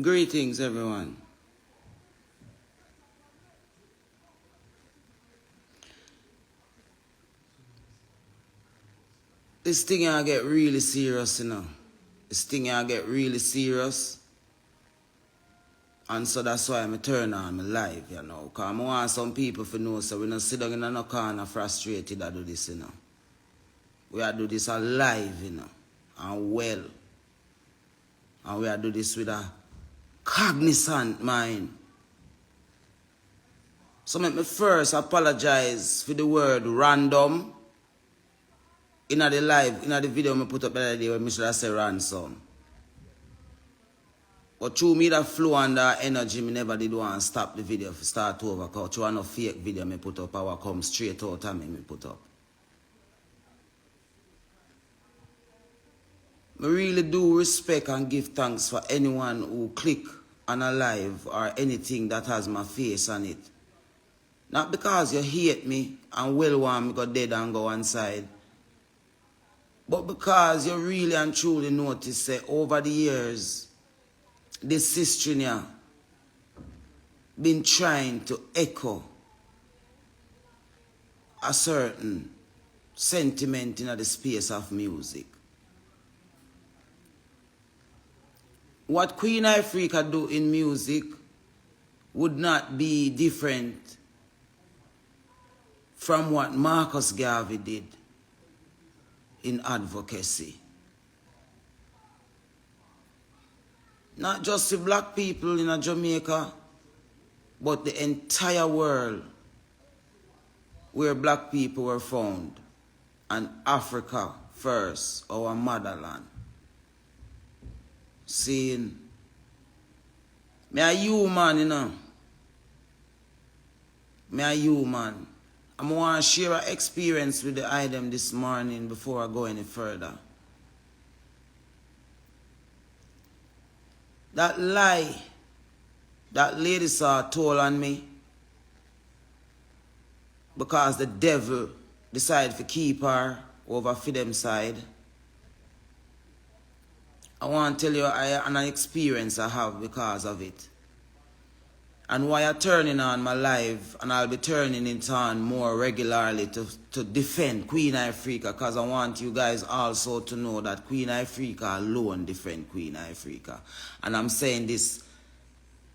Greetings, everyone. This thing I get really serious, you know. This thing I get really serious. And so that's why I turn on my live, you know. Because I want some people to know so we don't sit down in no corner frustrated I do this, you know. We are do this alive, you know. And well. And we are do this with a cognizant mind. So let me first apologize for the word random. In the live, in the video I put up the other day when I should have said ransom. But through me that flow and that energy, I never did want to stop the video to start over. Because through no fake video I put up, I will come straight out and me put up. I really do respect and give thanks for anyone who click on a live or anything that has my face on it. Not because you hate me and well want me go dead and go one side. But because you really and truly notice that over the years, this history now been trying to echo a certain sentiment in the space of music. What Queen Ifrica do in music would not be different from what Marcus Garvey did in advocacy. Not just the black people in Jamaica, but the entire world where black people were found. And Africa first, our motherland. Saying, me a human, you know. Me a human. I want to share an experience with the item this morning before I go any further. That lie that lady saw told on me because the devil decided to keep her over for them side. I want to tell you an experience I have because of it. And why I'm turning on my live, and I'll be turning it on more regularly to defend Queen Ifrica, because I want you guys also to know that Queen Ifrica alone defend Queen Ifrica. And I'm saying this,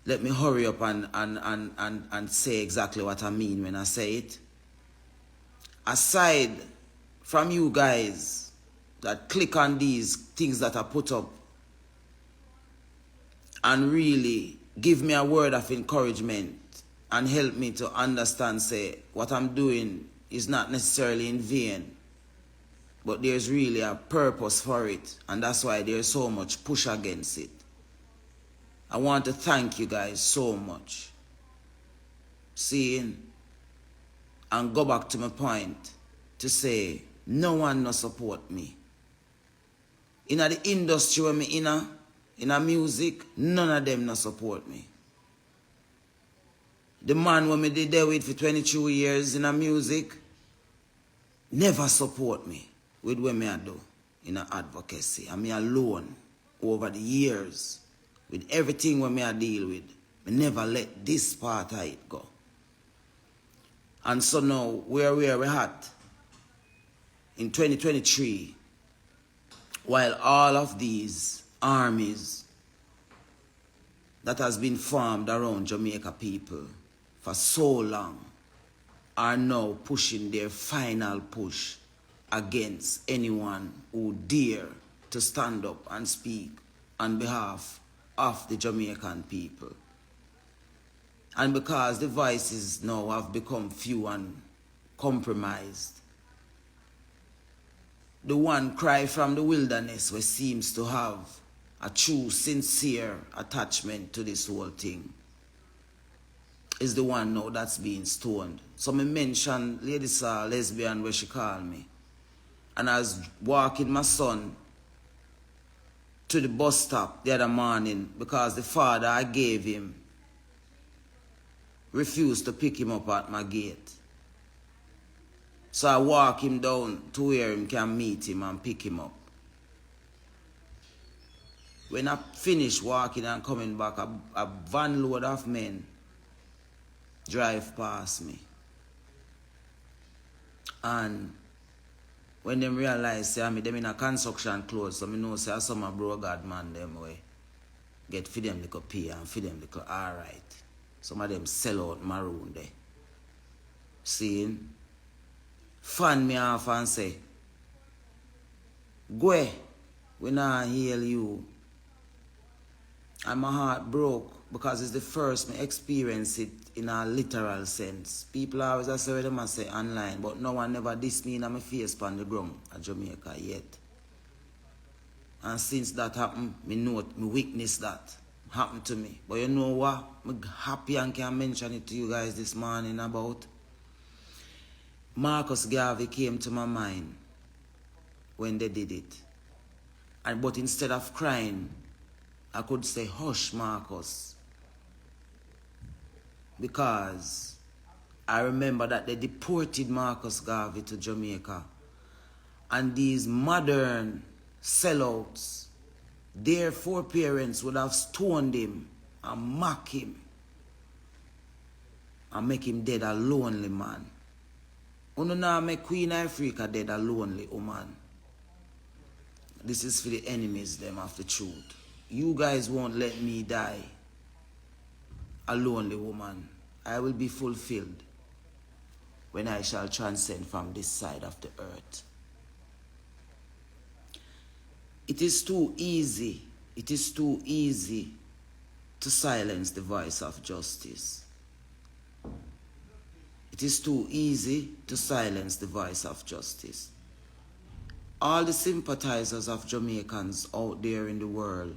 let me hurry up and say exactly what I mean when I say it. Aside from you guys that click on these things that I put up and really give me a word of encouragement and help me to understand, say, what I'm doing is not necessarily in vain, but there's really a purpose for it, and that's why there's so much push against it. I want to thank you guys so much. Seeing, and go back to my point to say, no one no support me. In the industry where me in a music, none of them no support me. The man who me did there with for 22 years in a music never support me with what me I do in a advocacy. And me alone over the years with everything what me I deal with. Me never let this part of it go. And so now where we at in 2023, while all of these armies that has been formed around Jamaica people for so long are now pushing their final push against anyone who dare to stand up and speak on behalf of the Jamaican people. And because the voices now have become few and compromised, the one cry from the wilderness which seems to have a true, sincere attachment to this whole thing is the one now that's being stoned. So me mentioned lady saw lesbian where she called me. And I was walking my son to the bus stop the other morning because the father I gave him refused to pick him up at my gate. So I walk him down to where he can meet him and pick him up. When I finish walking and coming back, a van load of men drive past me. And when them realize, say, them in a construction clothes, so I know, say, some of bro God man, them way, get for them little pay and for them little alright. Some of them sell out Maroon there. Seeing? Fan me off and say, go, we not heal you. And my heart broke because it's the first me experience it in a literal sense. People always say what them say online, but no one never diss me in my face on the ground at Jamaica yet. And since that happened, me witness that happened to me. But you know what? I'm happy and can mention it to you guys this morning about Marcus Garvey came to my mind when they did it. But instead of crying, I could say, hush, Marcus. Because I remember that they deported Marcus Garvey to Jamaica. And these modern sellouts, their foreparents would have stoned him and mocked him and make him dead a lonely man. You know, make Queen Ifrica dead a lonely woman. This is for the enemies them of the truth. You guys won't let me die a lonely woman. I will be fulfilled when I shall transcend from this side of the earth. It is too easy to silence the voice of justice. It is too easy to silence the voice of justice. All the sympathizers of Jamaicans out there in the world,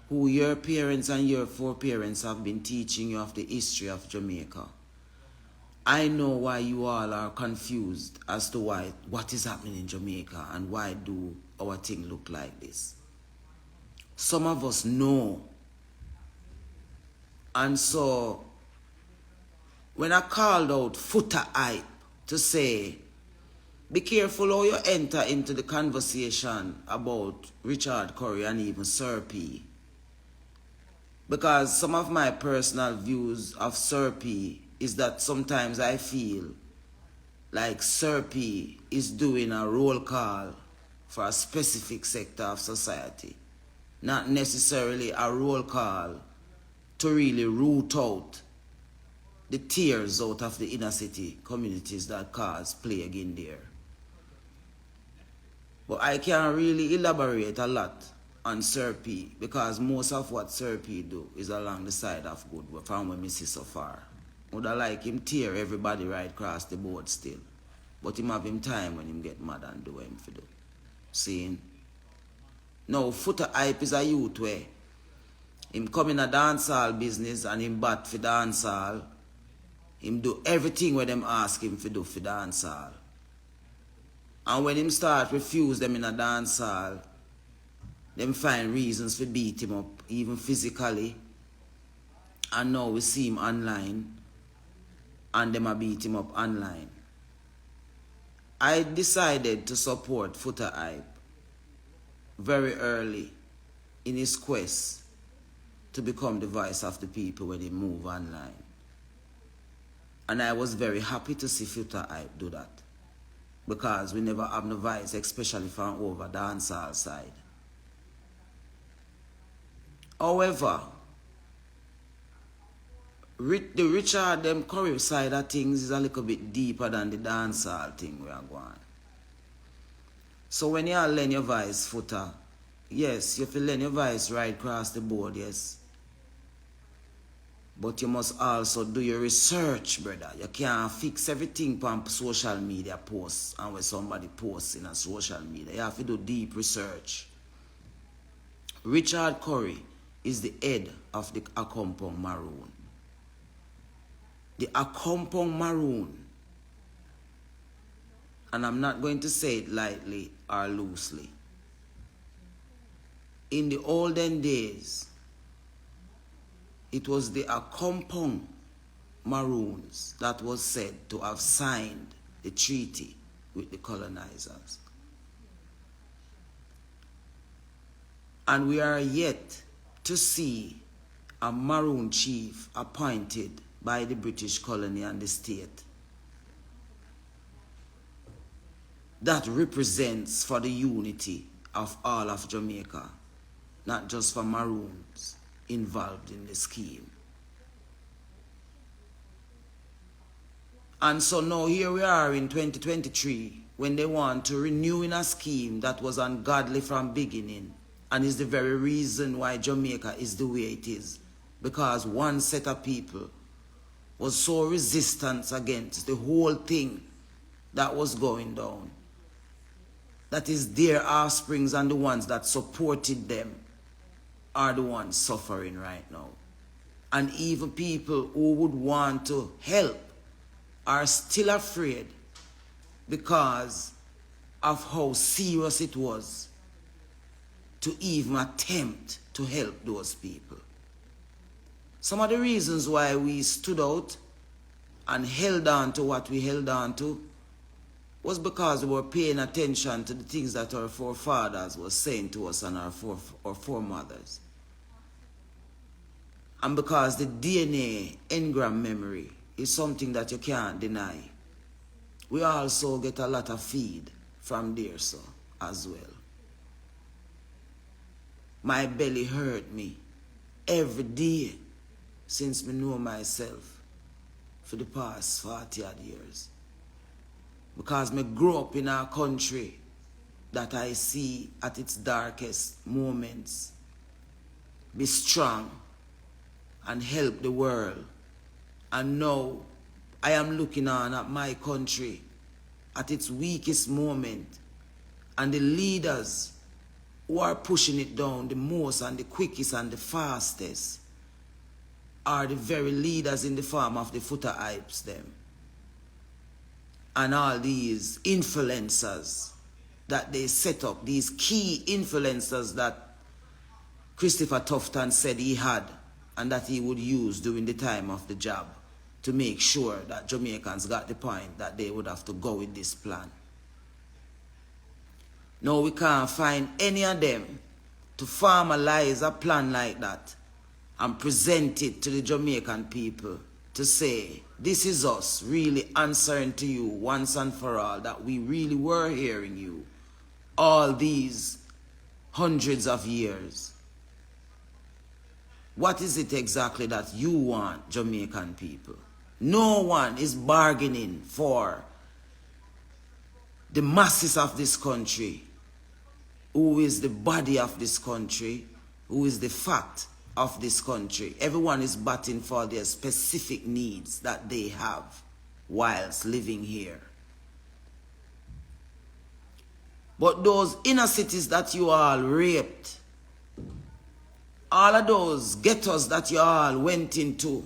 who your parents and your foreparents have been teaching you of the history of Jamaica, I know why you all are confused as to what is happening in Jamaica and why do our thing look like this. Some of us know. And so, when I called out Foota hype to say, be careful how you enter into the conversation about Richard Currie and even Sir P. Because some of my personal views of Sir P is that sometimes I feel like Sir P is doing a roll call for a specific sector of society. Not necessarily a roll call to really root out the tears out of the inner city communities that cause plague in there. But I can't really elaborate a lot on Sir P because most of what Sir P do is along the side of good from when we see so far. Would I like him tear everybody right across the board still. But him have him time when him get mad and do what him for do. Seeing? Now, Foota hype is a youth way. Him come in a dancehall business and him bat for dancehall. Him do everything where them ask him to do for dancehall. And when him start refuse them in a dancehall, them find reasons to beat him up, even physically. And now we see him online, and them a beat him up online. I decided to support Foota hype very early in his quest to become the voice of the people when he move online. And I was very happy to see Foota hype do that. Because we never have no voice, especially from over the dancehall side. However, the Richard them Currie side of things is a little bit deeper than the dancehall thing we are going. So when you learn your voice, Foota, yes, you have to learn your voice right across the board, yes. But you must also do your research, brother. You can't fix everything on social media posts and when somebody posts in a social media. You have to do deep research. Richard Currie is the head of the Accompong Maroon. The Accompong Maroon, and I'm not going to say it lightly or loosely. In the olden days, it was the Accompong Maroons that was said to have signed the treaty with the colonizers. And we are yet to see a Maroon chief appointed by the British colony and the state that represents for the unity of all of Jamaica, not just for Maroons involved in the scheme. And so now here we are in 2023 when they want to renew in a scheme that was ungodly from beginning and is the very reason why Jamaica is the way it is. Because one set of people was so resistant against the whole thing that was going down. That is their offsprings and the ones that supported them are the ones suffering right now. And even people who would want to help are still afraid because of how serious it was to even attempt to help those people. Some of the reasons why we stood out and held on to what we held on to was because we were paying attention to the things that our forefathers were saying to us and our foremothers. And because the DNA engram memory is something that you can't deny, we also get a lot of feed from there so as well. My belly hurt me every day since me know myself for the past 40 odd years. Because me grew up in a country that I see at its darkest moments be strong and help the world. And now I am looking on at my country at its weakest moment, and the leaders who are pushing it down the most and the quickest and the fastest are the very leaders in the form of the Foota hypes them. And all these influencers that they set up, these key influencers that Christopher Tufton said he had and that he would use during the time of the job to make sure that Jamaicans got the point that they would have to go with this plan. No, we can't find any of them to formalize a plan like that and present it to the Jamaican people to say, this is us really answering to you once and for all that we really were hearing you all these hundreds of years. What is it exactly that you want, Jamaican people? No one is bargaining for the masses of this country, who is the body of this country, who is the fact of this country. Everyone is batting for their specific needs that they have whilst living here. But those inner cities that you all raped, all of those ghettos that you all went into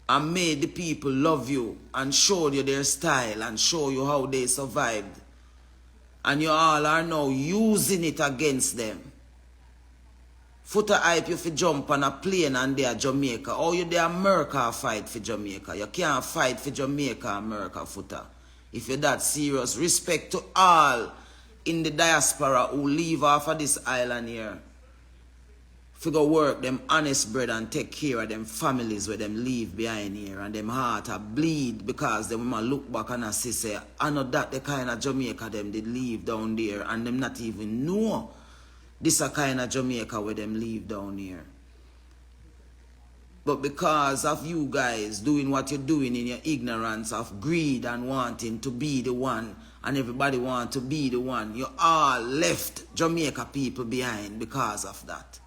and made the people love you and showed you their style and show you how they survived, and you all are now using it against them. Foota hype you for jump on a plane and they are Jamaica. Or you there America fight for Jamaica. You can't fight for Jamaica, America, Foota. If you're that serious, respect to all in the diaspora who live off of this island here. Figure work them honest bread and take care of them families where them leave behind here, and them heart a bleed because them women look back and I say, I know that the kind of Jamaica them did leave down there, and them not even know this a kind of Jamaica where them leave down here. But because of you guys doing what you're doing in your ignorance of greed and wanting to be the one, and everybody want to be the one, you all left Jamaica people behind because of that.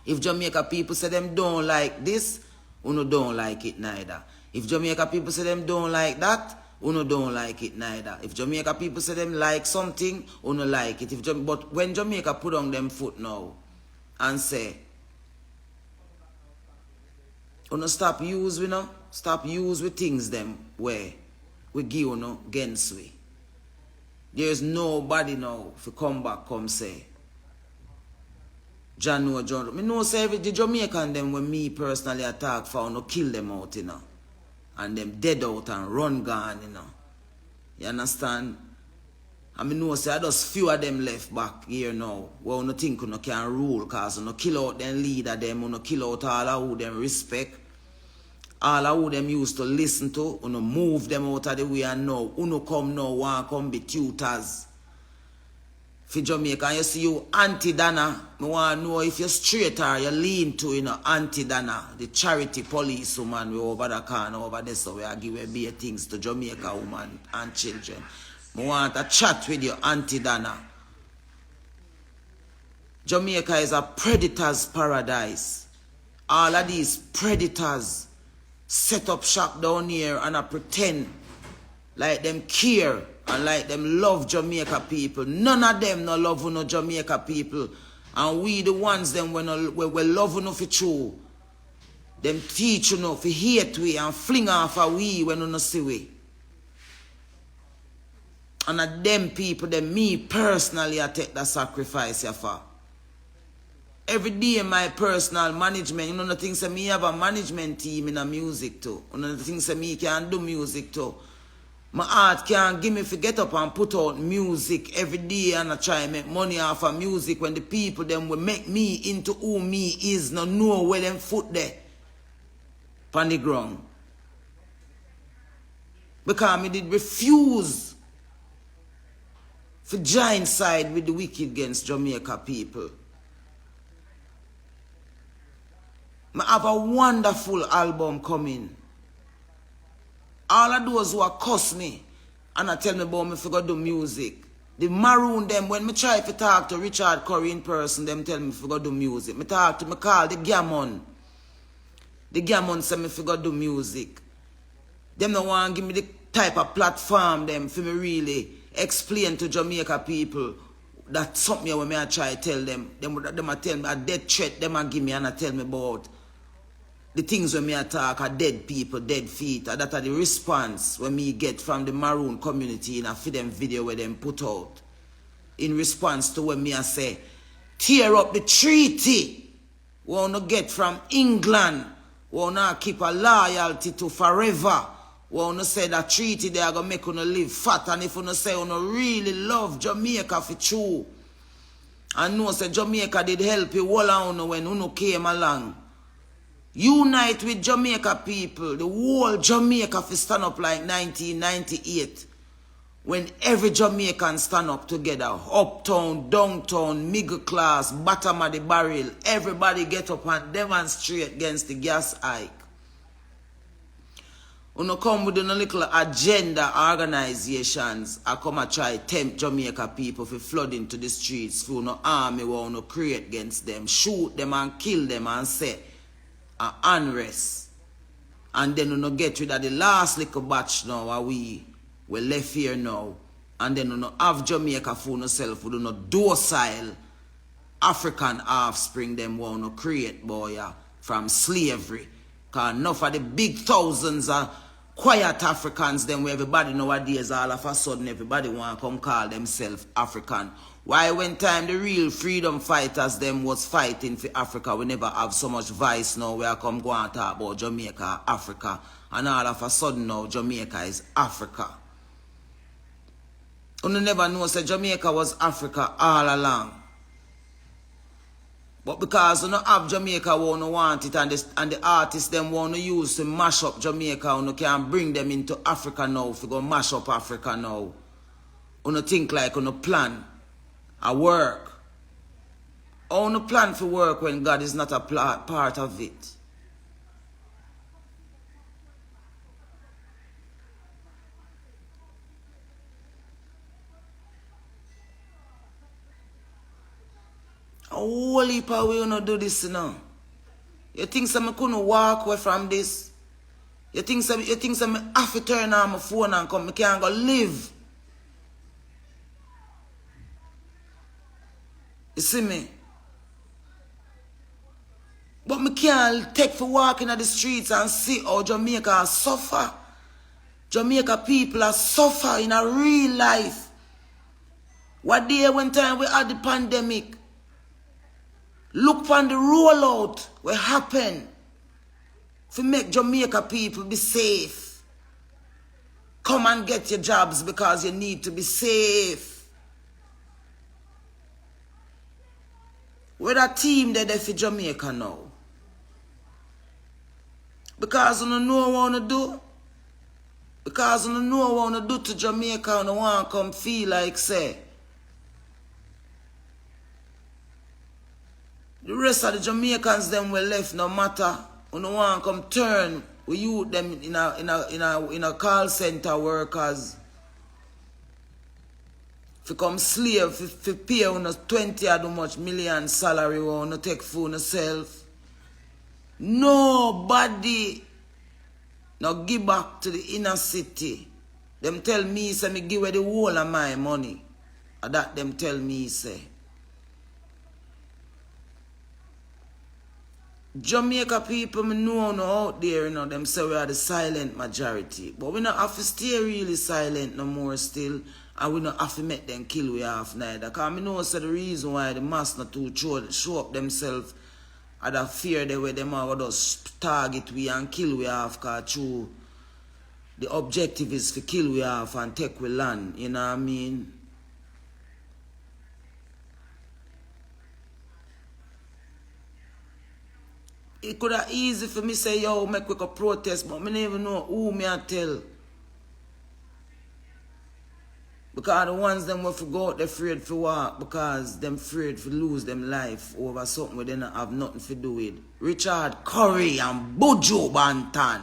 If Jamaica people say them don't like this, uno don't like it neither. If Jamaica people say them don't like that, uno don't like it neither. If Jamaica people say them like something, uno like it. But when Jamaica put on them foot now and say, uno stop use we no, stop use with things them where we give uno against we. There's nobody now if come back come say, John know John. Me know say the Jamaican them when me personally attack for no kill them out, you know. And them dead out and run gone, you know. You understand? I mean, no, say I just few of them left back here now. Well, no think no can rule, cause no kill out them leader them, no kill out all of who them respect. All of who them used to listen to, no move them out of the way and now. Uno come now, want come be tutors. For Jamaica, and you see you anti-Dana, I want to know if you're straight or you lean to, anti-Dana, the charity police woman, we over the corner over there, so we are giving beer things to Jamaica women and children. I want to chat with you, anti-Dana. Jamaica is a predator's paradise. All of these predators set up shop down here and I pretend like them care and like them love Jamaica people. None of them no love no Jamaica people. And we the ones them we love no for true. Them teach for hate we and fling off a we when no see we. And of them people, them me personally I take the sacrifice for. Every day my personal management, you know the things that me have a management team in a music too. You know the things that me can do music too. My art can't give me to get up and put out music every day and I try and make money off of music when the people them will make me into who me is, no know where them foot there. On the ground. Because me did refuse to join side with the wicked against Jamaica people. I have a wonderful album coming. All of those who are cuss me and I tell me about me if I go do music. The Maroon them, when me try to talk to Richard Currie in person, them tell me if I go do music. Me talk to me call the Gammon. The Gammon say me if I go do music. Them no want to give me the type of platform them for me really explain to Jamaica people that something when me I try to tell them. Them I tell me a dead threat them I give me and I tell me about. The things when me attack are dead people, dead feet. And that are the response when me get from the Maroon community in a for them video where them put out. In response to when me I say, tear up the treaty. We want to get from England. We want to keep a loyalty to forever. We want to say that treaty they are going to make you live fat. And if you say you really love Jamaica for true. And know say Jamaica did help you all on when you came along. Unite with Jamaica people. The whole Jamaica fi stand up like 1998. When every Jamaican stand up together. Uptown, downtown, middle class, bottom of the barrel. Everybody get up and demonstrate against the gas hike. Uno come with a little agenda organizations. I come and try tempt Jamaica people for flood into the streets. For no army we want to create against them. Shoot them and kill them and say unrest. And then we get rid of the last little batch now we left here now. And then we have Jamaica for ourselves. We do not docile African offspring them want to create boy from slavery. Because enough of the big thousands of quiet Africans them where everybody nowadays all of a sudden everybody want to come call themselves African. Why when time the real freedom fighters them was fighting for Africa, we never have so much vice now where I come go and talk about Jamaica, Africa. And all of a sudden now Jamaica is Africa. You never know say Jamaica was Africa all along. But because you don't have Jamaica, you don't want it, and the artists them want to use to mash up Jamaica, you can bring them into Africa now, if you go mash up Africa now. You don't think like you don't plan a work. How you plan for work when God is not a part of it? A whole heap of way you not do this now. You think some couldn't walk away from this? You think some have to turn on my phone and come, I can't go live. You see me? But me can't take for walking at the streets and see how Jamaica suffer. Jamaica people are suffer in a real life. What day when time we had the pandemic? Look on the rollout what happened to make Jamaica people be safe. Come and get your jobs because you need to be safe. Where that team that they for Jamaica now? Because you don't know what you want to do. Because you don't know what you want to do to Jamaica and you want to come feel like say. The rest of the Jamaicans them were left no matter. You don't want to come turn with you them in a call center workers. If you come slave, if you pay on 20 or how much million salary you want to take for yourself. Nobody now give back to the inner city. Them tell me, say, me give away the whole of my money. And that them tell me, say. Jamaica people, me know no out there, you know, them say we are the silent majority. But we not have to stay really silent no more still. And we not have to make them kill we half neither. Because I know say the reason why the mass not to show up themselves and the fear they where them are just target we and kill we half, because true the objective is to kill we half and take we land, you know what I mean? It could have easy for me say, yo, make we go protest, but I don't even know who me I tell. Because the ones them will go out, they're afraid to walk because them afraid to lose them life over something where they don't have nothing to do with. Richard Currie and Buju Bantan.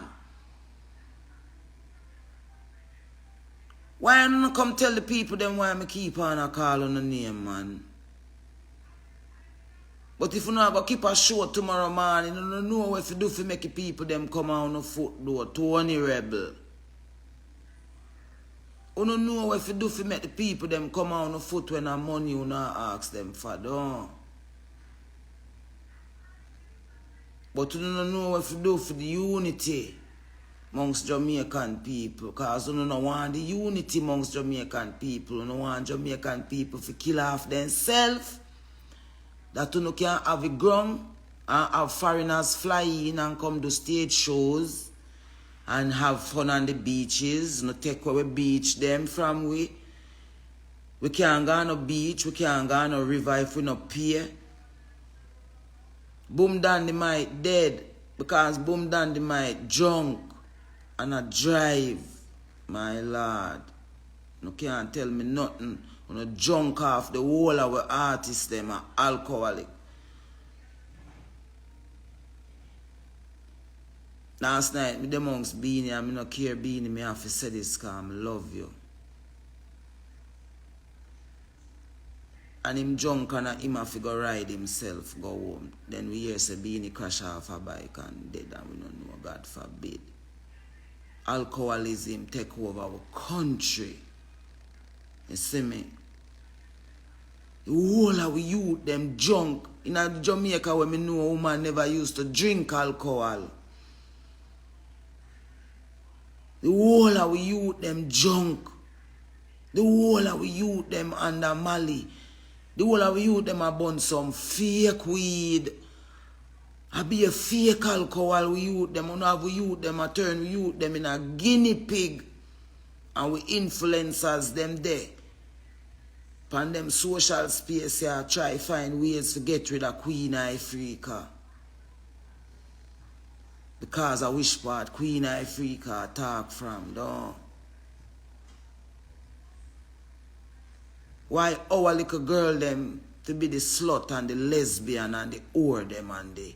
Why don't you come tell the people them why me keep on a call on the name, man? But if you not go keep a show tomorrow morning, you don't know what to do to make the people them come on the foot door, Tony Rebel. You don't know what to do to make the people them come on the foot when the money you not ask them for, don't. But you don't know what to do for the unity amongst Jamaican people. Because you don't want the unity amongst Jamaican people. You don't want Jamaican people to kill off themselves. That you can't have a ground and have foreigners fly in and come to stage shows and have fun on the beaches. No take away beach them from we. We can't go on a beach, we can't go on a river if we not pay. Boom Dynamite dead because Boom Dynamite drunk and a drive. My lord. You can't tell me nothing. You drunk off the whole of our artists them are alcoholic. Last night, me the monks Beanie, and me no care Beanie, me have to say this because I love you. And him drunk and him have to go ride himself, go home. Then we hear say Beanie crash off a bike and dead and we don't know, God forbid. Alcoholism take over our country. You see me? The whole of we youth them drunk. In Jamaica where me know a woman never used to drink alcohol. The whole of we youth them drunk. The whole of we youth them under Mali. The whole of we youth them a burn some fake weed. I be a fake alcohol we youth them. And have we youth them a turn we youth them in a guinea pig. And we influencers them there. Pan them social space here, try find ways to get rid of Queen Ifrica. Because I wish part Queen Ifrica talk from, don't. Why our little girl them to be the slut and the lesbian and the whore them and the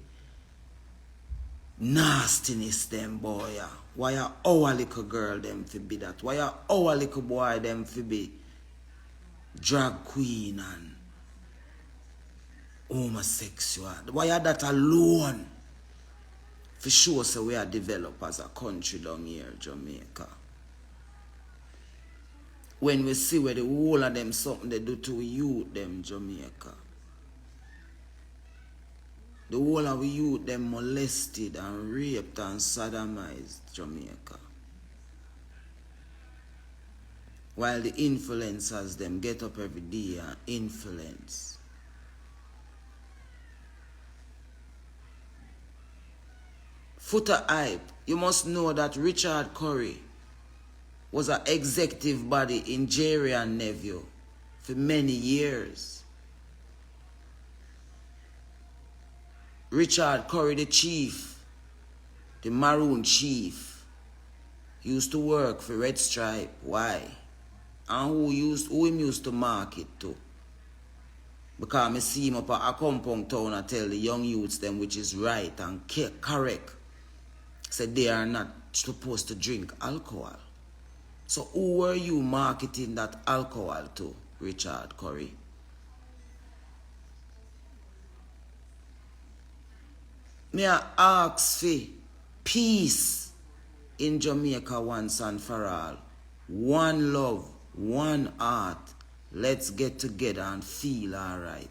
nastiness them boy? Why are our little girl them to be that? Why are our little boy them to be drag queen and homosexual? Why are that alone? For sure, so we are developed as a country down here, Jamaica. When we see where the whole of them something they do to youth, them Jamaica. The whole of youth, them molested and raped and sodomized Jamaica. While the influencers, them get up every day and influence. Foota hype, you must know that Richard Currie was an executive body in Jerry and Neville for many years. Richard Currie, the chief, the Maroon chief, used to work for Red Stripe. Why? And who him used to market to? Because I see him up at a compound town and tell the young youths them which is right and correct. Said they are not supposed to drink alcohol. So who were you marketing that alcohol to, Richard Currie? May I ask for peace in Jamaica once and for all. One love, one heart. Let's get together and feel alright.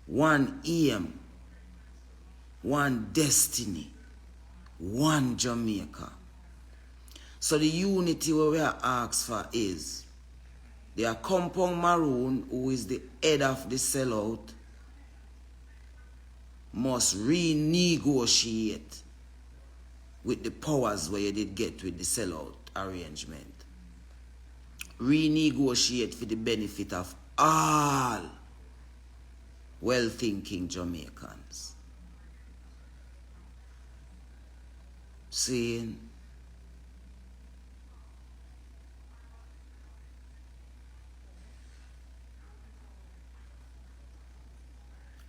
One aim, one destiny, one Jamaica. So the unity we are asked for is the compound Maroon, who is the head of the sellout, must renegotiate with the powers where you did get with the sellout arrangement. Renegotiate for the benefit of all well-thinking Jamaicans. Seeing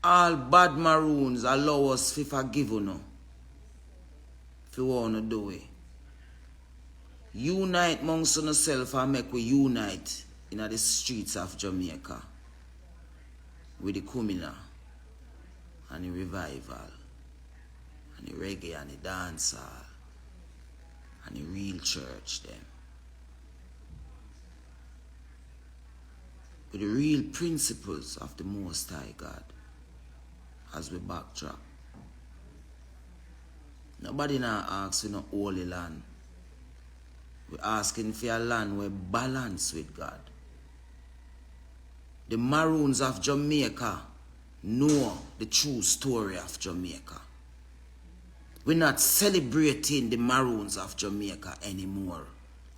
all bad Maroons allow us to forgive you now. If you want to do it. Unite amongst yourself and make we unite in the streets of Jamaica with the Kumina and the revival and the reggae and the dancehall and the real church them. With the real principles of the Most High God as we backtrack. Nobody now asks for no holy land. We're asking for a land where balance with God. The Maroons of Jamaica know the true story of Jamaica. We're not celebrating the Maroons of Jamaica anymore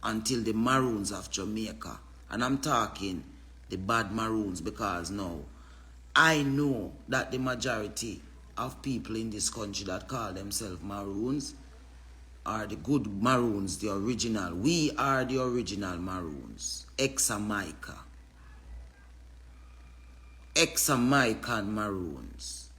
until the Maroons of Jamaica, and I'm talking the bad Maroons, because now I know that the majority of people in this country that call themselves Maroons are the good Maroons, the original. We are the original Maroons. Ex-Jamaica. Ex-Jamaican Maroons.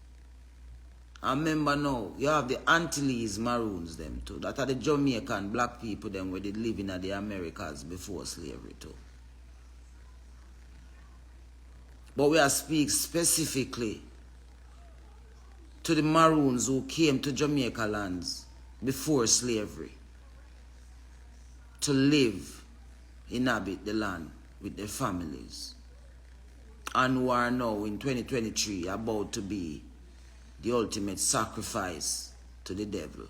And remember now, you have the Antilles Maroons them too. That are the Jamaican black people them where they live in the Americas before slavery too. But we are speak specifically to the Maroons who came to Jamaica lands before slavery to live, inhabit the land with their families, and who are now in 2023 about to be the ultimate sacrifice to the devil,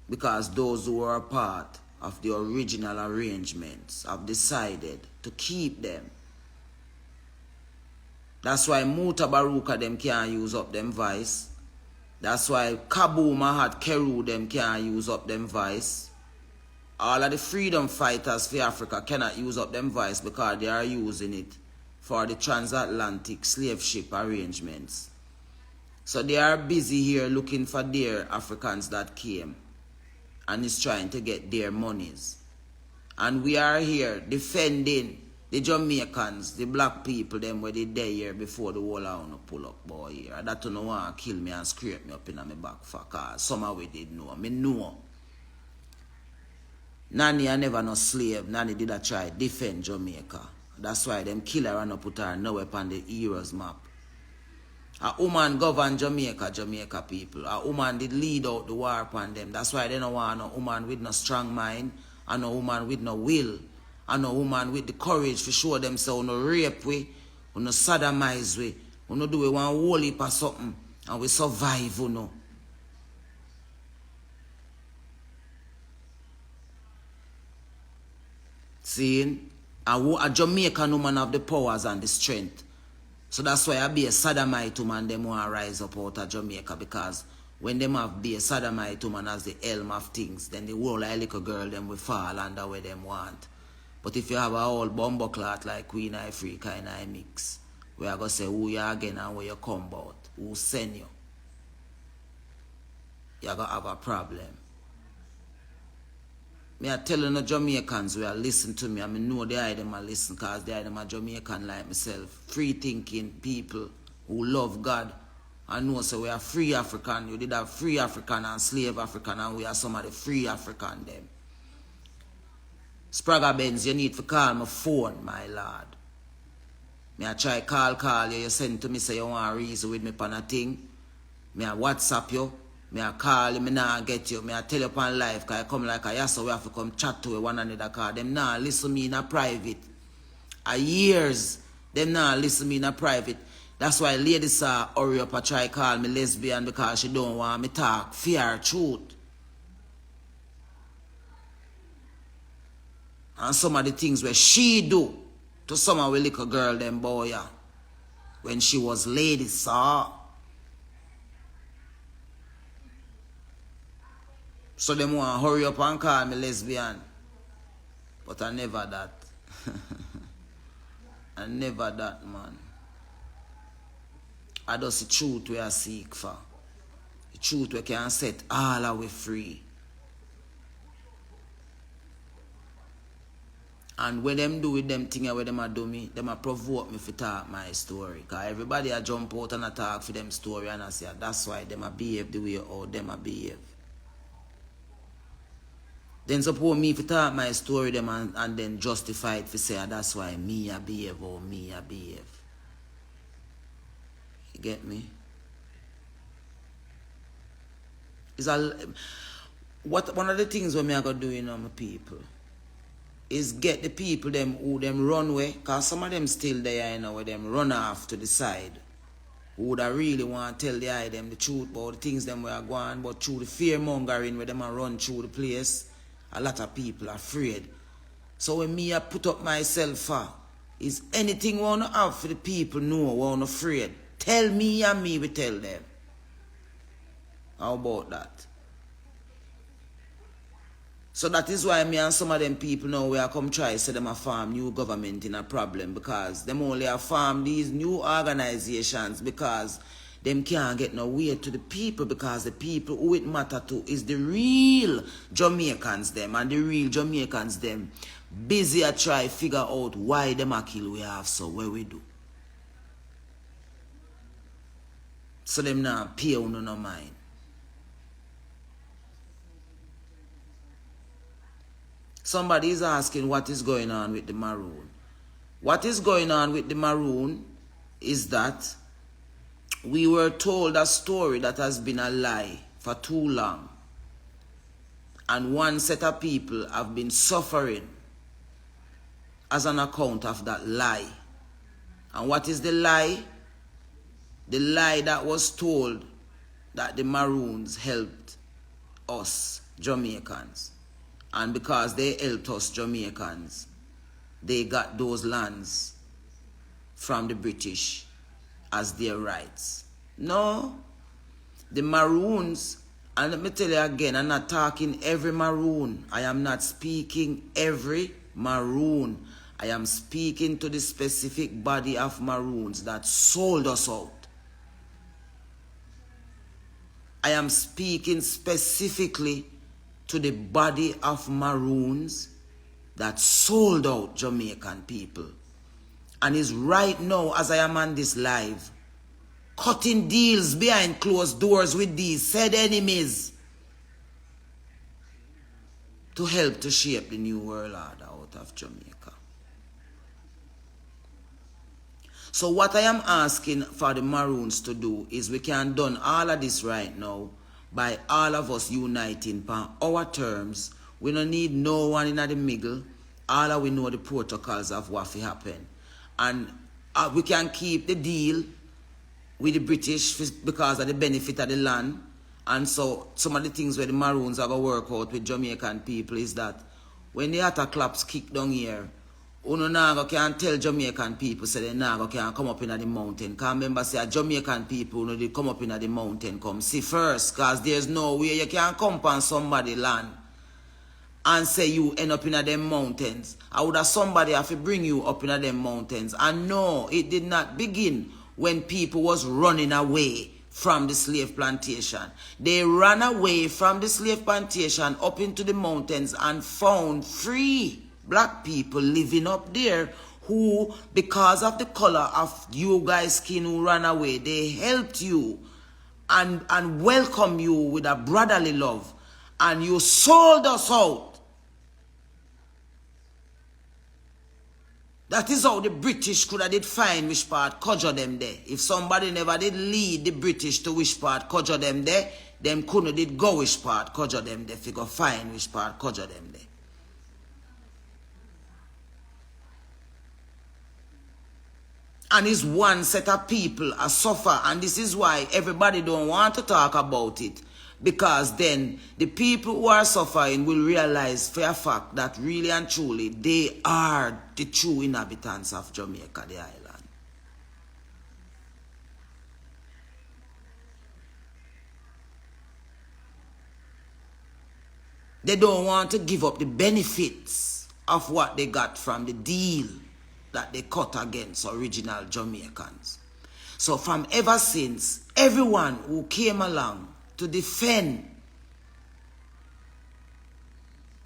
because those who are a part of the original arrangements have decided to keep them. That's why Muta Baruka them can't use up them voice. That's why Kaboom Mahat Keru them can't use up them voice. All of the freedom fighters for Africa cannot use up them voice because they are using it for the transatlantic slave ship arrangements. So they are busy here looking for their Africans that came and is trying to get their monies. And we are here defending the Jamaicans, the black people, them where they there here before the whole hour pull up boy here. That don't want to kill me and scrape me up in my back for cause somehow we did know. Me know. Nanny I never no slave. Nanny did a try defend Jamaica. That's why them kill her and put her nowhere on the heroes map. A woman govern Jamaica, Jamaica people. A woman did lead out the war upon them. That's why they don't want no woman with no strong mind and no woman with no will. And a woman with the courage to show themselves no rape we, no sodomize we, no do we one whole heap or something, and we survive, you know. Seeing? A Jamaican woman have the powers and the strength. So that's why I be a sodomite woman, them want to rise up out of Jamaica, because when them have be a sodomite woman as the helm of things, then the whole little girl them will fall under where them want. But if you have a whole bumbo clot like Queen Ifrica and I mix, we are going to say who you again and where you come about, who send you. you're going to have a problem. Me I tell you no Jamaicans who are listen to me, I mean know they are them are listen because they are them are Jamaican like myself. Free thinking people who love God. I know so we are free African. You did have free African and slave African and we are some of the free African them. Spragga Benz, you need to call my phone, my lord. Me I try call you, you send to me say you want to reason with me upon a thing. Me I WhatsApp you. Me I call you, me nah get you. Me I tell you upon live, because I come like a yassa, we have to come chat to one another, because them nah listen me in a private. A years, them nah listen me in a private. That's why ladies hurry up and try call me lesbian, because she don't want me talk fear truth. And some of the things where she do to some of the little girl, them boy, yeah, when she was lady, So them want to hurry up and call me lesbian. But I never that. I never that, man. I just the truth we are seek for. The truth we can set all our way free. And when them do with them things where them a do me, them a provoke me to talk my story. Because everybody a jump out and a talk for them story and I say that's why them a behave the way how them a behave. Then suppose me to talk my story them and then justify it for say that's why me a behave or me a behave. You get me? It's one of the things when me I go do, you know, my people, is get the people them who them run away, because some of them still there, you know, where them run off to the side. Who would I really want to tell them the truth about the things them were going, but through the fear mongering where them a run through the place, a lot of people are afraid. So when me I put up myself for, is anything we want to have for the people know we want afraid. Tell me and me we tell them. How about that? So that is why me and some of them people now we are come try say them a farm new government in a problem, because them only a farm these new organizations because them can't get no way to the people, because the people who it matter to is the real Jamaicans them, and the real Jamaicans them busy a try figure out why them a kill we have so where we do. So them now pay on no mind. Somebody is asking what is going on with the Maroon. What is going on with the Maroon is that we were told a story that has been a lie for too long. And one set of people have been suffering as an account of that lie. And what is the lie? The lie that was told that the Maroons helped us Jamaicans. And because they helped us Jamaicans, they got those lands from the British as their rights. No. The Maroons, and let me tell you again, I'm not talking every Maroon. I am not speaking every Maroon. I am speaking to the specific body of Maroons that sold us out. I am speaking specifically to the body of Maroons that sold out Jamaican people. And is right now, as I am on this live, cutting deals behind closed doors with these said enemies to help to shape the new world order out of Jamaica. So what I am asking for the Maroons to do is we can done all of this right now by all of us uniting on our terms. We don't need no one in the middle. All of we know the protocols of what will happen. And we can keep the deal with the British because of the benefit of the land. And so some of the things where the Maroons are going to work out with Jamaican people is that when the attack claps kick down here, you know, can tell Jamaican people say they now can come up in the mountain. Because remember say Jamaican people they come up in the mountain come see first, because there's no way you can come on somebody's land and say you end up in them mountains. I would have somebody have to bring you up in them mountains. And no, it did not begin when people was running away from the slave plantation. They ran away from the slave plantation up into the mountains and found free black people living up there who, because of the color of you guys' skin who ran away, they helped you and welcomed you with a brotherly love. And you sold us out. That is how the British could have did find which part cudgel them there. If somebody never did lead the British to which part cudgel them there, them couldn't did go which part cudgel them there, figure find which part cudgel them there. And it's one set of people a suffer, and this is why everybody don't want to talk about it. Because then the people who are suffering will realize for a fact that really and truly they are the true inhabitants of Jamaica, the island. They don't want to give up the benefits of what they got from the deal that they cut against original Jamaicans. So from ever since, everyone who came along to defend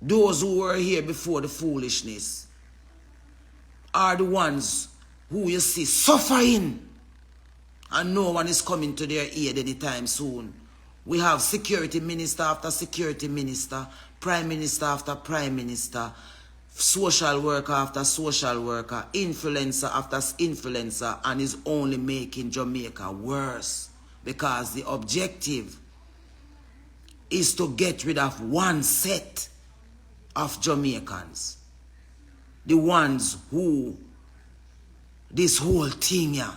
those who were here before the foolishness are the ones who you see suffering, and no one is coming to their aid anytime soon. We have security minister after security minister, prime minister after prime minister, social worker after social worker, influencer after influencer, and is only making Jamaica worse, because the objective is to get rid of one set of Jamaicans. The ones who this whole thing here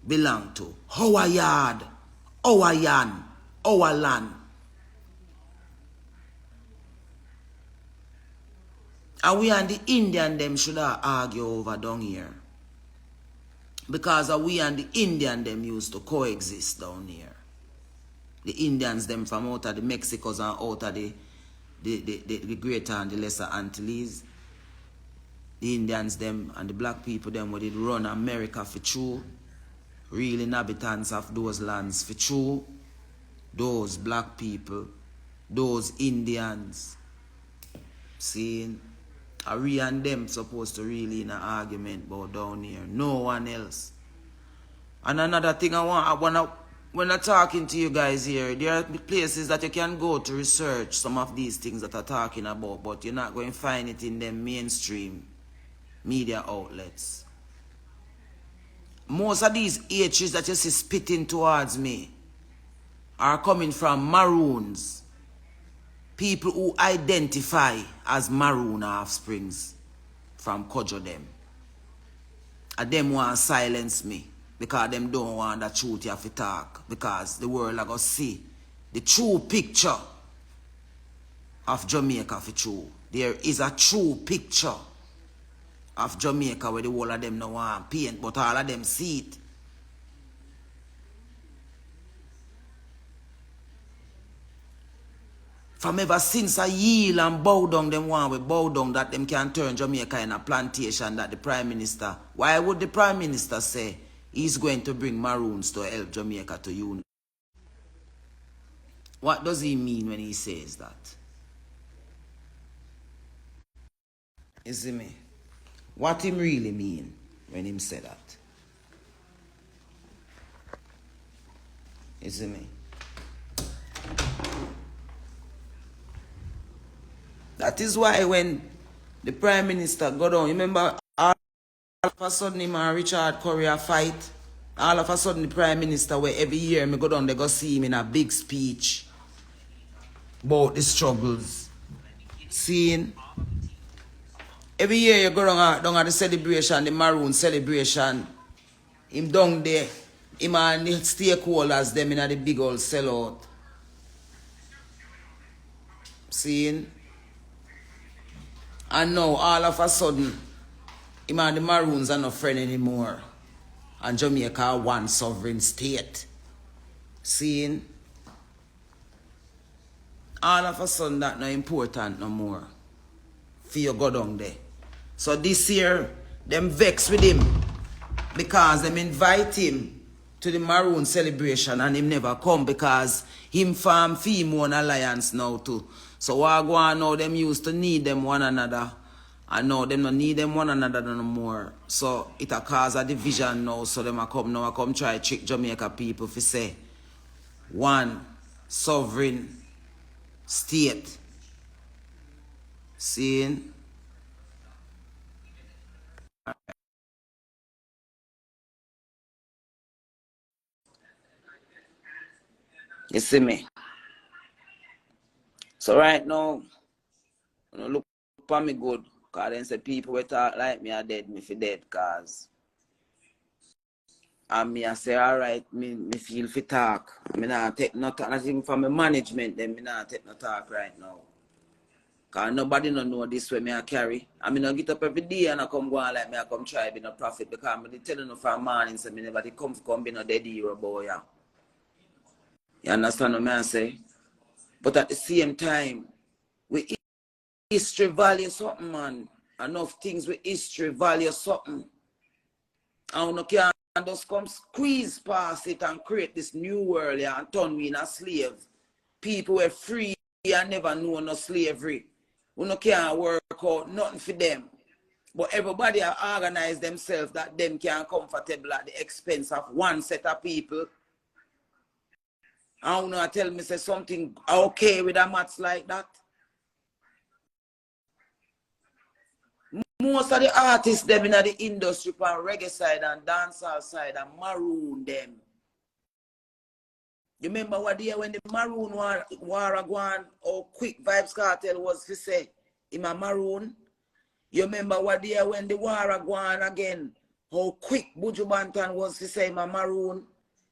belong to. Our yard, our yan, our land. And we and the Indian them should have argue over down here. Because we and the Indian them used to coexist down here. The Indians them from out of the Mexicos and out of the greater and the lesser Antilles. The Indians them and the black people them who did run America for true. Real inhabitants of those lands for true. Those black people, those Indians. Seeing, are we and them supposed to really in an argument about down here? No one else. And another thing when I'm talking to you guys here, there are places that you can go to research some of these things that I'm talking about, but you're not going to find it in the mainstream media outlets. Most of these H's that you see spitting towards me are coming from Maroons. People who identify as Maroon offsprings from Kojo them. And them want to silence me. Because them don't want the truth you have to talk. Because the world are going to see the true picture of Jamaica for true. There is a true picture of Jamaica where the whole of them don't want to paint, but all of them see it. From ever since I yield and bow down, them want we bow down that them can turn Jamaica in a plantation that the Prime Minister, why would the Prime Minister say he's going to bring Maroons to help Jamaica to unite? What does he mean when he says that? You see me? What him really mean when him say that? You see me? That is why when the Prime Minister got on, remember all of a sudden him and Richard Currie fight. All of a sudden the Prime Minister, where every year me go down, they go see him in a big speech about the struggles. Seeing every year you go down at the celebration, the Maroon celebration, him down there, him and the stakeholders them in the big old sellout. Seeing? And now, all of a sudden, him and the Maroons are not friends anymore. And Jamaica are one sovereign state. Seeing? All of a sudden, that's not important no more. For you go down there. So this year, them vex with him. Because them invite him to the Maroon celebration and him never come because him form Female Alliance now too. So what go on now, them used to need them one another. And now them don't need them one another no more. So it a cause a division now. So them a come now, I come try trick Jamaica people for say one sovereign state. Seeing? You see me? So right now, look for me good. Because then say people will talk like me are dead, me for dead cause. And me I say, alright, me feel for talk. Me not take no talk. Nothing from my management, then me not take no talk right now. Because nobody don't know this way me I carry. I mean, I get up every day and I come go on like me I come try be no profit because I'm telling you from morning, so me never come be no dead hero boy. Yeah. You understand what I say? But at the same time, we history value something, man. Enough things with history value something. And we can just come squeeze past it and create this new world here and turn we in a slave. People were free and never knew no slavery. We can't work out nothing for them. But everybody have organized themselves that them can comfortable at the expense of one set of people. I don't know, tell me say something okay with a match like that. Most of the artists them in the industry from reggae side and dancehall side and Maroon them. You remember what day when the Maroon war gone or Quick Vibes Cartel was to say in a Maroon? You remember what day when the war gone again, how quick Buju Banton was to say in a Maroon?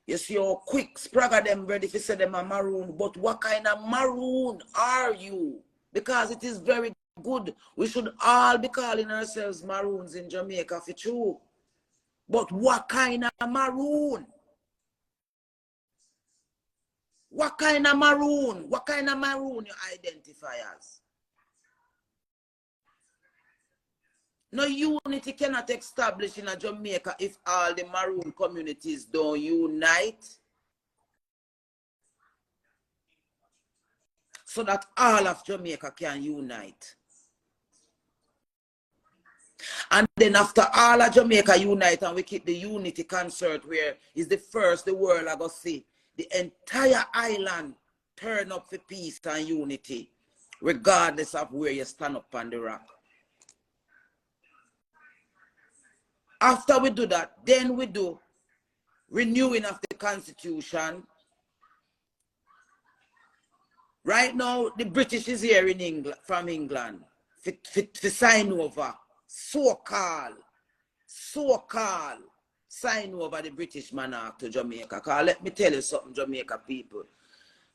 You see how quick Spragga them ready to say them a Maroon, but what kind of Maroon are you? Because it is very good. We should all be calling ourselves Maroons in Jamaica for true. But what kind of Maroon? What kind of Maroon? What kind of Maroon you identify as? No unity cannot establish in a Jamaica if all the Maroon communities don't unite. So that all of Jamaica can unite. And then after all of Jamaica unite and we keep the unity concert where is the first the world I go see the entire island turn up for peace and unity, regardless of where you stand up on the rock. After we do that, then we do renewing of the Constitution. Right now, the British is here in England, from England, to sign over, so-called, sign over the British monarch to Jamaica. Because let me tell you something, Jamaica people.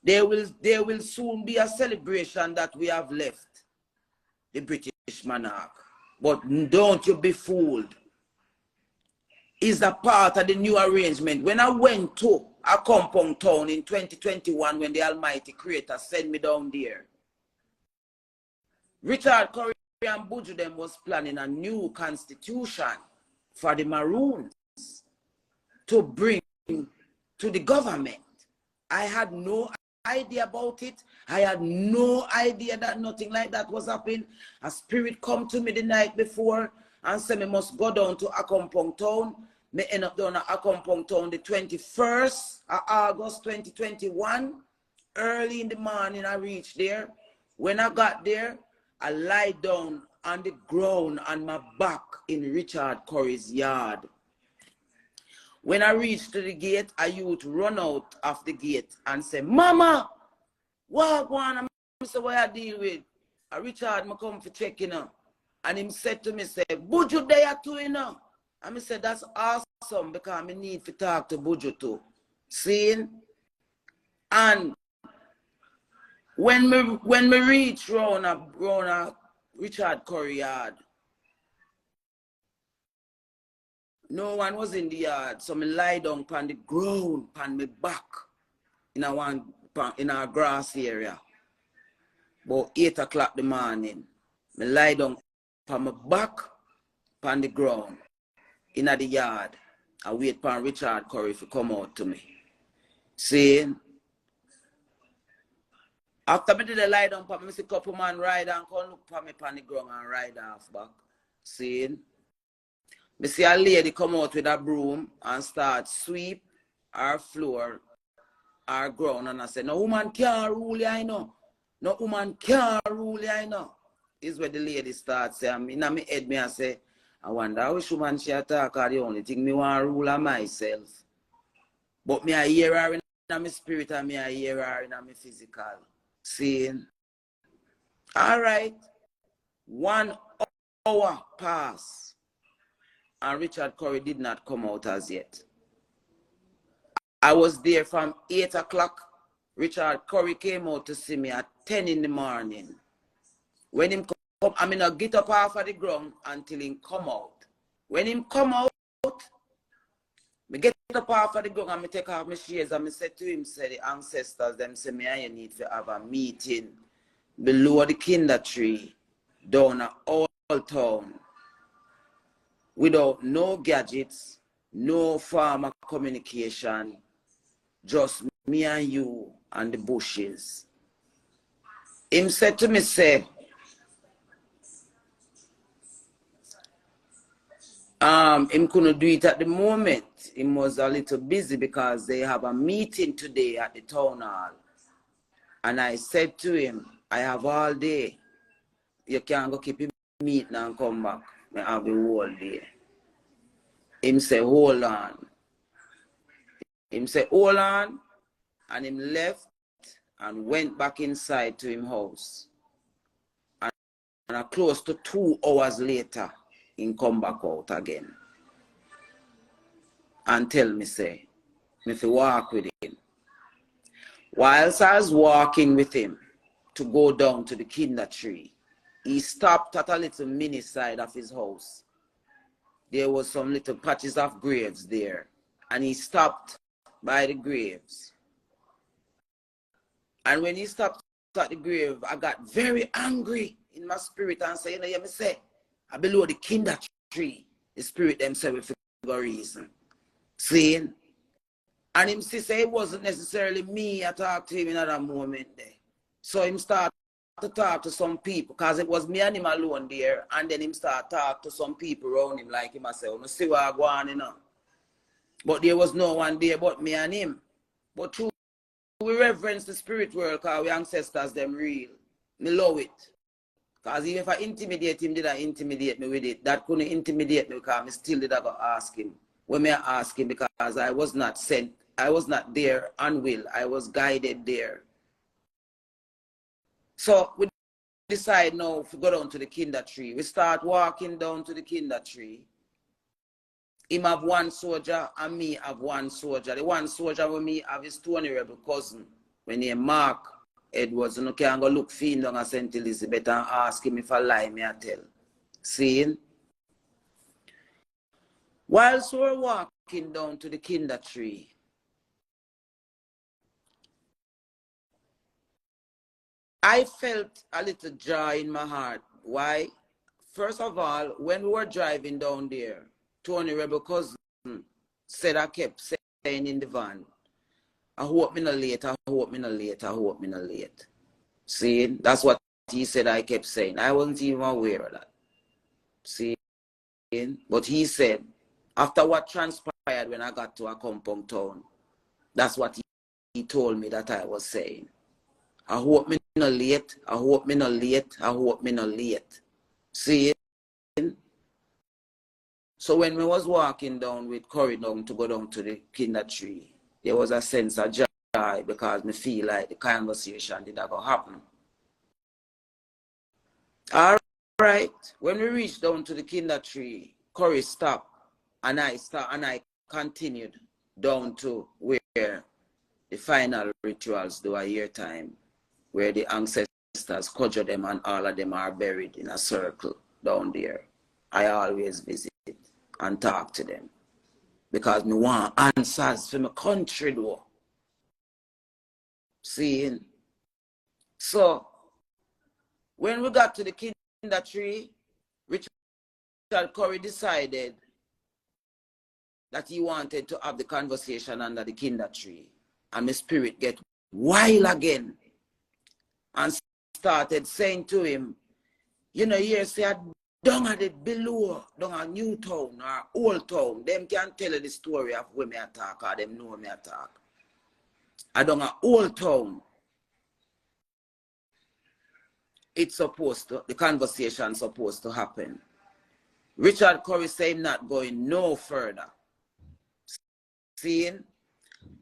There will soon be a celebration that we have left the British monarch. But don't you be fooled. Is a part of the new arrangement. When I went to a compound town in 2021, when the Almighty Creator sent me down there, Richard Currie and Buju them was planning a new constitution for the Maroons to bring to the government. I had no idea about it. I had no idea that nothing like that was happening. A spirit come to me the night before and said me must go down to Accompong Town. Me end up down at Accompong Town the 21st of August 2021. Early in the morning I reached there. When I got there, I lie down on the ground on my back in Richard Currie's yard. When I reached to the gate, a youth run out of the gate and say, "Mama, what one?" I say, "What I deal with?" Richard, I come for check, you know. And him said to me, say, "Buju there too, you know." And I said, "That's awesome because I need to talk to Buju too." See? And when me reach round a Richard Currie yard, no one was in the yard, so me lie down on the ground, on my back, in a grass area. About 8 o'clock the morning, me lie down on my back, on the ground, in the yard. I wait for Richard Currie to come out to me. Saying, after me did the lie down, I see a couple man ride and come look for me on the ground and ride off back. Saying, me see a lady come out with a broom and start sweep our floor, our ground, and I say, no woman can't rule you, I know. No woman can't rule you, I know. Is where the lady starts saying, in my head, me I say, I wonder which woman she attack, or the only thing me want to rule on myself. But me I hear her in my spirit and me I hear her in my physical. Saying, all right, 1 hour passed and Richard Currie did not come out as yet. I was there from 8 o'clock. Richard Currie came out to see me at 10 in the morning. When him come, I mean, I get up off of the ground until him come out. When him come out, me get up off of the ground and me take off my shades and me say to him, say the ancestors, them say me I need to have a meeting below the kinder tree down at Old Town without no gadgets, no form of communication, just me and you and the bushes. Him said to me, say, him couldn't do it at the moment. He was a little busy because they have a meeting today at the town hall. And I said to him, I have all day. You can't go keep him meeting and come back. I have the whole day. Him say, hold on. Him say, hold on. And him left and went back inside to him house. And close to 2 hours later, he come back out again. And tell me, say, if you walk with him. Whilst I was walking with him to go down to the kinder tree, he stopped at a little mini side of his house. There was some little patches of graves there. And he stopped by the graves. And when he stopped at the grave, I got very angry in my spirit and said, you know, you me say, I below the kinder tree, the spirit themselves for a reason. Seeing? And him say it wasn't necessarily me I talked to him in that moment there. So him start to talk to some people, because it was me and him alone there, and then him start talk to some people around him like him I say, oh, no see what I go on, you know. But there was no one there but me and him. But true, we reverence the spirit world because we ancestors them real. Me love it. Because even if I intimidate him, did I intimidate me with it? That couldn't intimidate me because I still did I go ask him. When me ask him, because I was not sent, I was not there on will, I was guided there. So we decide now to go down to the kinder tree. We start walking down to the kinder tree. Him have one soldier and me have one soldier. The one soldier with me have his 2 honorable cousin. When he Mark Edwards, you can go look for him down at St. Elizabeth and ask him if I lie, me I tell. Seeing? Whilst we're walking down to the kinder tree, I felt a little joy in my heart. Why? First of all, when we were driving down there, Tony Rebel cousin said I kept saying in the van, I hope me not late, I hope me not late, I hope me not late. See, that's what he said I kept saying. I wasn't even aware of that. See, but he said, after what transpired when I got to a compound town, that's what he told me that I was saying. I hope me not late, I hope me not late, I hope me not late. See? So when we was walking down with Currie down to go down to the kinder tree, there was a sense of joy because me feel like the conversation did not go happen. All right, when we reached down to the kinder tree, Currie stopped and I continued down to where the final rituals do a year time, where the ancestors conjure them and all of them are buried in a circle down there. I always visit and talk to them because me want answers for my country though. Seeing? So when we got to the kinder tree, Richard Currie decided that he wanted to have the conversation under the kinder tree. And my spirit get wild again and started saying to him, you know, here say down at the below, down at New Town or Old Town, them can tell you the story of where me attack or them know me attack. I down at Old Town, it's supposed to, the conversation supposed to happen. Richard Currie said him not going no further. Seeing?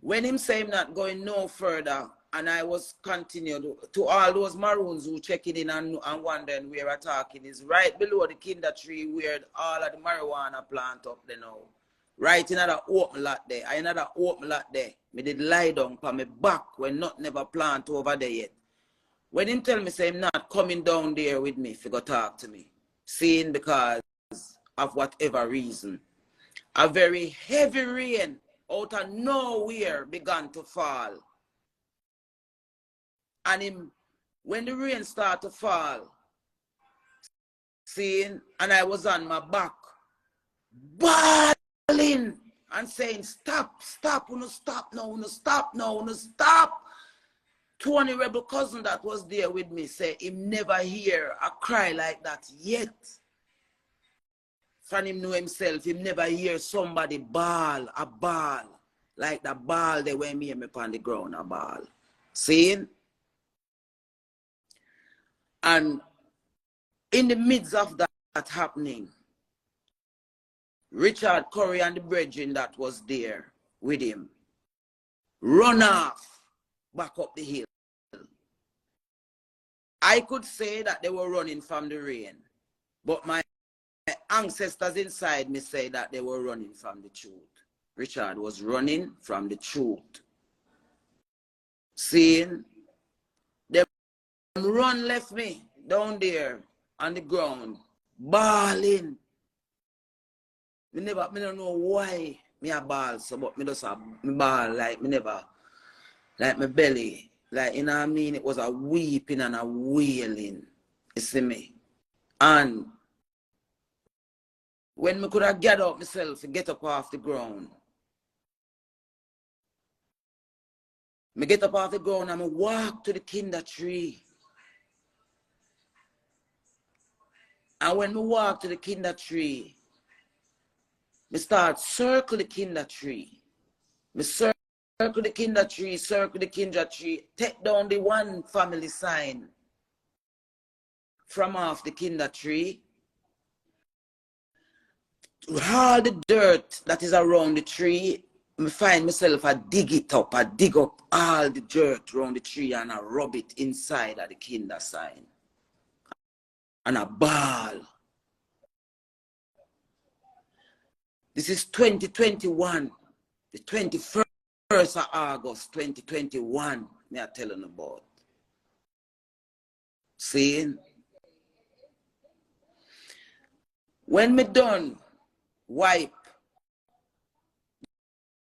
When him say him not going no further, and I was continued to all those Maroons who checking in and wondering where I'm talking is right below the kinder tree where all of the marijuana plant up there now. Right in another open lot there. I another open lot there. Me did lie down for my back when not never plant over there yet. When him tell me say him not coming down there with me if he go talk to me. Seeing because of whatever reason. A very heavy rain out of nowhere began to fall. And him, when the rain started to fall, seeing, and I was on my back, bawling and saying, stop, stop, no stop now, no stop now, no stop. Tony Rebel cousin that was there with me said him never hear a cry like that yet. From him know himself, him never hear somebody bawl, a bawl, like the ball they when me on the ground, a ball. Seeing? And in the midst of that happening, Richard Currie and the brethren that was there with him run off back up the hill. I could say that they were running from the rain, but my ancestors inside me say that they were running from the truth. Richard was running from the truth. Seeing? Them run left me down there on the ground, bawling. Me don't know why me a bawl so, but me just a bawl like me never, like my belly, like, you know what I mean? It was a weeping and a wailing, you see me? And when me could have gathered up myself to get up off the ground, me get up off the ground and me walk to the kinder tree. And when me walk to the kinder tree, me start circle the kinder tree. Me circle the kinder tree, take down the one family sign from off the kinder tree. All the dirt that is around the tree, I find myself, I dig it up. I dig up all the dirt around the tree and I rub it inside of the kinder sign. And I bawl. This is 2021, the 21st of August, 2021, me are telling about. Seeing? When me done wipe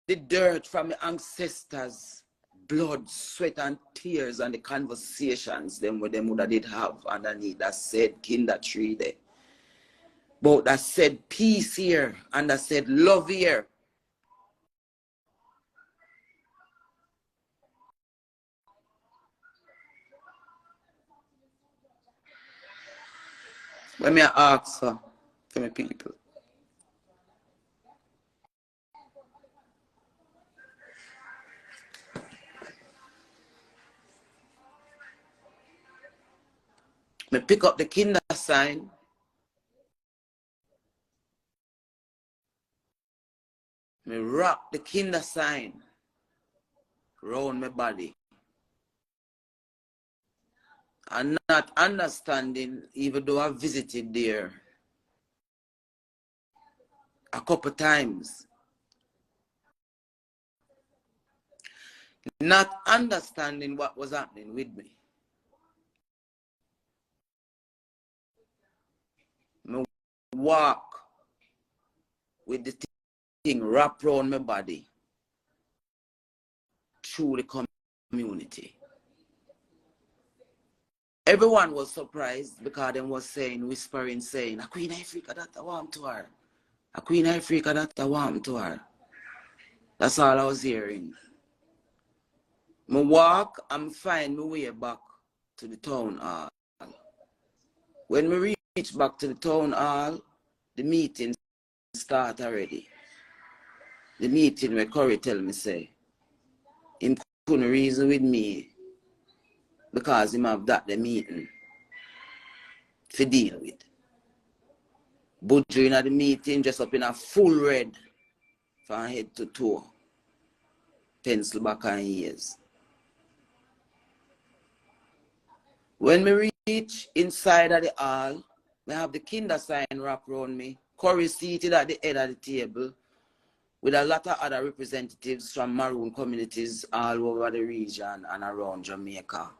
the dirt from the ancestors' blood, sweat, and tears, and the conversations them with them would did have underneath that said kinder tree there. But that said peace here and that said love here. When me ask for my people. Me pick up the kinder sign. Me wrap the kinder sign around my body. And not understanding, even though I visited there a couple times. Not understanding what was happening with me. Me walk with the thing wrapped around my body through the community. Everyone was surprised because they was saying, whispering, saying, a Queen Ifrica that I want to her. A Queen Ifrica that I want to her. That's all I was hearing. I walk, I'm find my way back to the town hall. When we reach back to the town hall, the meeting start already. The meeting where Currie tell me say, him couldn't reason with me because him have that the meeting to deal with. Buju in the meeting just up in a full red from head to toe. Pencil back on ears. When we reach inside of the hall, I have the kinder sign wrapped around me. Currie seated at the head of the table with a lot of other representatives from Maroon communities all over the region and around Jamaica.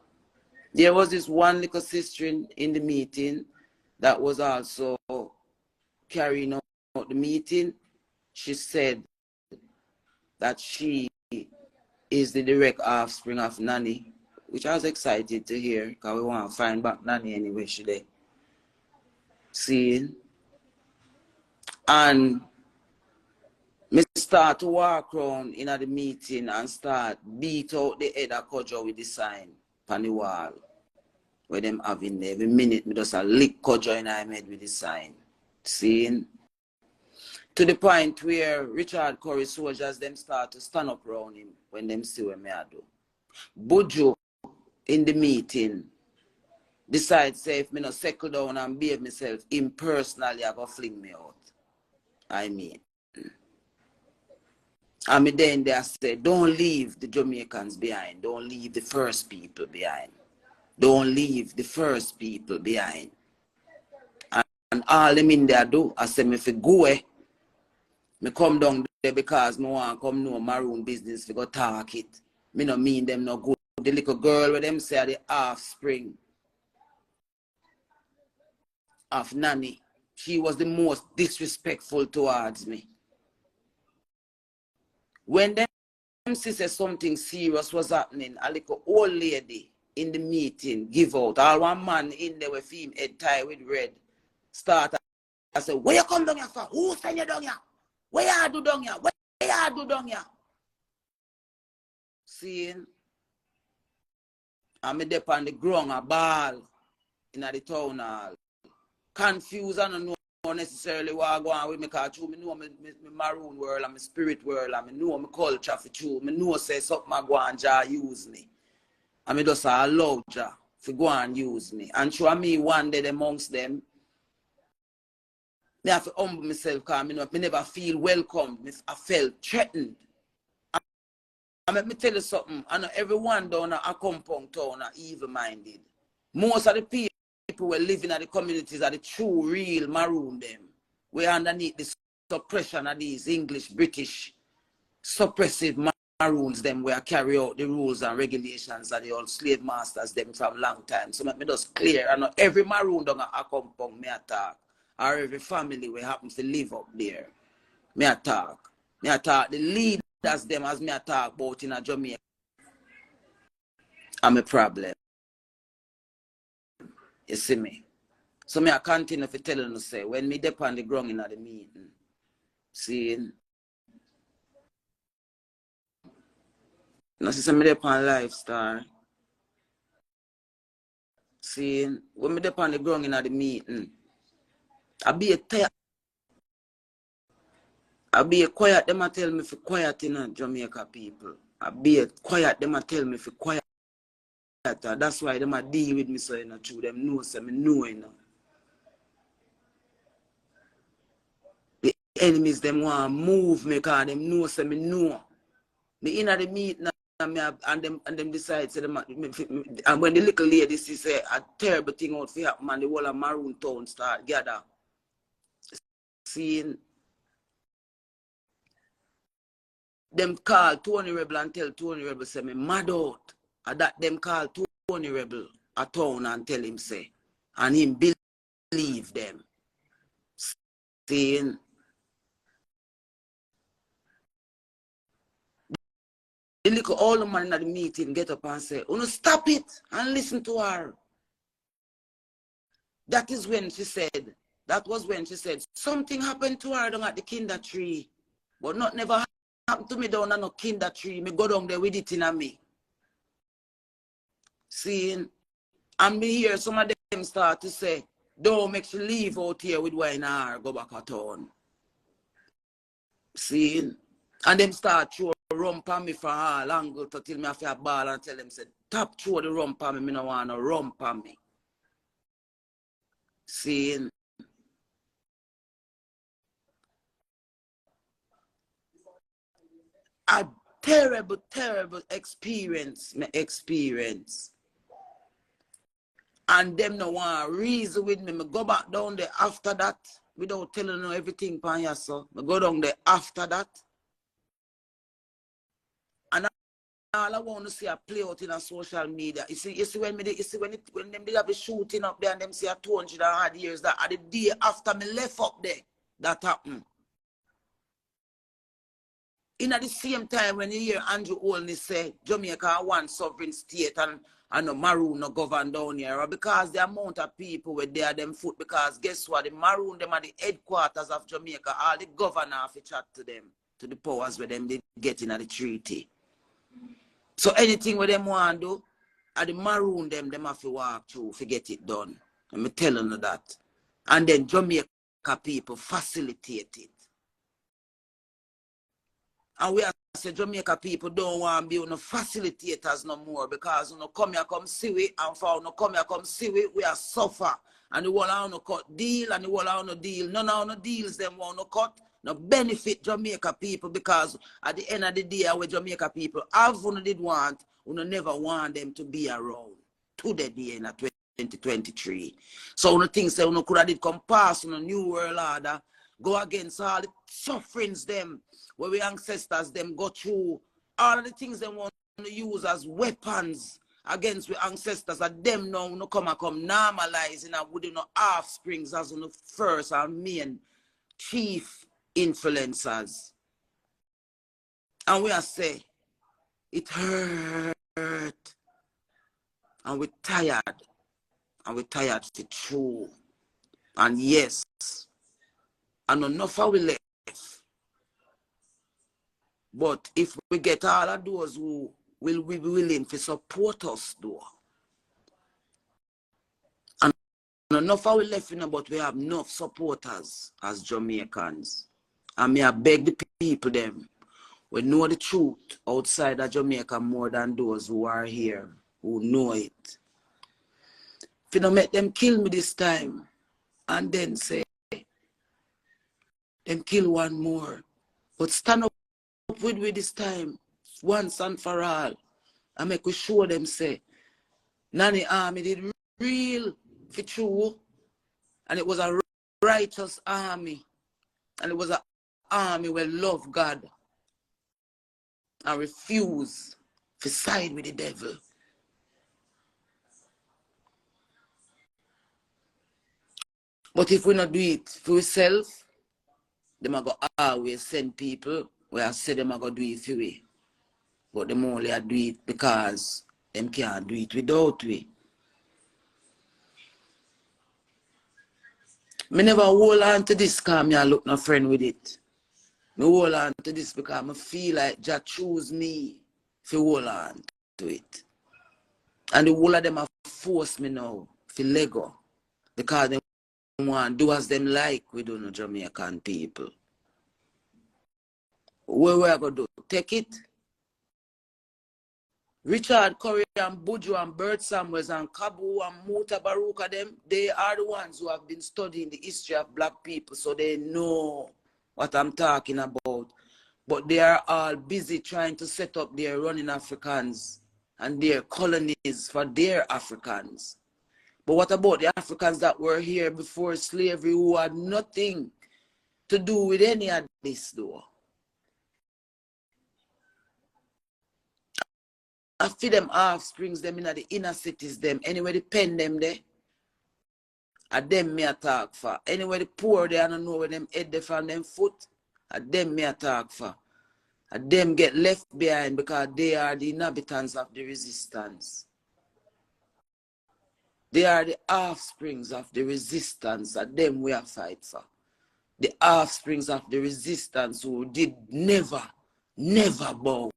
There was this one little sister in the meeting that was also carrying out the meeting. She said that she is the direct offspring of Nanny, which I was excited to hear because we want to find back Nanny anyway, she there. See? And me start to walk around in the meeting and start beat out the head of Kojo with the sign on the wall where them having there. Every minute me just a lick Kojo in my head with the sign. See? To the point where Richard Currie soldiers them start to stand up around him when them see what me I do. Buju in the meeting decides say if me not settle down and behave myself impersonally, I go fling me out. I mean. And me then they say, don't leave the Jamaicans behind. Don't leave the first people behind. Don't leave the first people behind. And all them in there do, I say me fi go away. Me come down there because me want come know Maroon business fi go talk it. Me no mean them no good. The little girl with them say are the offspring of Nanny. She was the most disrespectful towards me. When them said something serious was happening, a little old lady in the meeting give out. All one man in there with him head tie with red. Start. I said, where you come down here for? Who send you down here? Where you do down here? Where you do down here? Seeing? I'm there on the ground, a ball in the town hall. Confused and I don't know necessarily what I go on with me because I know my Maroon world and my spirit world and I know my culture for true. I know say something I go and Jah use me. And I just allow Jah to go and use me. And show me one day amongst them, I have to humble myself because I never feel welcome. I felt threatened. And let me tell you something, I know everyone down a compound town are evil-minded. Most of the people who are living in the communities are the true, real Maroon them. We're underneath the suppression of these English, British, suppressive Maroons them where carry out the rules and regulations of the old slave masters them from long time. So let me just clear, I know every Maroon down a compound me attack, or every family we happen to live up there, me attack. Me attack the leaders them as me attack about in a Jamaica. I'm a problem. You see me? So me I continue to tell you say when me dep on the ground in the meeting, seeing no see me dep on lifestyle. Seeing when me dep on the ground in the meeting, I be quiet, them a tell me for quiet in Jamaica people. I be quiet, them a tell me for quiet. That's why them a deal with me so you know true. Them know say me know you know. The enemies them want to move me because them know say me know. Me in the meeting and them decide say them and when the little lady say a terrible thing out for happen and the whole of Maroon town start gather. Seeing them call Tony Rebel and tell Tony Rebel say me mad out. And that them call Tony Rebel a town and tell him say. And him believe them. Saying the little old man in the meeting get up and say, oh no, stop it and listen to her. That is when she said, that was when she said, something happened to her down at the kinder tree. But not never happened to me down on no kinder tree. Me go down there with it in a me. Seeing, and me hear some of them start to say, don't make you leave out here with wine or go back at town. Seeing, and them start throw rum on me for all angle to till me have a ball and tell them, say, tap throw the rum on me no want no rum on me. Seeing, a terrible, terrible experience, me experience. And them no want reason with me. Me go back down there after that without telling you everything pan ya so. Me go down there after that. And all I want to see a play out in a social media. You see when them did have the shooting up there and them see a 200 odd years that at the day after me left up there, that happened. In at the same time when you hear Andrew Olney say Jamaica one sovereign state and no Maroon no govern down here, because the amount of people were there them foot, because guess what, the Maroon them are the headquarters of Jamaica, all the governor have to chat to them, to the powers where them they get in at the treaty. So anything where them want to do, at the Maroon them have to walk through to get it done. I'm telling you that. And then Jamaica people facilitate it. And we say Jamaica people don't want to be no facilitators no more, because you know come here come see we, and for no come here come see we are suffer. And the whole of no cut deal and the whole of no deal. None of no deals them want no cut, no benefit Jamaica people, because at the end of the day where Jamaica people have who did want, who never want them to be around to the day in 2023. So one things say you could have did come past on a new world order, go against all the sufferings them where we ancestors them go through, all of the things they want to use as weapons against we ancestors, and them now no come normalizing and with no offsprings as the first and main chief influencers. And we are say it hurt and we're tired, and we're tired to true. And yes, and enough of we left. But if we get all of those who will be willing to support us, though, and enough of we left, but we have enough supporters as Jamaicans. And me I beg the people them, we know the truth outside of Jamaica more than those who are here, who know it. If you don't make them kill me this time, and then say, them kill one more. But stand up with me this time, once and for all, and make we show them say, Nanny Army did real for true, and it was a righteous army, and it was an army where love God and refuse to side with the devil. But if we not do it for ourselves, them are going to always send people where I say them are going to do it for we. But them only do it because them can't do it without we. Me never hold on to this because me I look no friend with it. Me hold on to this because I feel like Jah choose me to hold on to it. And the whole of them have forced me now to let go, because they want to do as them like we do no Jamaican people. What we are going to do? Take it? Richard Currie and Buju and Bert Samuels and Kabu and Muta Baruka, them, they are the ones who have been studying the history of black people, so they know what I'm talking about. But they are all busy trying to set up their running Africans and their colonies for their Africans. But what about the Africans that were here before slavery, who had nothing to do with any of this though? I feed them offsprings, them in the inner cities, them. Anywhere they pen them there, at them me attack for. Anywhere the poor they, I don't know where them head they from them foot, at them me attack for. At them get left behind because they are the inhabitants of the resistance. They are the offsprings of the resistance, at them we are fight for. The offsprings of the resistance who did never Never bow,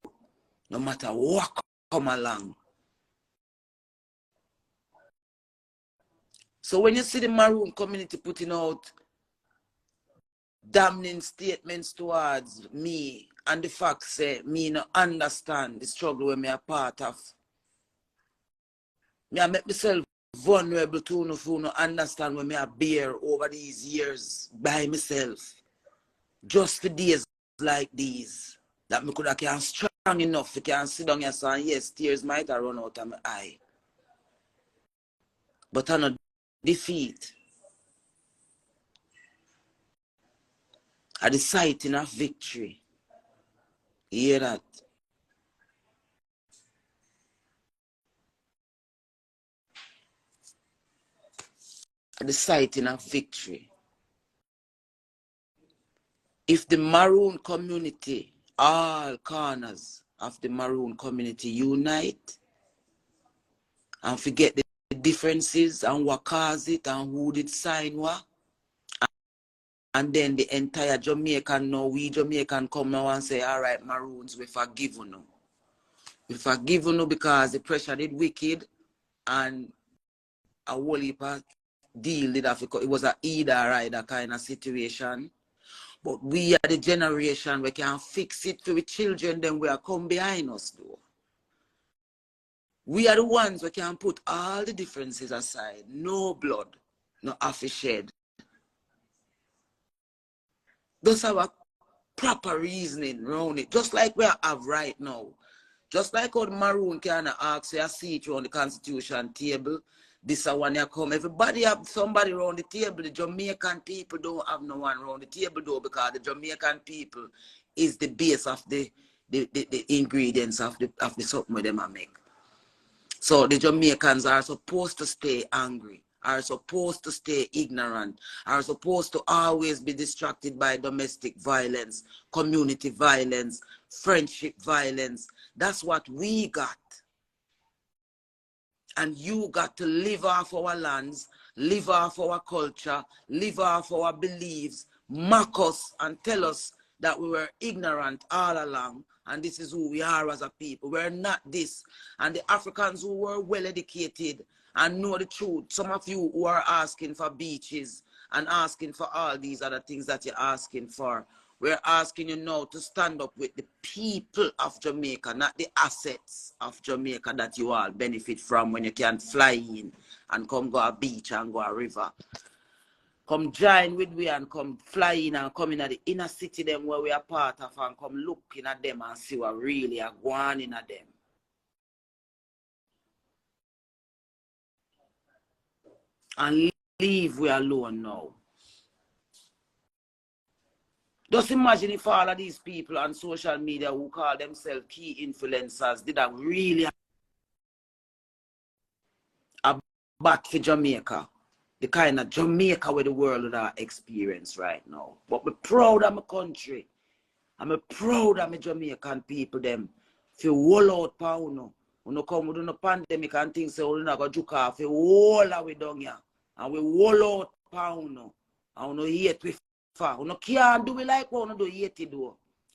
no matter what come along. So when you see the Maroon community putting out damning statements towards me, and the fact say me no understand the struggle when me a part of, me I make myself vulnerable to no understand when me a bear over these years by myself. Just for days like these, that me could have can strong enough to can sit down and say, yes, tears might have run out of my eye. But I no defeat. At the sighting of victory. You hear that? At the sighting of victory. If the Maroon community, all corners of the Maroon community unite and forget the differences and what caused it and who did sign what, and then the entire Jamaican know, we Jamaican come now and say, all right, Maroons, we forgive you. We forgive you because the pressure did wicked and a whole heap of deal did have, it was a either rider kind of situation. But we are the generation we can fix it for the children, then we are come behind us though. We are the ones we can put all the differences aside. No blood, no half shed. Those are our proper reasoning around it. Just like we have right now. Just like how the Maroon can ask you a seat on the Constitution table. This is when you come. Everybody have somebody around the table. The Jamaican people don't have no one around the table though, because the Jamaican people is the base of the ingredients of the something where them are make. So the Jamaicans are supposed to stay angry, are supposed to stay ignorant, are supposed to always be distracted by domestic violence, community violence, friendship violence. That's what we got. And you got to live off our lands, live off our culture, live off our beliefs, mock us and tell us that we were ignorant all along. And this is who we are as a people. We're not this. And the Africans who were well educated and know the truth, some of you who are asking for beaches and asking for all these other things that you're asking for, we're asking you now to stand up with the people of Jamaica, not the assets of Jamaica that you all benefit from when you can fly in and come go a beach and go a river. Come join with we and come fly in and come in at the inner city them where we are part of and come looking at them and see what really are going in at them. And leave we alone now. Just imagine if all of these people on social media who call themselves key influencers did that really a bat for Jamaica. The kind of Jamaica where the world would have experience right now. But we're proud of my country. I'm proud of my Jamaican people them. If you wall out pa uno, uno come with a pandemic and things say uno go juk off, you wall away down here. And we wall out pa uno. And uno hate we far. Uno can't do it like what uno do hate do.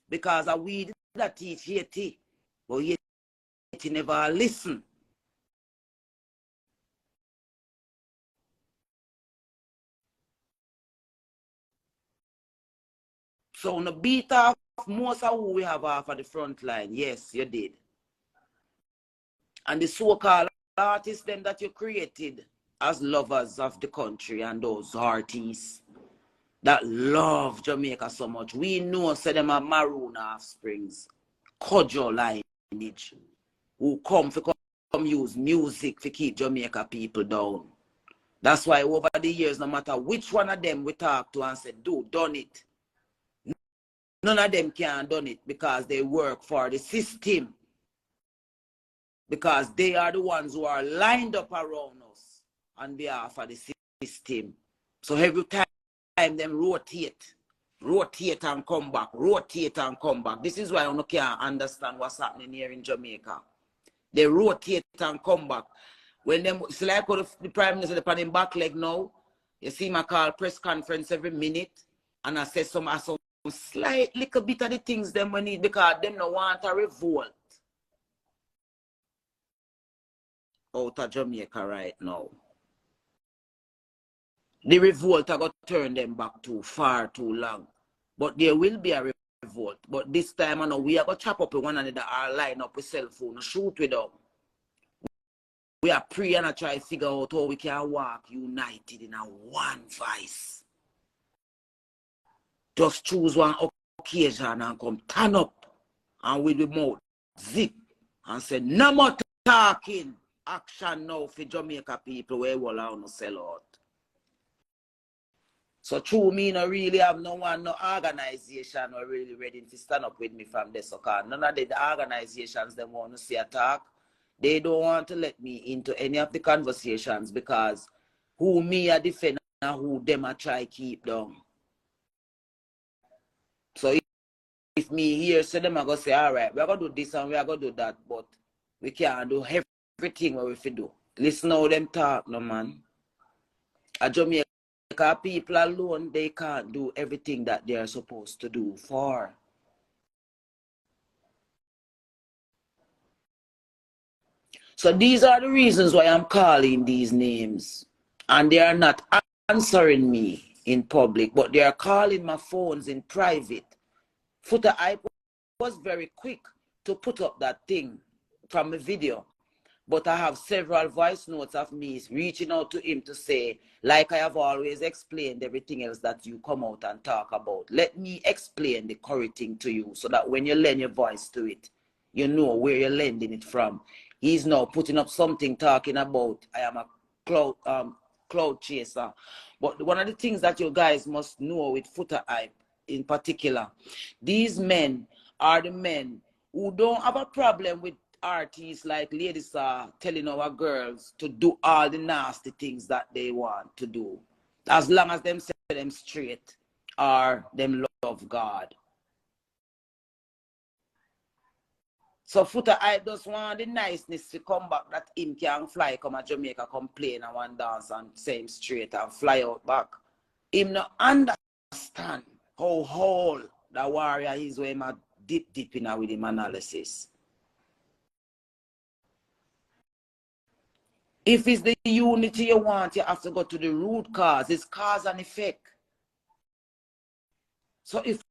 Because we that teach hate. But hate never listen. So uno beat off most of who we have off at the front line. Yes, you did. And the so-called artists them that you created as lovers of the country and those artists that love Jamaica so much. We know say them are Maroon offsprings, cordial lineage, who come use music to keep Jamaica people down. That's why over the years, no matter which one of them we talk to and say, dude, done it. None of them can done it because they work for the system. Because they are the ones who are lined up around us on behalf of the system. So every time them rotate and come back, rotate and come back. This is why I can't understand what's happening here in Jamaica. They rotate and come back. When them, it's like the Prime Minister upon him back leg now, you see my call press conference every minute, and I say some slight little bit of the things them we need because them no want a revolt out of Jamaica right now. The revolt I got turn them back too far too long. But there will be a revolt. But this time I know we are going to chop up with one another or line up with cell phone, shoot with them. We are praying and try to figure out how we can walk united in a one voice. Just choose one occasion and come turn up and with the mouth zip and say, no more talking. Action now for Jamaica people where will allow no sell out. So true me no really have no one, no organization or really ready to stand up with me from this. So none of the organizations they want to see attack. They don't want to let me into any of the conversations because who me a defend and who them a try keep down. So if me here, so them are going to say, all right, we're going to do this and we're going to do that, but we can't do everything what we fi do. Listen how them talk, no man. A Jamaica people alone, they can't do everything that they are supposed to do for. So these are the reasons why I'm calling these names. And they are not answering me in public, but they are calling my phones in private. Foota, I was very quick to put up that thing from a video. But I have several voice notes of me reaching out to him to say, like I have always explained everything else that you come out and talk about. Let me explain the Currie thing to you so that when you lend your voice to it, you know where you're lending it from. He's now putting up something talking about I am a cloud chaser. But one of the things that you guys must know with Foota hype in particular, these men are the men who don't have a problem with artists like ladies are telling our girls to do all the nasty things that they want to do. As long as them say them straight or them love God. So Foota, I just want the niceness to come back that him can fly, come to Jamaica, complain and one dance and say him straight and fly out back. Him not understand how whole the warrior is when him deep in with him analysis. If it's the unity you want, you have to go to the root cause. It's cause and effect. So if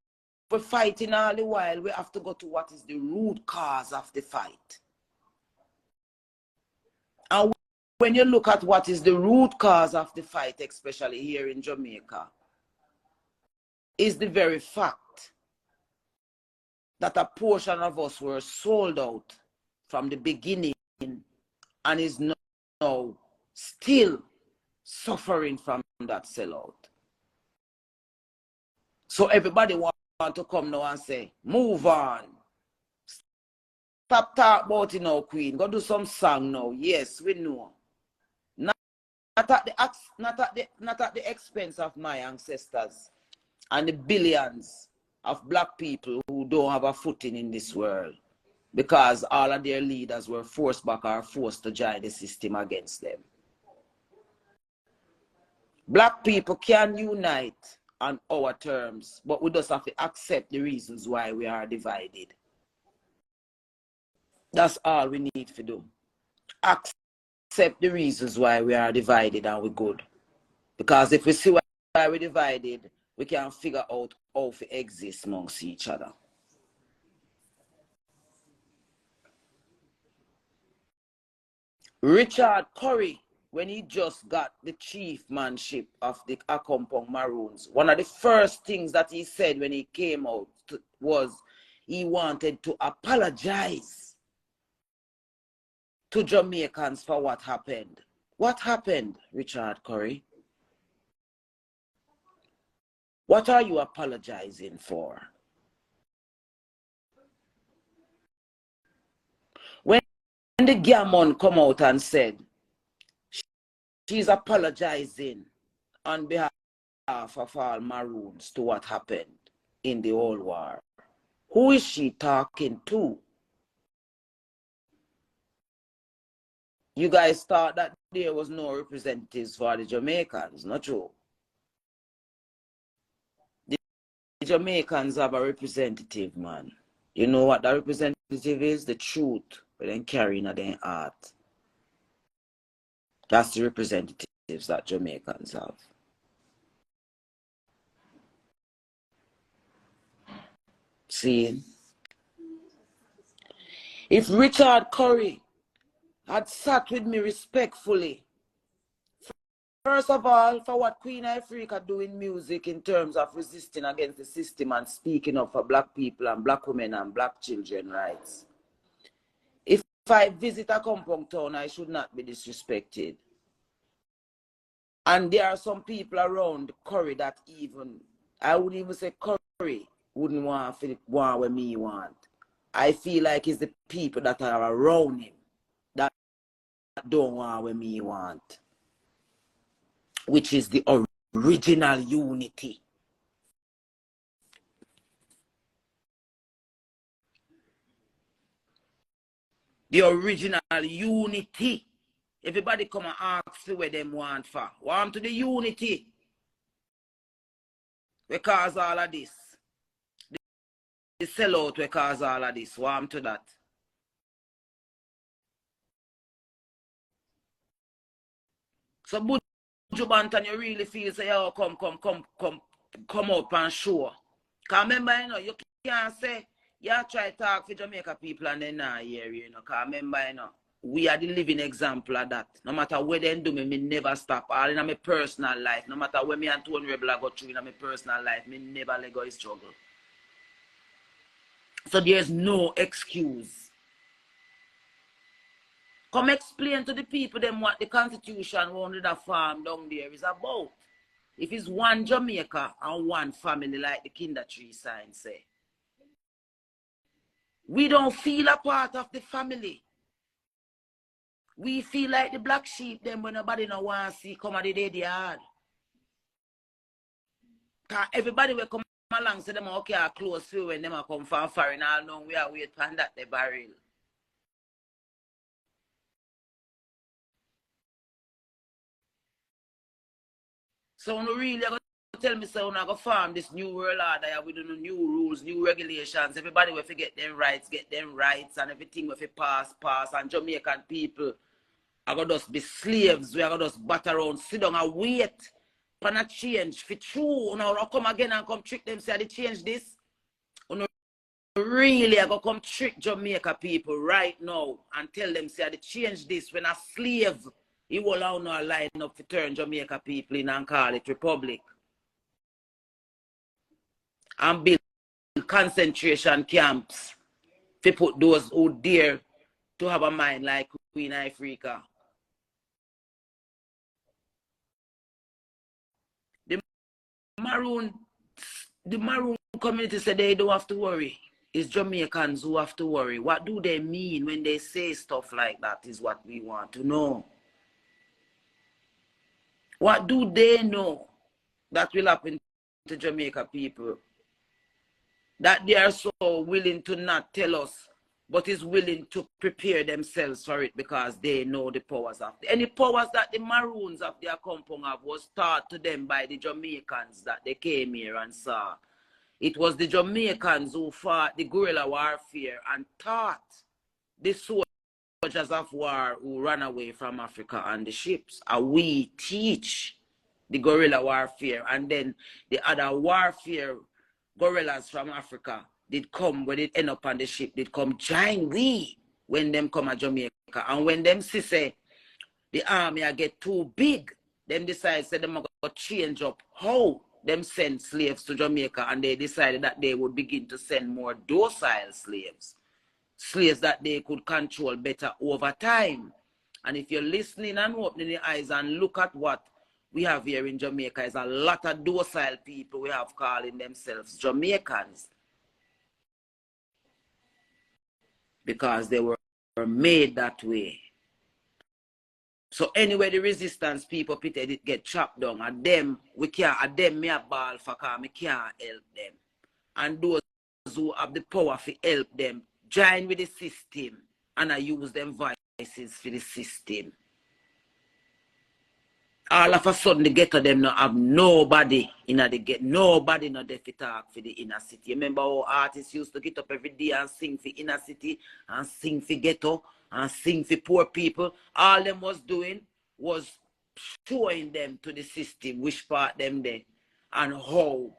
we're fighting all the while, we have to go to what is the root cause of the fight. And when you look at what is the root cause of the fight, especially here in Jamaica, is the very fact that a portion of us were sold out from the beginning and is now still suffering from that sellout. So everybody want to come now and say, move on. Stop talking about it now, Queen. Go do some song now. Yes, we know. Not at the expense of my ancestors and the billions of black people who don't have a footing in this world because all of their leaders were forced back or forced to join the system against them. Black people can unite on our terms, but we just have to accept the reasons why we are divided. That's all we need to do. Accept the reasons why we are divided and we're good. Because if we see why we're divided, we can figure out how to exist amongst each other. Richard Currie, when he just got the chiefmanship of the Accompong Maroons, one of the first things that he said when he came out was he wanted to apologize to Jamaicans for what happened. What happened, Richard Currie? What are you apologizing for? When the Gammon come out and said she's apologizing on behalf of all Maroons to what happened in the old war, who is she talking to? You guys thought that there was no representatives for the Jamaicans, not true. The Jamaicans have a representative, man. You know what that representative is? The truth, but then carrying at their heart. That's the representatives that Jamaicans have. See? If Richard Currie had sat with me respectfully, first of all, for what Queen Ifrica do in music in terms of resisting against the system and speaking up for black people and black women and black children rights. If I visit a compound town, I should not be disrespected. And there are some people around Currie that even, I wouldn't even say Currie wouldn't want what me want. I feel like it's the people that are around him that don't want what me want. Which is the original unity. The original unity. Everybody come and ask where them want for. Want to the unity. We cause all of this. The sellout we cause all of this. Want to that. So Buju Banton, you really feel say, oh, come up and show. Because remember, you know, you can't say, you try to talk for Jamaica people and then not hear you, know. Because remember, you know, we are the living example of that. No matter what they do, me never stop. All in my personal life, no matter what me and Tony Rebel go through in my personal life, me never let go struggle. So there's no excuse. Come explain to the people them what the Constitution under the farm down there is about. If it's one Jamaica and one family like the Kinder Tree sign say. We don't feel a part of the family. We feel like the black sheep them when nobody no want to see come at the day they hard. Cause everybody will come along say them okay are close to when them are come from foreign all know we are wait for that the barrel. So no really I go tell me so I go farm this new world order with the new rules, new regulations. Everybody will forget them rights, and everything will pass and Jamaican people are going to just be slaves. We are going to just bat around, sit down and wait for a change. For true, now come again and come trick them, say they change this. You really are going to come trick Jamaica people right now and tell them, say they change this. When a slave, he will allow no line up to turn Jamaica people in and call it republic. And build concentration camps to put those who dare to have a mind like Queen Ifrica. The Maroon community said they don't have to worry. It's Jamaicans who have to worry. What do they mean when they say stuff like that is what we want to know. What do they know that will happen to Jamaica people? That they are so willing to not tell us, but is willing to prepare themselves for it because they know the powers of it. Any powers that the Maroons of their compound have was taught to them by the Jamaicans that they came here and saw. It was the Jamaicans who fought the guerrilla warfare and taught the soldiers of war who ran away from Africa on the ships. And we teach the guerrilla warfare, and then the other warfare guerrillas from Africa did come when it end up on the ship, did come join we when them come to Jamaica. And when them see say the army get too big, them decide say them go change up how them send slaves to Jamaica, and they decided that they would begin to send more docile slaves. Slaves that they could control better over time. And if you're listening and opening your eyes and look at what we have here in Jamaica, is a lot of docile people we have calling themselves Jamaicans. Because they were made that way. So anyway, the resistance people pitted it get chopped down. And them, we can't, and them me a ball for cause me can't help them. And those who have the power to help them, join with the system and I use them voices for the system. All of a sudden, the ghetto them not have nobody in the get nobody not there to talk for the inner city. Remember how artists used to get up every day and sing for inner city and sing for ghetto and sing for poor people. All them was doing was showing them to the system which part them there and how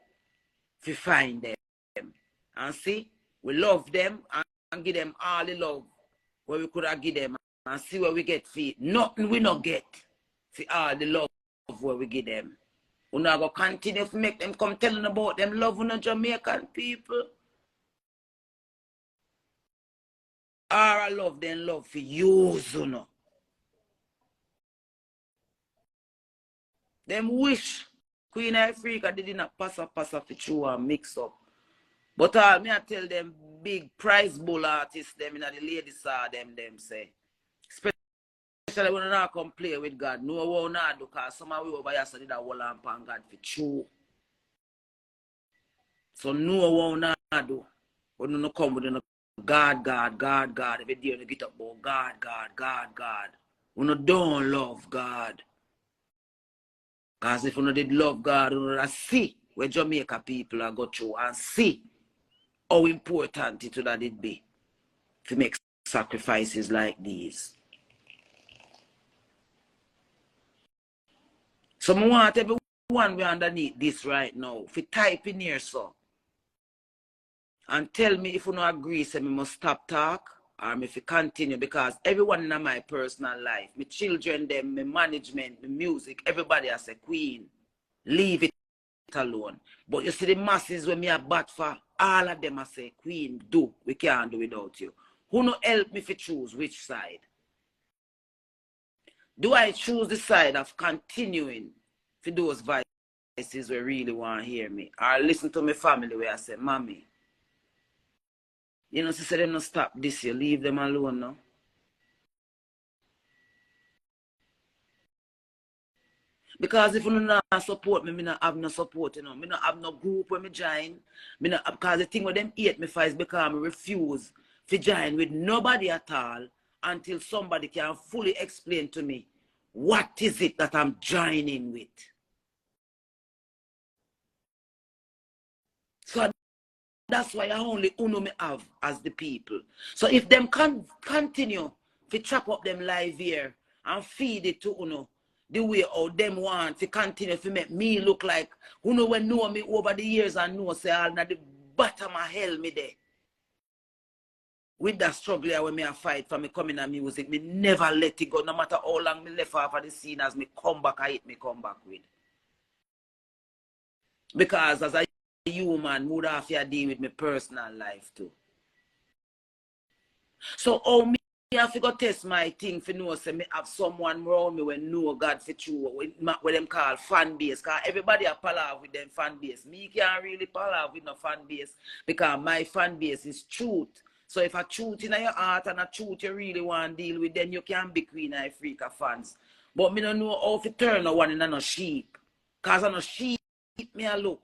to find them. And see, we love them and give them all the love where we could have give them and see where we get feet. Nothing we not get for all the love where we give them. We not go continue to make them come telling about them love on the Jamaican people. Or I love them love for you, you know. Them wish Queen Ifrica did not pass up for true and mix up. But me I tell them big prize bull artists them in the ladies saw them say. Especially when they not come play with God. No one not do because some of we over here study that whole lamp and God for true. So no one not do. When you come with God. Every day you get up about God. You don't love God. Because if you did love God, you see where Jamaica people are go through and see how important it would be to make sacrifices like these. So I want everyone we underneath this right now, if you type in here so, and tell me if you don't agree, say me must stop talk, or if you continue, because everyone in my personal life, my children, them, my management, my music, everybody has a queen. Leave it alone. But you see the masses when me a bat for, all of them I say, queen, do, we can't do without you. Who no help me to choose which side? Do I choose the side of continuing for those voices who really want to hear me? Or listen to my family where I say, Mommy, you know, she said them not stop this, you leave them alone now. Because if you not support me, I not have no support, you know. I not have no group where me join. Me not, because the thing with them hate me for is because I refuse to join with nobody at all until somebody can fully explain to me what is it that I'm joining with. So that's why I only uno me have as the people. So if them can continue to chop up them live here and feed it to uno the way how them want to continue to make me look like uno when know me over the years and know say all na the bottom of hell me there. With that struggle when me a fight for me coming in music, me never let it go. No matter how long me left off of the scene as me come back, I hit me come back with. Because as a human, would have to deal with my personal life too. So how me have to go test my thing for know say me have someone around me when know God for true, what them call fan base. Because everybody a palaver with them fan base. Me can't really palaver with no fan base because my fan base is truth. So if a truth in your heart and a truth you really want to deal with, then you can be Queen Ifrica fans. But me don't know how to turn a one in a no sheep. Because I no sheep me a look.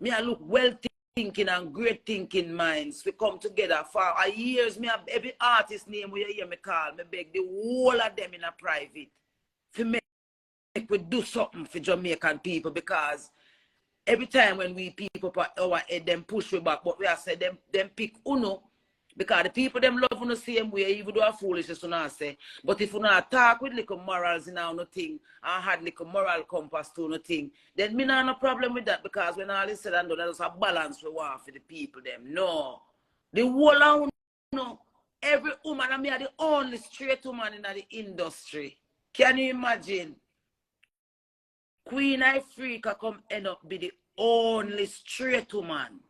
Me I look well thinking and great thinking minds. We come together for years. Me have every artist name where you hear me call. Me beg the whole of them in a private. To make we do something for Jamaican people because every time when we people put our head, them push we back. But we have said them pick uno. Because the people them love on the same way, even though a foolishness I say. But if you not talk with little morals in our thing and had little moral compass to nothing, then me not no problem with that because when all is said and done, there's a balance we want for the people them. No. The whole of no, every woman and me are the only straight woman in the industry. Can you imagine? Queen Ifrica come end up be the only straight woman.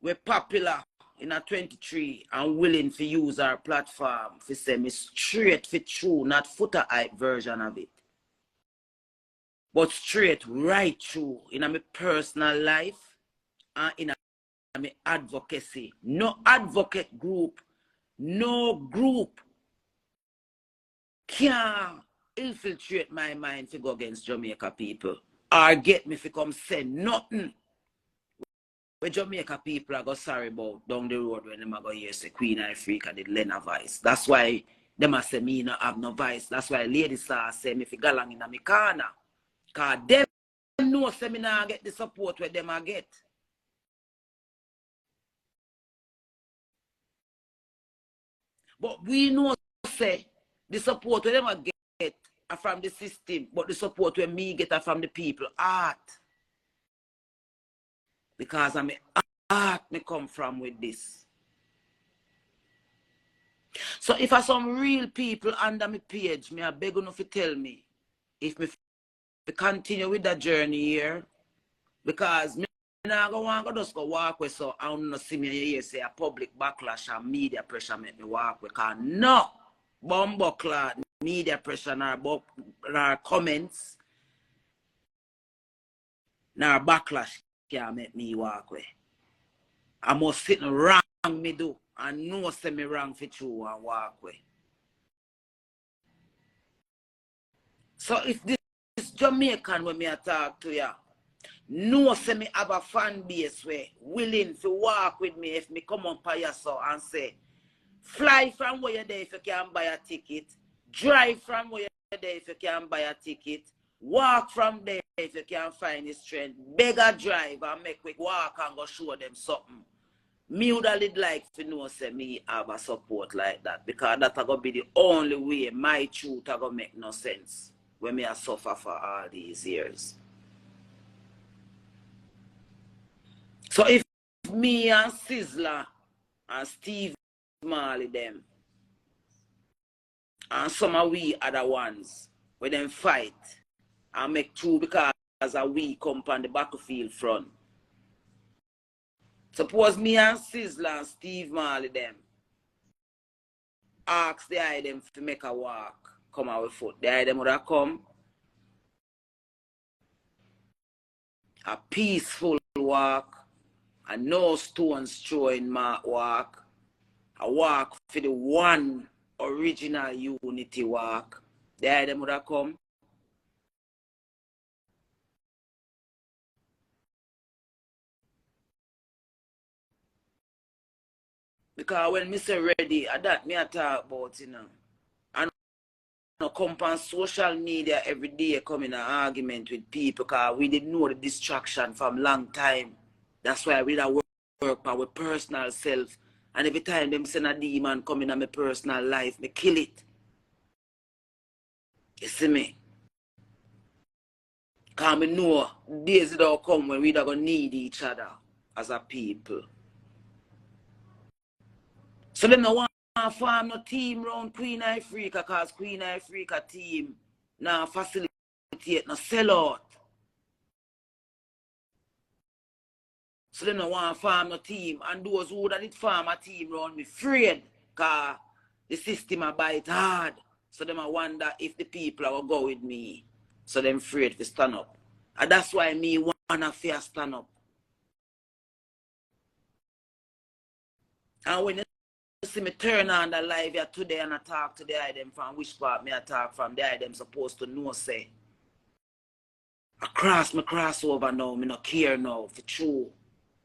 We're popular in a 23 and willing to use our platform for say me straight for true, not Foota hype version of it. But straight right through in my personal life and in my advocacy. No advocate group, no group can infiltrate my mind to go against Jamaica people or get me to come say nothing Jamaica people are go sorry about down the road when them are go hear say Queen Ifrica did lend a voice. That's why them a say me not have no voice. That's why ladies say me fi go along in a me corner. Cause them know say me not get the support where them a get. But we know say the support where them a get are from the system, but the support where me get are from the people heart. Because I'm a heart me come from with this. So if I some real people under my page, me I beg you to tell me if me continue with that journey here, because me now go want to just go walk with, so I don't see me here say a public backlash and media pressure make me walk with. Cause no bumbuckler media pressure nor comments nor backlash can make me walk with. I must sit wrong me do and no say me wrong for true and walk with. So if this Jamaican when me talk to ya, no say me have a fan base where willing to walk with me if me come on fire so and say, fly from where you're there if you can buy a ticket, drive from where you're there if you can buy a ticket, walk from there if you can find the strength, beg a drive and make quick walk and go show them something. Me would have like to know say me have a support like that, because that's going to be the only way my truth are going to make no sense when me I suffer for all these years. So if me and Sizzler and Steve Marley them and some of we other ones where them fight and make true because we come on the battlefield front. Suppose me and Sizzler and Steve Marley them ask the item to make a walk, come out with foot. The item would have come a peaceful walk, and no stones throwing my walk, a walk for the one original unity walk. The item would have come. Because when me say ready, that me I talk about, you know. And I come on social media every day coming an argument with people because we didn't know the distraction from long time. That's why we don't work on our personal self. And every time them send a demon coming in my personal life, me kill it. You see me? Because we know days don't come when we don't gonna need each other as a people. So them no want to form no team around Queen Ifrica, because Queen Ifrica team now facilitate no sellout. So them no want to form no team, and those who did form a team around me afraid because the system a bite hard. So them I wonder if the people will go with me. So them afraid to stand up. And that's why me wanna fear stand up. And when you see me turn on the live here today and I talk to the item from which part me I talk from, the item supposed to know say I cross my crossover now, me no care now for true.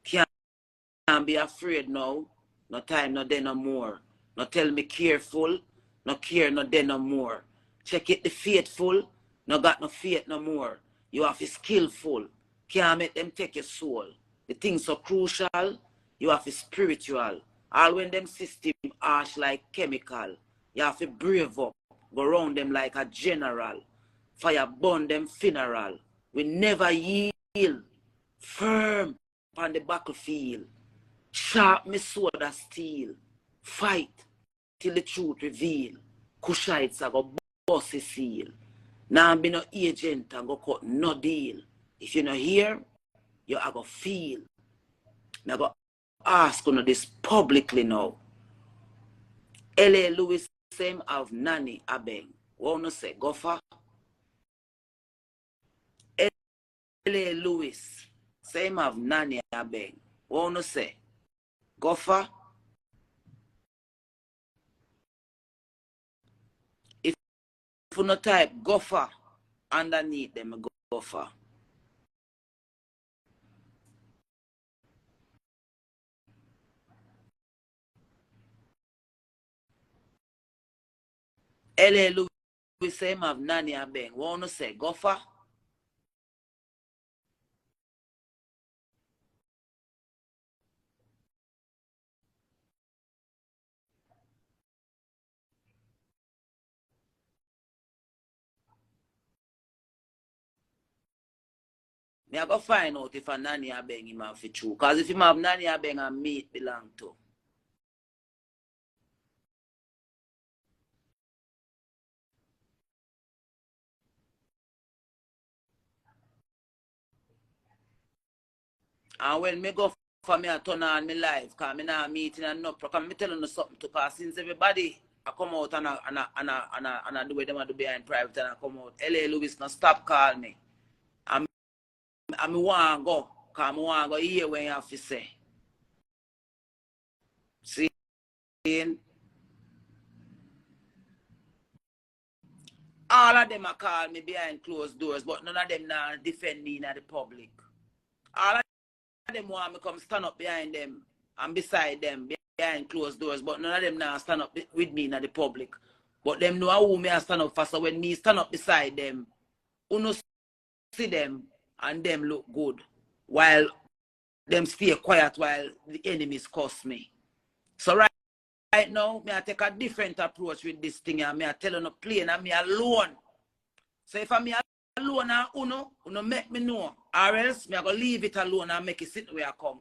Can't be afraid now. No time, no day no more. No tell me careful, no care no day no more. Check it the faithful, no got no faith no more. You have to skillful, can't make them take your soul. The things so crucial, you have to spiritual. All when them system harsh like chemical, you have to brave up, go round them like a general. Fire burn them funeral. We never yield, firm on the battlefield. Sharp me sword of steel. Fight till the truth reveal. Kushites a go bossy seal. Now be no agent and go cut no deal. If you no hear, you a go feel. Now go ask on this publicly now. L.A. Lewis same of Nanny Abeng. Wanna say Goffa? L.A. Lewis same of Nanny Abeng. Wanna say Goffa? If you no type Goffa underneath them, Goffa. LA Louis say him have nanny and bang. What you say? Go for? Me I go find out if a nanny a bang him have true. Because if him have nanny a bang and me it belong to. And when me go for me I turn on my life, because me not meeting and no, because me telling you something to cause since everybody I come out and I do what them I do behind private and I come out. LA Louis no stop call me. I want to go, because I want to go hear what you have to say. See? All of them are call me behind closed doors, but none of them now defend me in the public. All of them want me come stand up behind them and beside them behind closed doors, but none of them now stand up with me in the public. But them know who me I stand up for, so when me stand up beside them, who no see them and them look good, while them stay quiet while the enemies curse me. So right now, me I take a different approach with this thing, and me I tell you no plain and me alone. So if I'm me alone and uno make me know, or else me I go leave it alone and make it sit where I come.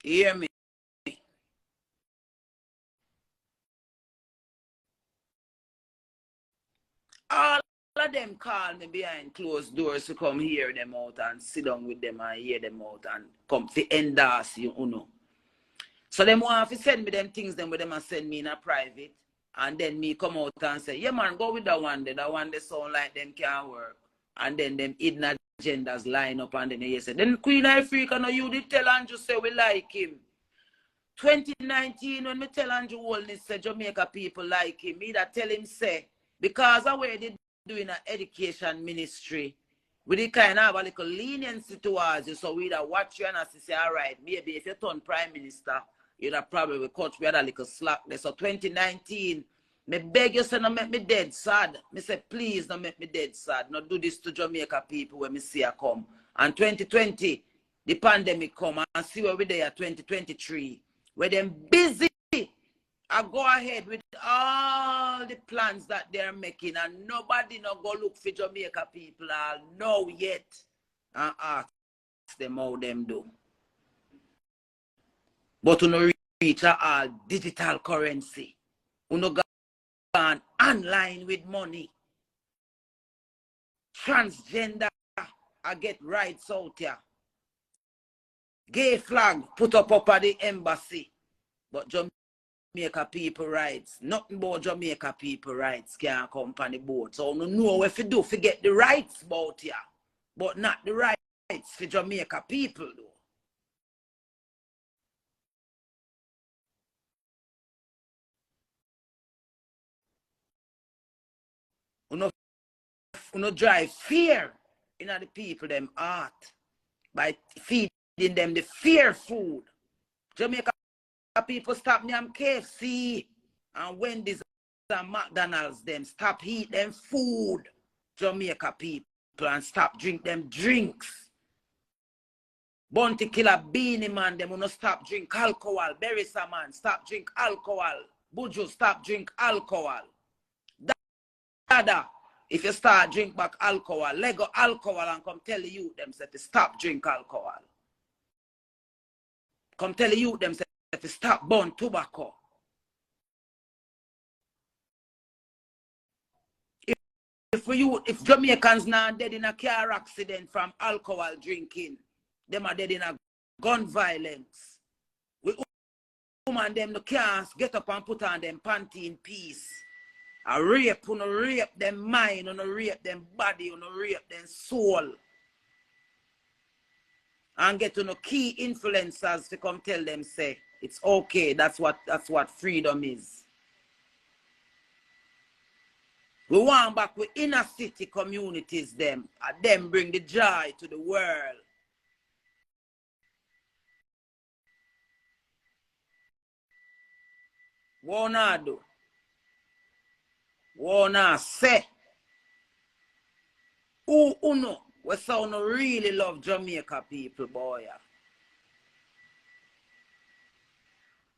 You hear me? All of them call me behind closed doors to come hear them out and sit down with them and hear them out and come to endorse you, uno. So them want to send me them things them with them and send me in a private. And then me come out and say, yeah man, go with that one day. That one they sound like them can't work. And then them hidden agendas line up and then they say, then Queen Ifrica, no, you did tell Andrew say we like him. 2019, when me tell Andrew Holness say Jamaica people like him, me that tell him say, because of where they doing an education ministry, we did kind of have a little leniency towards you, so we that watch you and I say, all right, maybe if you turn prime minister, you'd have probably cut we had a little slack there. So 2019, me beg you say no make me dead sad. Me say please don't make me dead sad. Not do this to Jamaica people when me see her come. And 2020, the pandemic come and see where we there 2023. Where them busy. I go ahead with all the plans that they're making and nobody no go look for Jamaica people all know yet and ask them how them do. But you no reach all digital currency. You no gone online with money. Transgender, I get rights out here. Gay flag put up at the embassy. But Jamaica people rights, nothing about Jamaica people rights can't come on the board. So you know what to do, forget the rights about here. But not the rights for Jamaica people though. You know drive fear in the people them heart by feeding them the fear food. Jamaica people stop me on KFC and Wendy's and McDonald's them stop eat them food. Jamaica people and stop drink them drinks. Bounty Killer Beanie Man them will stop drink alcohol. Berisa man stop drink alcohol. Buju stop drink alcohol. Dada, if you start drink back alcohol, Lego alcohol and come tell the youth them say to stop drink alcohol. Come tell the youth them say to stop burn tobacco. If Jamaicans now dead in a car accident from alcohol drinking, them are dead in a gun violence. We woman them no can't get up and put on them panty in peace. A rape, you no rape them mind, you no rape them body, you no rape them soul. And get to no key influencers to come tell them say it's okay. That's what freedom is. We want back with inner city communities them. And them bring the joy to the world. What not do? What not say? Who no? We sound really love Jamaica people, boy.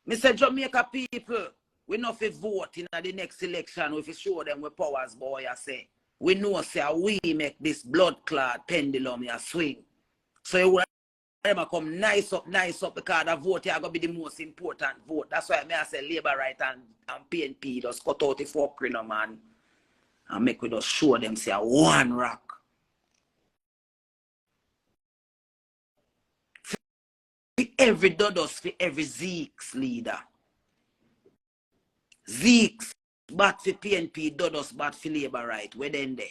Me say Jamaica people, we not fi vote in the next election if we show them we powers, boy. I say. We know say we make this blood clot pendulum ya swing. So you will come nice up because the vote is going to be the most important vote. That's why I say Labour right and PNP just cut out the fuckery, no man. And make we just show them say one rock. For every Dodos, for every Zeke's leader. Zeke's bat for PNP, Dodos bat for Labour right. Where then there?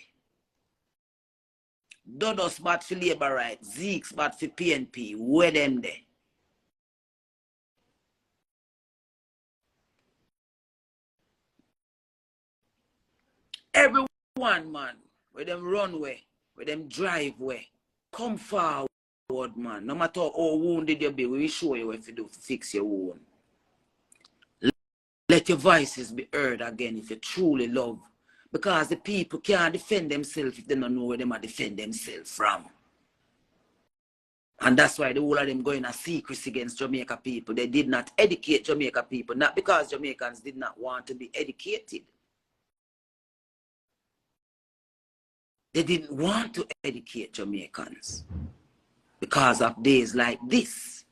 Dodos bat for Labour right. Zeke's bat for PNP. Where them there? Everyone, man, where them run way, where them drive way, come forward, man. No matter how wounded you be, we will show you what you do to fix your wound. Let your voices be heard again if you truly love. Because the people can't defend themselves if they don't know where they might defend themselves from. And that's why the whole of them going a secrecy against Jamaica people. They did not educate Jamaica people, not because Jamaicans did not want to be educated. They didn't want to educate Jamaicans because of days like this.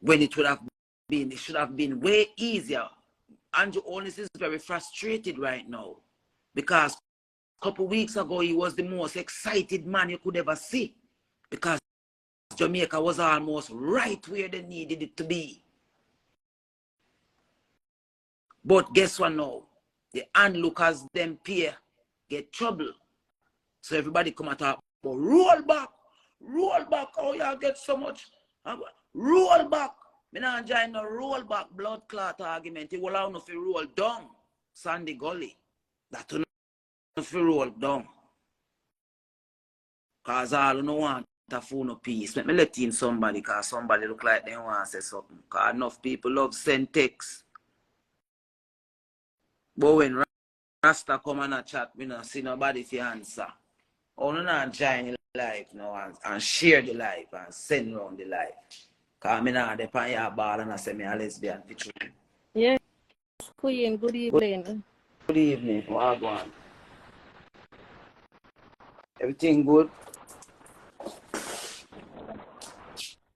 When it would have been, it should have been way easier. Andrew Holness is very frustrated right now because a couple weeks ago he was the most excited man you could ever see because Jamaica was almost right where they needed it to be. But guess what now? The onlookers them peer get trouble. So everybody come and talk about roll back, oh y'all get so much. Roll back. Me not join no roll back blood clot argument. It will allow no fi roll down Sandy Gully. That will not fi roll down. Cause all you no want a phone no peace. Let me let in somebody cause somebody look like they want to say something. Cause enough people love send text. But when Rasta come and a chat, we don't see nobody to answer. Only not join the life now and share the life and send around the life. Because I not depend your ball and I say me a lesbian. Yes, Queen, good evening. Good evening. What go on? Everything good?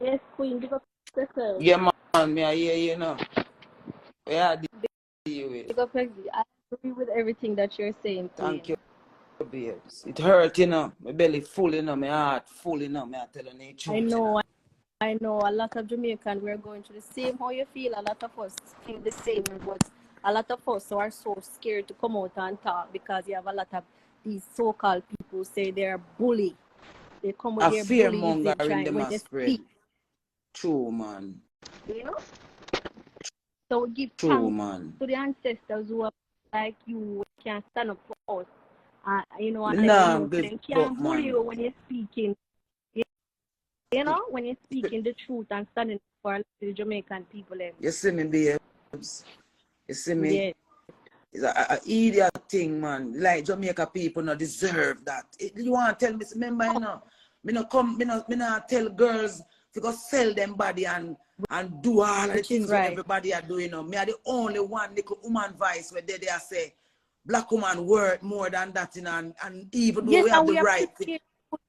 Yes, Queen, big up yourself. Yeah, man, me I hear you now. Where I deal with? Big up, I agree with everything that you're saying, Queen. Thank you, babes. It hurt, you know. My belly full, you know. My heart full, you know. Me I tell you the truth. I know. A lot of Jamaicans, we're going through the same how you feel. A lot of us feel the same, but a lot of us are so scared to come out and talk because you have a lot of these so-called people say they're bully. They come with their fear bullies. mongering them a spread. True, man. You know? So we give True, thanks man. to the ancestors who are like you can stand up for us. You know, and they can't bully you when you're speaking. You know, when you're speaking the truth and standing for the Jamaican people. You see me, babes? You see me? Yeah. It's an idiot thing, man. Like Jamaica people not deserve that. You want to tell me, remember, you know, me not tell girls to go sell them body and do all the things that everybody are doing. You know. Me are the only one little woman voice where they say black woman worth more than that, you know, and even though we have the right thing.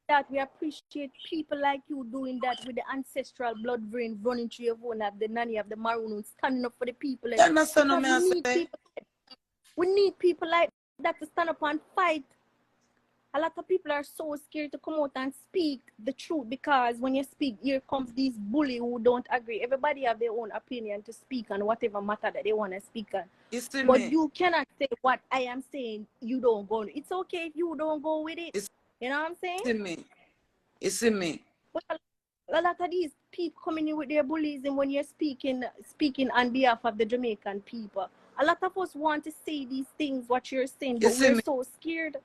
That we appreciate people like you doing that with the ancestral blood vein running through your vein, of the nanny of the Maroons, standing up for the people. We need people like that to stand up and fight. A lot of people are so scared to come out and speak the truth because when you speak, here comes these bullies who don't agree. Everybody have their own opinion to speak on whatever matter that they want to speak on. You cannot say what I am saying, you don't go. It's okay if you don't go with it. You know what I'm saying? You see me? But a lot of these people coming in with their bullies and when you're speaking on behalf of the Jamaican people, A lot of us want to say these things, what you're saying, You but see we're me? so scared.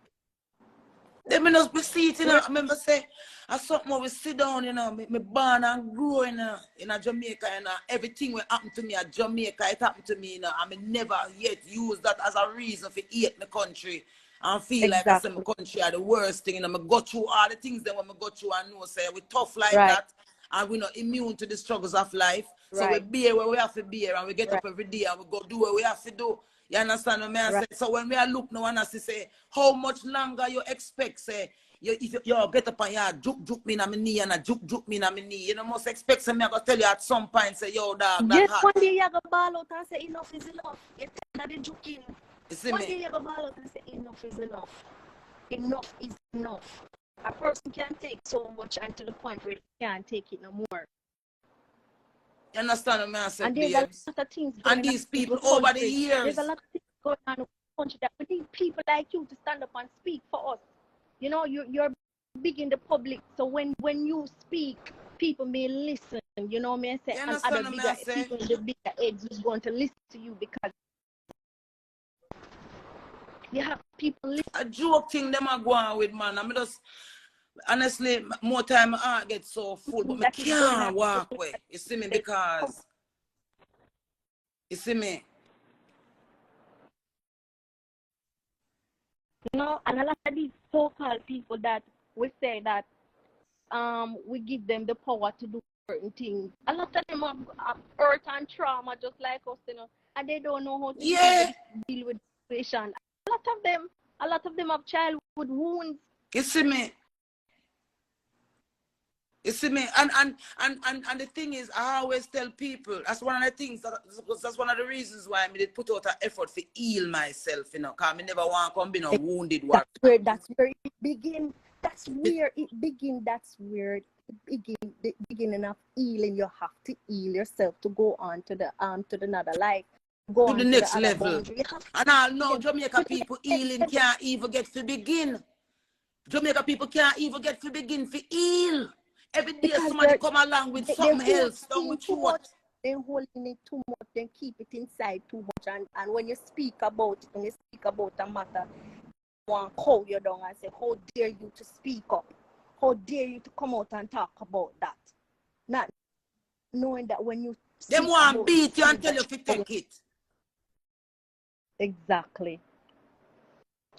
Let me just be see it, you know. We're I remember say, I something where we sit down, you know, me born and grow in a Jamaica, you know. Everything will happen to me at Jamaica, it happened to me, you know. I mean, never yet use that as a reason for hate my country and feel like I say my exactly country are the worst thing, you know. I go through all the things that when I go through and know, say, we tough like right, that and we're not immune to the struggles of life. So we right, bear where we have to bear and we get right, up every day and we go do what we have to do. You understand what I right. say? So when we are look now and I say, how much longer you expect, say, if you get up and you juke me in my knee and I juke me in my knee, you know, must expect me, I go tell you at some point, say, yo, dog, that Yes, hot. one day you go ball out and say enough is enough. You tell that the joking. You see One me? day you go ball out and say enough is enough. Enough is enough. A person can take so much and to the point where he can't take it no more. You understand what I say, And there's a lot babes? of things And going on these in the people over the country. There's a years, lot of things going on in the country that we need people like you to stand up and speak for us. You know, you're big in the public, so when you speak, people may listen. You know what I say? you And other understand what bigger I say? people in the bigger age is going to listen to you because you have people listening. A joke thing them are going with, man. I mean, just, honestly, more time my heart gets so full, but I That is going on. can't walk away. You see me? Because, you see me? You know, and a lot of these so-called people that we say that we give them the power to do certain things. A lot of them have hurt and trauma just like us, you know, and they don't know how to Yeah. deal with the situation. A lot of them have childhood wounds. You see me? You see me? And the thing is, I always tell people, that's one of the things, that's one of the reasons why I did put out an effort to heal myself, you know, because I never want to come be no wounded one. That's where it begins. That's where it begins. That's where it begins. The beginning of healing. You have to heal yourself to go on to the another life. Go To on the to next the other level. boundary. And I know Jamaica people healing can't even get to begin. Jamaica people can't even get to begin to heal. Every day Because somebody come along with something else down with too throat. much. They're holding it too much. They keep it inside too much. And when you speak about it, when you speak about a matter, one call you down and say, how dare you to speak up? How dare you to come out and talk about that? Not knowing that when you Them speak want about beat you and things tell that you to take it. exactly.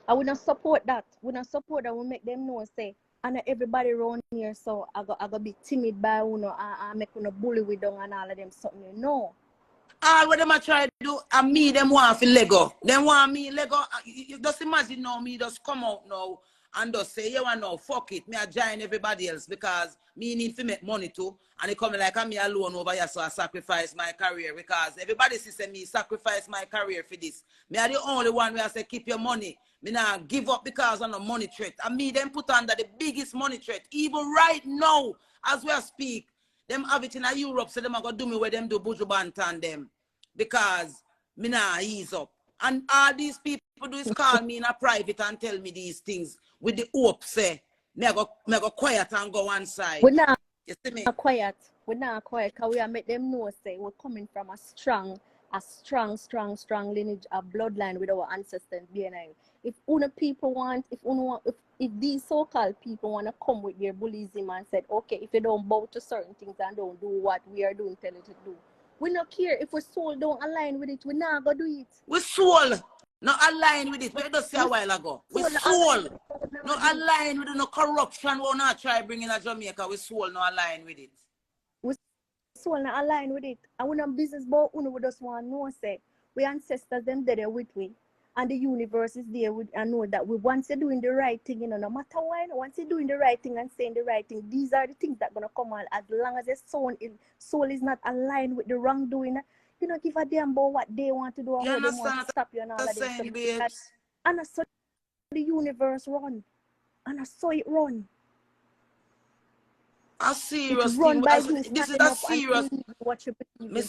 I would not support that. We not support that. We make them know say, and everybody around here, so I go be timid by uno and make uno bully with them and all of them something. No. All what them a try to do, and me, them want for Lego. Them want me Lego. You just imagine now, me just come out now and just say, you want now, fuck it. Me a join everybody else because me need to make money too. And it coming like I'm me alone over here, so I sacrifice my career because everybody says me sacrifice my career for this. Me are the only one where I say keep your money. Me not give up because of the money threat. And me them put under the biggest money threat. Even right now, as we speak, them have it in Europe, so them are going to do me where them do Buju Bantan them. Because me nah ease up. And all these people do is call me in a private and tell me these things with the hope, say, me go quiet and go one side. We're not You see me? quiet. We're not quiet because we are make them know say we're coming from a strong lineage, a bloodline with our ancestors behind. If people want, if these so-called people want to come with their bullyism and said, okay, if you don't bow to certain things and don't do what we are doing, tell it to do. We not care if we soul don't align with it. We not gonna do it. We soul not align with it. What you just say a while ago? We soul not align with it. No corruption. We not try bringing a Jamaica. We soul not align with it. We soul not align with it. And we not business about uno. We just want to know say we ancestors them there with we. And the universe is there with and know that we once you're doing the right thing, you know, no matter why, once you're doing the right thing and saying the right thing, these are the things that gonna come on as long as your soul is not aligned with the wrongdoing. You know, give a damn about what they want to do or how they want to stop you and all of this. And I saw the universe run. And I saw it run. A serious run thing. by This is a serious. What you believe in.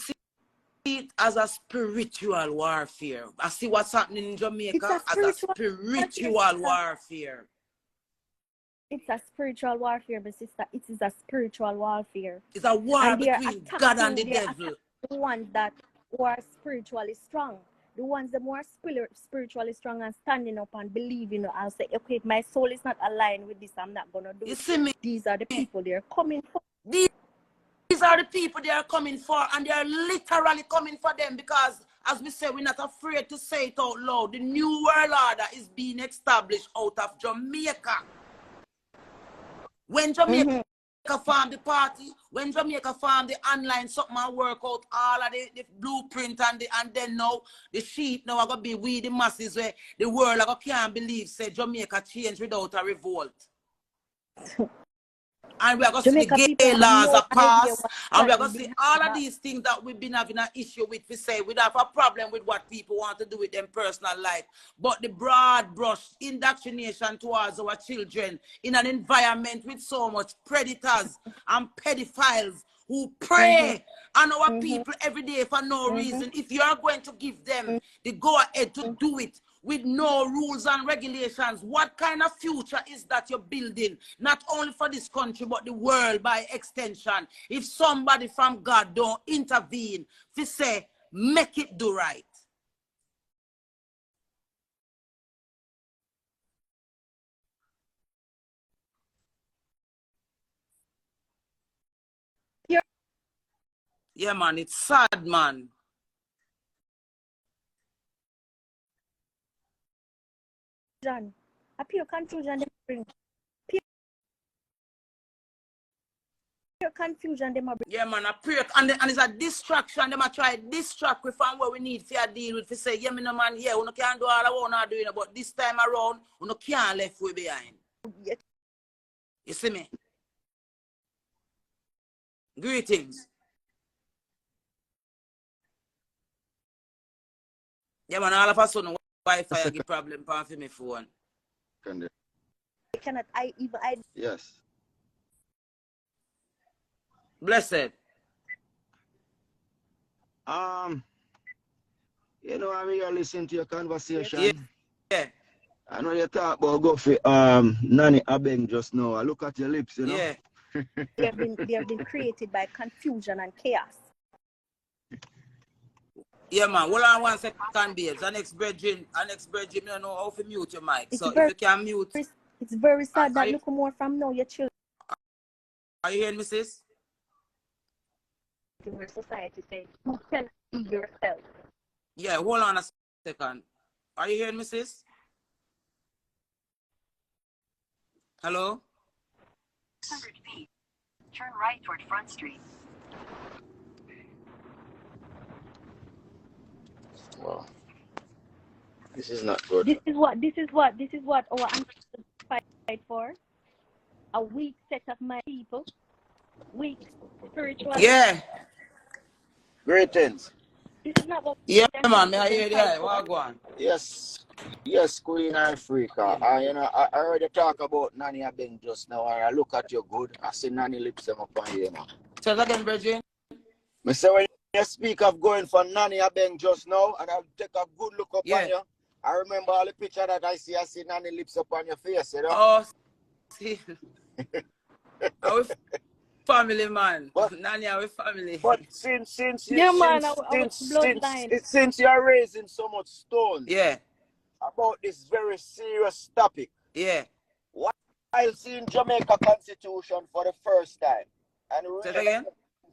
It as a spiritual warfare. I see what's happening in Jamaica as a spiritual warfare. It's a spiritual warfare, my sister. It is a spiritual warfare. It's a war between God and the devil. The ones that are spiritually strong. the ones that more spiritually strong and standing up and believing, I'll say, okay, if my soul is not aligned with this, I'm not gonna do You it. see me? These are the people they're coming for. These are the people they are coming for, and they are literally coming for them because, as we say, we're not afraid to say it out loud. The new world order is being established out of Jamaica. When Jamaica formed the party, when Jamaica formed the online something and work out all of the blueprint and then now the sheep now are gonna be we the masses where the world can't believe say Jamaica changed without a revolt. And we are going to see the gay laws are passed. And we are going to see all of these things that we've been having an issue with. We say we have a problem with what people want to do with their personal life. But the broad brush indoctrination towards our children in an environment with so much predators and pedophiles who prey on our people every day for no reason. If you are going to give them the go-ahead to do it with no rules and regulations, what kind of future is that you're building? Not only for this country, but the world by extension. If somebody from God don't intervene, if say, make it do right. Yeah, man, it's sad, man. A pure confusion they bring. Pure confusion they bring. Yeah, man, a pure and it's a distraction. They might try distract we from what we need for deal with. For say, yeah, me no man, yeah, we can't do all I want to do, but this time around, we can't left way behind. Yeah. You see me? Greetings. Yeah, man, all of a sudden, Wi-Fi give problem for my phone. Cannot Yes. Blessed. You know, I'm here listening to your conversation. Yeah. I know you talk about go for Nanny Abeng just now. I look at your lips, you know. Yeah. they have been created by confusion and chaos. Yeah, man. Hold on 1 second, babes. Our next brethren, you don't know how to mute your mic. So if you can mute. It's very sad that look more from now your children. Are you hearing me, sis? Your society says, you can be yourself. Yeah, hold on a second. Are you hearing me, sis? Hello? 600 feet. Turn right toward Front Street. Wow. This is not good. This is what our ancestors fight for. A weak set of my people. Weak spiritual. Yeah. Greetings. This is not what man, may I hear that? What go on? Yes, Queen Ifrica. Yeah. You know, I heard you talk about Nanny Abeng just now, and I look at you good. I see Nanny lips them up on you now. Say that again, brethren. I say when you speak of going for Nanny Abeng just now, and I'll take a good look up on you. I remember all the picture that I see Nanny lips up on your face, you know? Oh, see. Our family, man. Nanny, our family. But since you're raising so much stones about this very serious topic, while seeing Jamaica Constitution for the first time and reading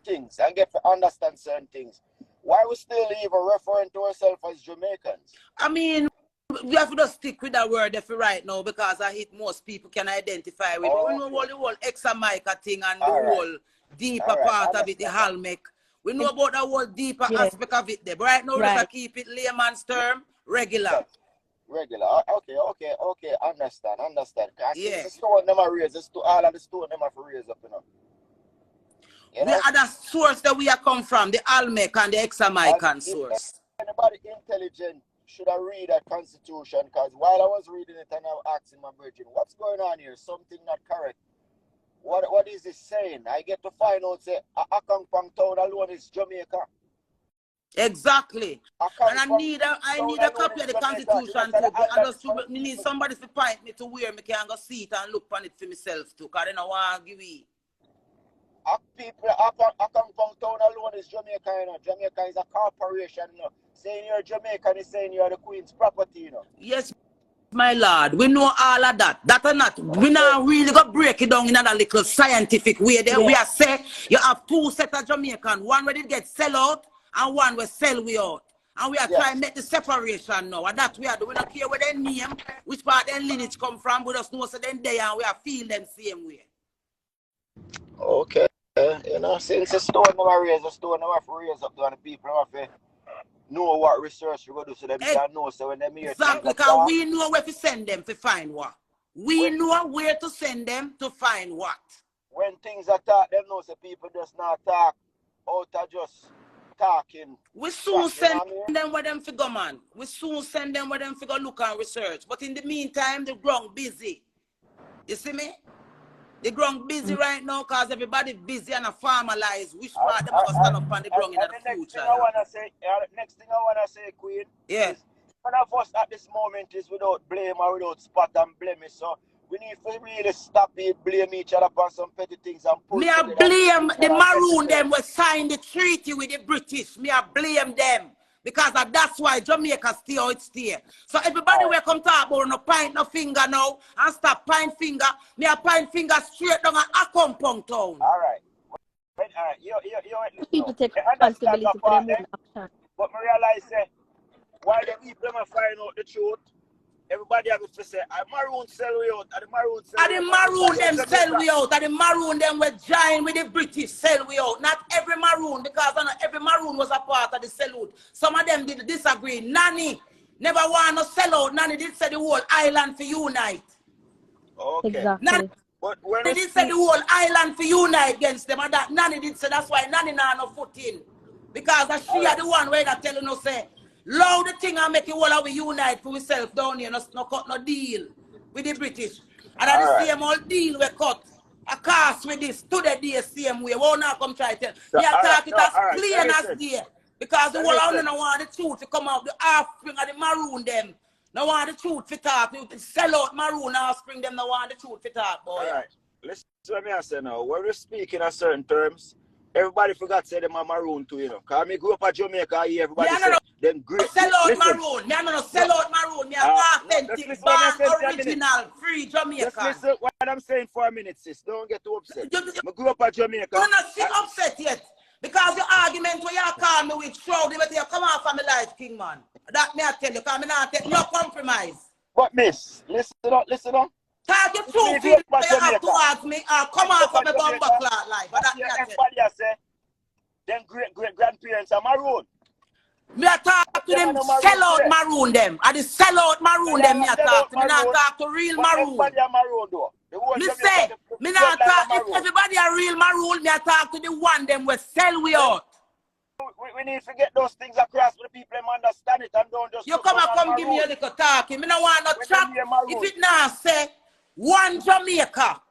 things and get to understand certain things, why we still even referring to ourselves as Jamaicans? I mean, we have to just stick with that word for right now because I hit most people can identify with. We know all the whole Examaica thing and the whole deeper part of it, the Halmek. We know about the whole deeper aspect of it there. But right now, we just keep it layman's term, regular. Regular. Okay. Understand. The stone them are raised. All of the stone them are raised up, you know. The other source that we are come from, the Almec and the Examaican source. Anybody intelligent should have read that constitution, because while I was reading it and I was asking my virgin, what's going on here? Something not correct. What is this saying? I get to find out say Akangpang town alone is Jamaica. Exactly. And I need a copy of the constitution too. I just need somebody to point me to where me can go see it and look on it for myself too, because I don't want to give it. Akangpang town alone is Jamaica, you know. Jamaica is a corporation, you know. Saying you're Jamaican is saying you're the Queen's property, you know. Yes, my lord, we know all of that. That or not, we now really got break it down in a little scientific way. There we are say you have two sets of Jamaican, one where it gets sell out and one where sell we out. And we are trying to make the separation now. And that we are doing. We don't care where their name, which part their lineage come from, we just know so then they and we are feel them same way. Okay. You know, since the stone never raise, the stone never raise up to the people have to know what research we go do so them can know. So when they hear exactly, because we know where to send them to find what. We know where to send them to find what. When things are taught, them know so people just not talk out of just talking. We soon send them where them figure, man. We soon send them where them figure look and research. But in the meantime, the ground busy. You see me? The ground busy right now because everybody busy and a formalize which part them going to stand up on the ground in the future. Next thing I want to say, Queen, is none of us at this moment is without blame or without spot and blemish. So we need to really stop it, blame each other for some petty things and put me I blame the Maroon them who signed the treaty with the British. Me I blame them. Because that's why Jamaica stay how it stay. So everybody will come talk about no point no finger now and stop point finger. Me a point finger straight down a compound town. Alright. You people take responsibility for their own action. But me realize why the people find out the truth. Everybody have to say, Maroon sell we out, the Maroon sell we out. The Maroon them sell we out, the Maroon them were joined with the British sell we out. Not every Maroon, because every Maroon was a part of the salute. Some of them did disagree. Nanny never want to sell out. Nanny did say the whole island for unite. Okay. Exactly. Nanny, but when they did say the whole island for unite against them, and that Nanny did say that's why Nanny now no foot in. Because she are the one where they telling us say, loud the thing and make it all we unite for ourselves down here, no cut no deal with the British. And at the same old deal we cut. A cast with this to the day same way. Won't now come try to tell. Me attack it as clean as day. Because the whole I don't want the truth to come out, the offspring of the Maroon them. No want the truth to talk. You sell out Maroon offspring them, no want the truth to talk, boy. Alright. Listen to what I say now. When we speak in a certain terms, everybody forgot to say them are Maroon too, you know. Because I grew up at Jamaica here, everybody say them great. Sell out Maroon. No, sell out Maroon. Me authentic, born original, free Jamaican. Just listen what I'm saying for a minute, sis. Don't get too upset. I grew up at Jamaica. You're not upset yet. Because your argument where you call me with shroud, but you come out from my life, King man. That me I tell you, because I not take no compromise. But miss, listen up. Talk your truth, you have to ask me, come out from my bumper clock life. But that me I tell you. Say, them great-grandparents are Maroon. Me I talk to them sell out Maroon them. And the sell out Maroon them me I talk to. Me not talk to real Maroon. Everybody are Maroon though. Me say, me not talk, if everybody are real Maroon, me I talk to the one them will sell we out. We need to get those things across for the people them understand it and don't just... You come give me a little talking. Me no want no chat. If it now say, one Jamaica.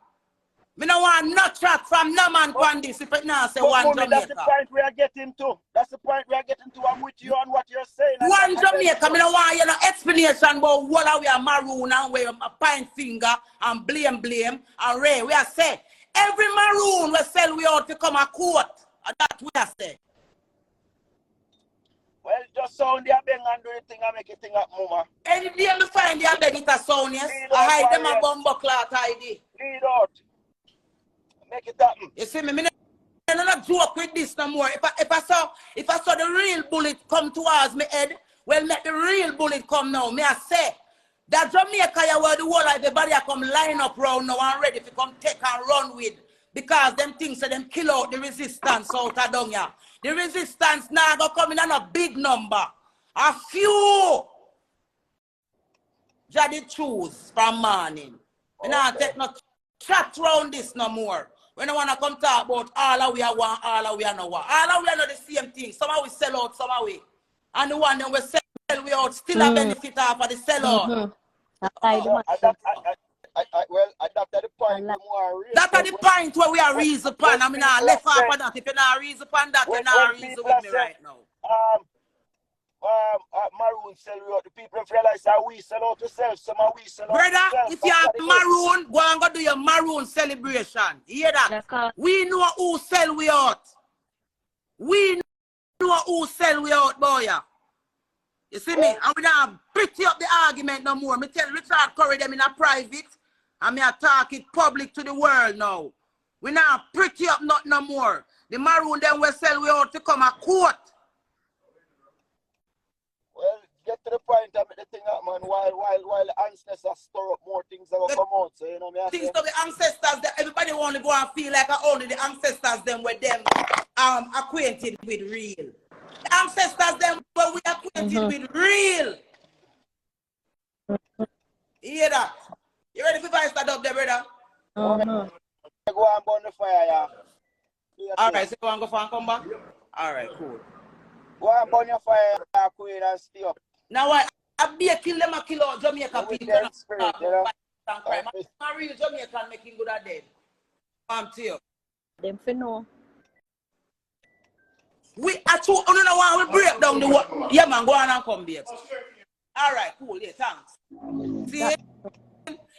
Me no want no chat from no man on this if it now say one Jamaica. That's the point we are getting to. That's the point we are getting to. I'm with you on what you're saying. One Jamaica, me no want you no explanation about what we are Maroon and we a pine finger and blame and Ray. We are say every Maroon will sell we out to come a court. That's what I say. Well, just sound the bang and do the thing and make it thing up, mama. Any day me find the bang it a sound, yes. I hide them a bumbo cloth ID. Lead out. Make it happen. You see me, me not joke with this no more. If I saw the real bullet come towards me head, well let the real bullet come now. Me I say that Jamaica where the whole everybody come line up round now and ready to come take and run with. Because them things say them kill out the resistance out of down here. The resistance now go come in on a big number. A few just choose from morning. We not take no chat round this no more. We don't want to come talk about all of we are one, all of we are no one. All of we are not the same thing. Some of we sell out, some of we. And the one that we sell we out still a benefit off of the sell out. Well, that's the point. That's the point where we are reason upon. I mean, I left off of that. If you're not reason upon that, you're not reason with me right now. Maroon sell out. The people realize that we sell out ourselves. Some of we sell out. Brother, if you have Maroon, go and go do your Maroon celebration. You hear that? We know who sell we out. We know know who sell we out, boy. You see me? And we don't pretty up the argument no more. Me tell Richard Currie them in a private, and me a talk it public to the world now. We not pretty up not no more. The Maroon them will sell we out to come a court. Well, get to the point of the thing up, man, while the ancestors stir up more things that will come out. So, you know me. Things to the ancestors that everybody want to go and feel like only the ancestors them with them acquainted with real. The ancestors them were we acquainted with real. You hear that? You ready for vice that up there, brother? Go and burn the fire, yeah. Alright, so you want to go for and come back? Alright, cool. Go and burn your fire, Queen, and stay up. Now I be a kill them a kill out Jamaica people. Spirit, you know? My real Jamaican making good at them. I'm to you. Them for no. We actually don't know why we break down the work. Yeah, man, go on and come here. Alright, cool, yeah, thanks. See?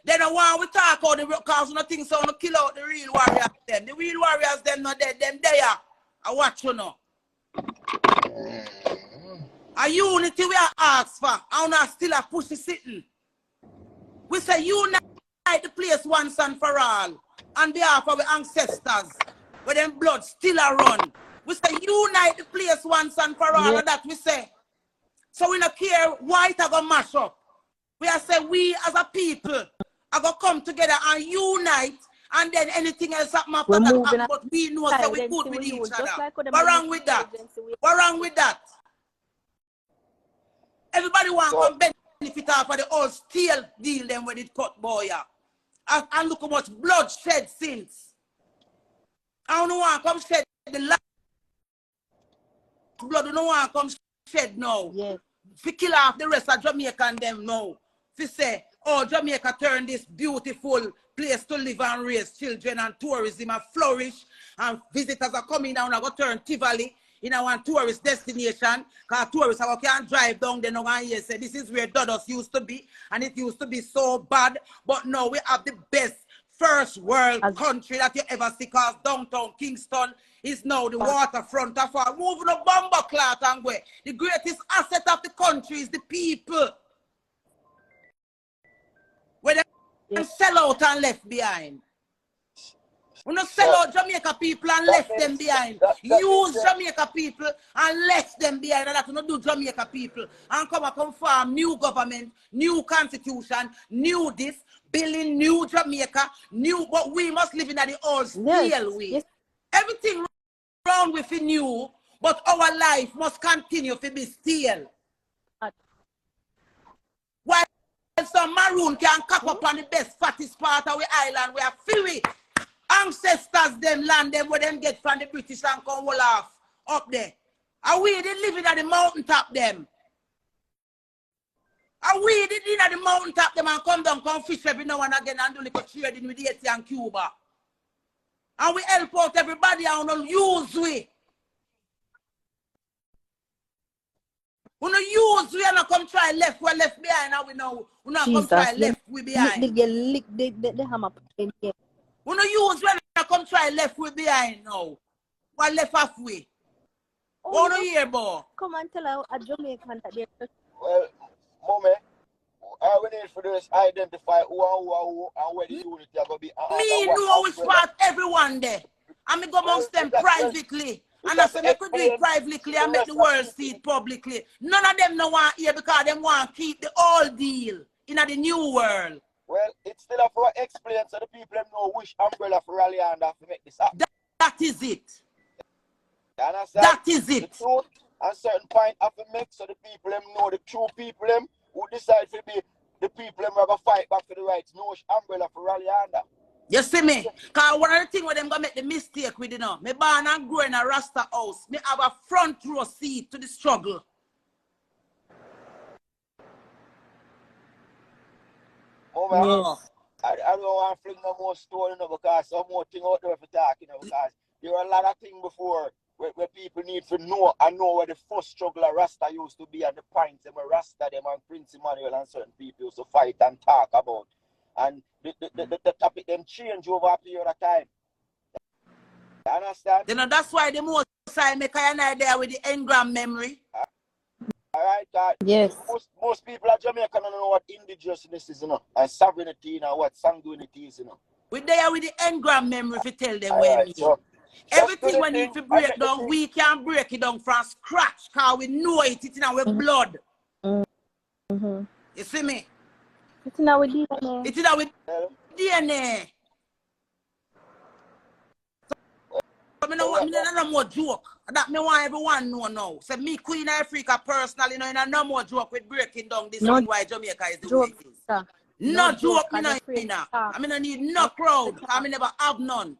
Then I want we talk about the cause nothing so no kill out the real warriors them. The real warriors them not dead, them there. I watch you now. A unity we are asked for, and not still a push the sitting. We say unite the place once and for all, on behalf of our ancestors, where them blood still a run. We say unite the place once and for all, and that we say. So we don't care white are gonna mash up. We are say we as a people are gonna come together and unite, and then anything else that matter that, but we know that we good with each other. What's wrong with that? What's wrong with that? Everybody want to benefit off of the old steel deal then when it cut, boy. And look how much blood shed since. I don't want to come shed the last blood. I don't want to come shed now. Yes. If kill off the rest of Jamaica and them now. If say, oh, Jamaica turn this beautiful place to live and raise children and tourism and flourish, and visitors are coming down and go turn Tivoli in our tourist destination, because tourists can't drive down there no and say this is where Dodos used to be, and it used to be so bad, but now we have the best first world country that you ever see, because downtown Kingston is now the waterfront of our moving a bomber cloth and way. The greatest asset of the country is the people. Where they sell out and left behind. We don't sell out Jamaica people and left them behind. Use Jamaica people and left them behind. And that we don't do Jamaica people. And come form new government, new constitution, new this, building new Jamaica, new, but we must live in the old steel way. Yes. Everything wrong with it new, but our life must continue to be steel. While some Maroon can cap up on the best, fattest part of the island, we are filled with ancestors, them land them where them get from the British and come all off up there. Are we they living at the mountaintop them? Are we they living at the mountaintop them and come down, come fish every now and again and do little trading with Haiti and Cuba? And we help out everybody and we use we. We don't use we and not come try left, we left behind and we know we not come try left we behind. The hammer in here. We don't use when I come try left way behind now. What left halfway? Oh, what do you hear, boy? Come and tell a Jamaican that they're... Well, Mommy, all we need for this identify who and where the unity are going to be. Me know which part everyone there. And me go amongst them privately. And I say, me could do it privately and make the world see it publicly. None of them no want here because them want to keep the old deal in the new world. Well, it's still up for explain so the people know which umbrella for rally under to make this happen. That is it. You understand? That is it. The truth and certain point have to make so the people them know the true people them who decide to be the people them who are going to fight back for the rights. No which umbrella for rally under. You see me? Because one of the things where them going to make the mistake with, you know, me born and grow in a Rasta house. Me have a front row seat to the struggle. Oh, man, yes. I don't want to fling no more story, you know, because some more thing out there for talk, you know, because there are a lot of things before where people need to know and know where the first struggle of Rasta used to be and the points them where Rasta them and Prince Emmanuel and certain people used to fight and talk about. And the topic them change over a period of time. You understand? You know, that's why the most I make an idea with the engram memory. Alright, God. Yes. Most people at Jamaica don't know what indigenousness is, you know, and sovereignty, you know, what sanguinity is, you know. We're there with the engram memory if you tell them All where right, me. so everything we need to break down, we can break it down from scratch, because we know it, it's in our blood. Mm-hmm. You see me? It's in our DNA. It's in our DNA. So I don't no more joke. That me want everyone know now. So me, Queen Ifrica, personally, you know, no more joke with breaking down this thing why Jamaica is the way it is. No joke, me no. I mean, I need no crowd. I mean, never have none.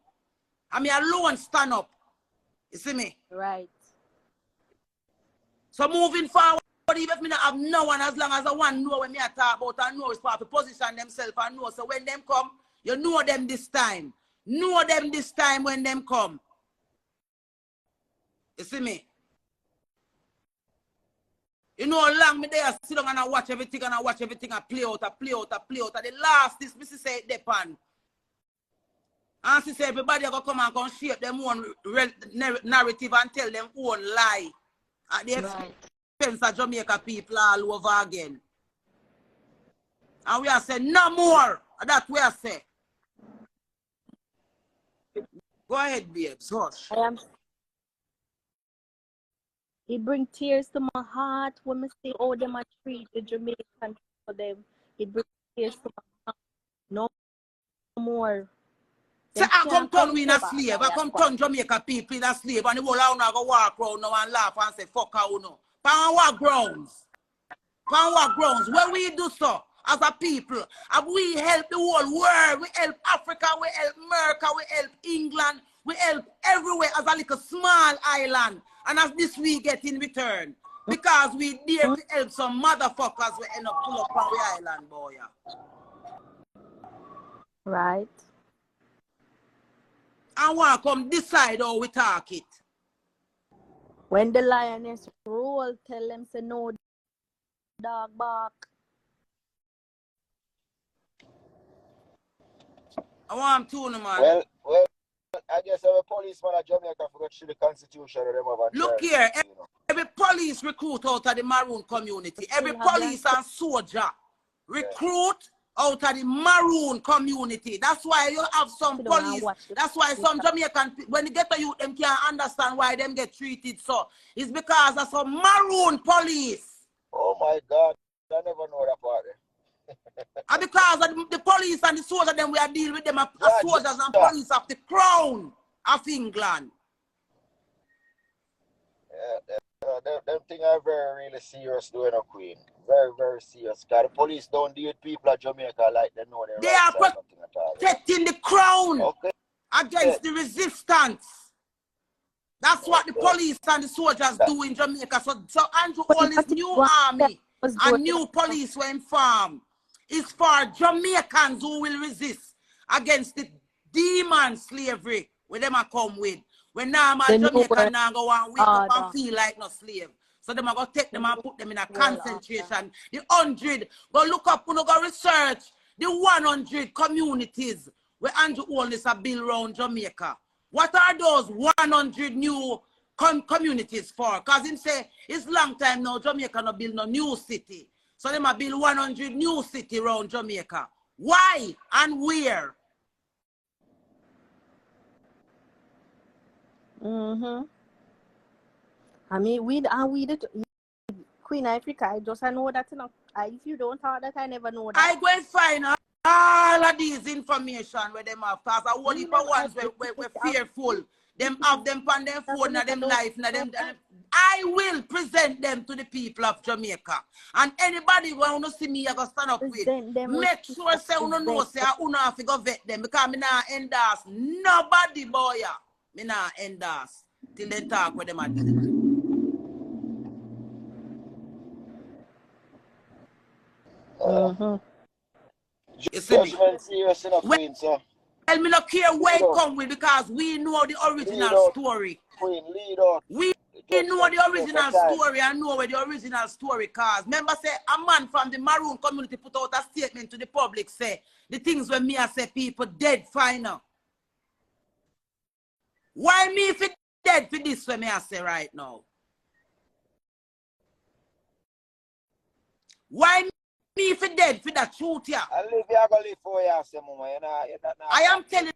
I mean, alone stand up. You see me? Right. So moving forward, even if me not have no one, as long as I want know when me I talk about, I know it's part to position themselves and know. So when them come, you know them this time. Know them this time when them come. You see me? You know how long me there sit down and I watch everything and I watch everything I play out, I play out, I play out. And the last this, Missy say it depend. And she say everybody going to come and shape them own narrative and tell them own lie. At the expense of Jamaica people all over again. And we are saying no more. That's what we are saying. Go ahead, babes. Hush. It brings tears to my heart when I see how them are treat the Jamaican for them. It brings tears to my heart. No more. So I come turn we in a slave. I come turn Jamaica people in a slave and the whole hour now go walk around now and laugh and say fuck how no. Pan what grounds? Pan what grounds? When we do so as a people, and we help the whole world, we help Africa, we help America, we help England, we help everywhere as a little small island. And as this we get in return. Because we dare to help some motherfuckers we end up pull up on the island, boy. Right. I want to come decide how we talk it. When the lioness roll, tell them say no dog bark. I want to know, man. Well, I guess every policeman at Jamaica forgot to the Constitution of them over. Look here, every police recruit out of the Maroon community, every police and soldier recruit out of the Maroon community. That's why you have some police. That's why some Jamaican, when they get to youth, them can't understand why them get treated so. It's because of some Maroon police. Oh my God, I never know that part. And because of the police and the soldiers, then we are dealing with them as soldiers and police of the crown of England. Yeah, them things are very really serious doing a queen. Very, very serious. Because the police don't deal with people at Jamaica like they know they are protecting the crown against the resistance. That's what the police and the soldiers do in Jamaica. So Andrew all his new army and new police were informed. It's for Jamaicans who will resist against the demon slavery where them are come with. When normal Jamaican now go and wake up and feel like no slave. So them are going to take them and put them in a concentration. The 100, go look up, go research the 100 communities where Andrew Holness are built around Jamaica. What are those 100 new communities for? Because him say it's long time now Jamaica no build no new city. So they might build 100 new city around Jamaica. Why and where? I mean, we the Queen Ifrica. I just know that enough. If you don't have that, I never know that. I go and find all of these information where them have. Because I want the ones were fearful. Them have them on their phone, and them life, and them. I will present them to the people of Jamaica. And anybody who want to see me, I go stand up with. Make sure say you know say I have to go vet them because me not endorse nobody, boy. Me not endorse till they talk with them at You see me? Well, me not care where it come with because we know the original story. We know the original story and know where the original story cause. Remember say a man from the Maroon community put out a statement to the public say the things when me I say people dead final. Why me if it dead for this for me I say right now? Why me if it dead for that truth here? I live here, I go live for you, say, Mama. I am telling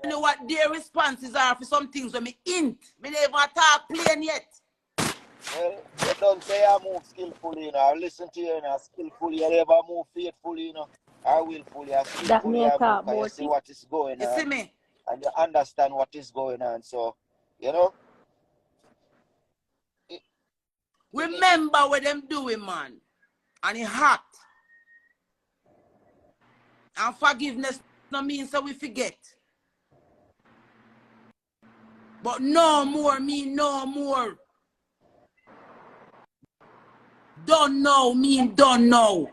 you what their responses are for some things when me hint. Me never talk plain yet. Well, you don't say I move skillfully, you know. I listen to you, you know, skillfully. You never move faithfully, you know. I willfully, I skillfully, I move. Because you see what is going on. You see me? And you understand what is going on. So, you know. Remember what them doing, man. And it hot. And forgiveness no means that we forget. But no more mean no more. Don't know mean don't know.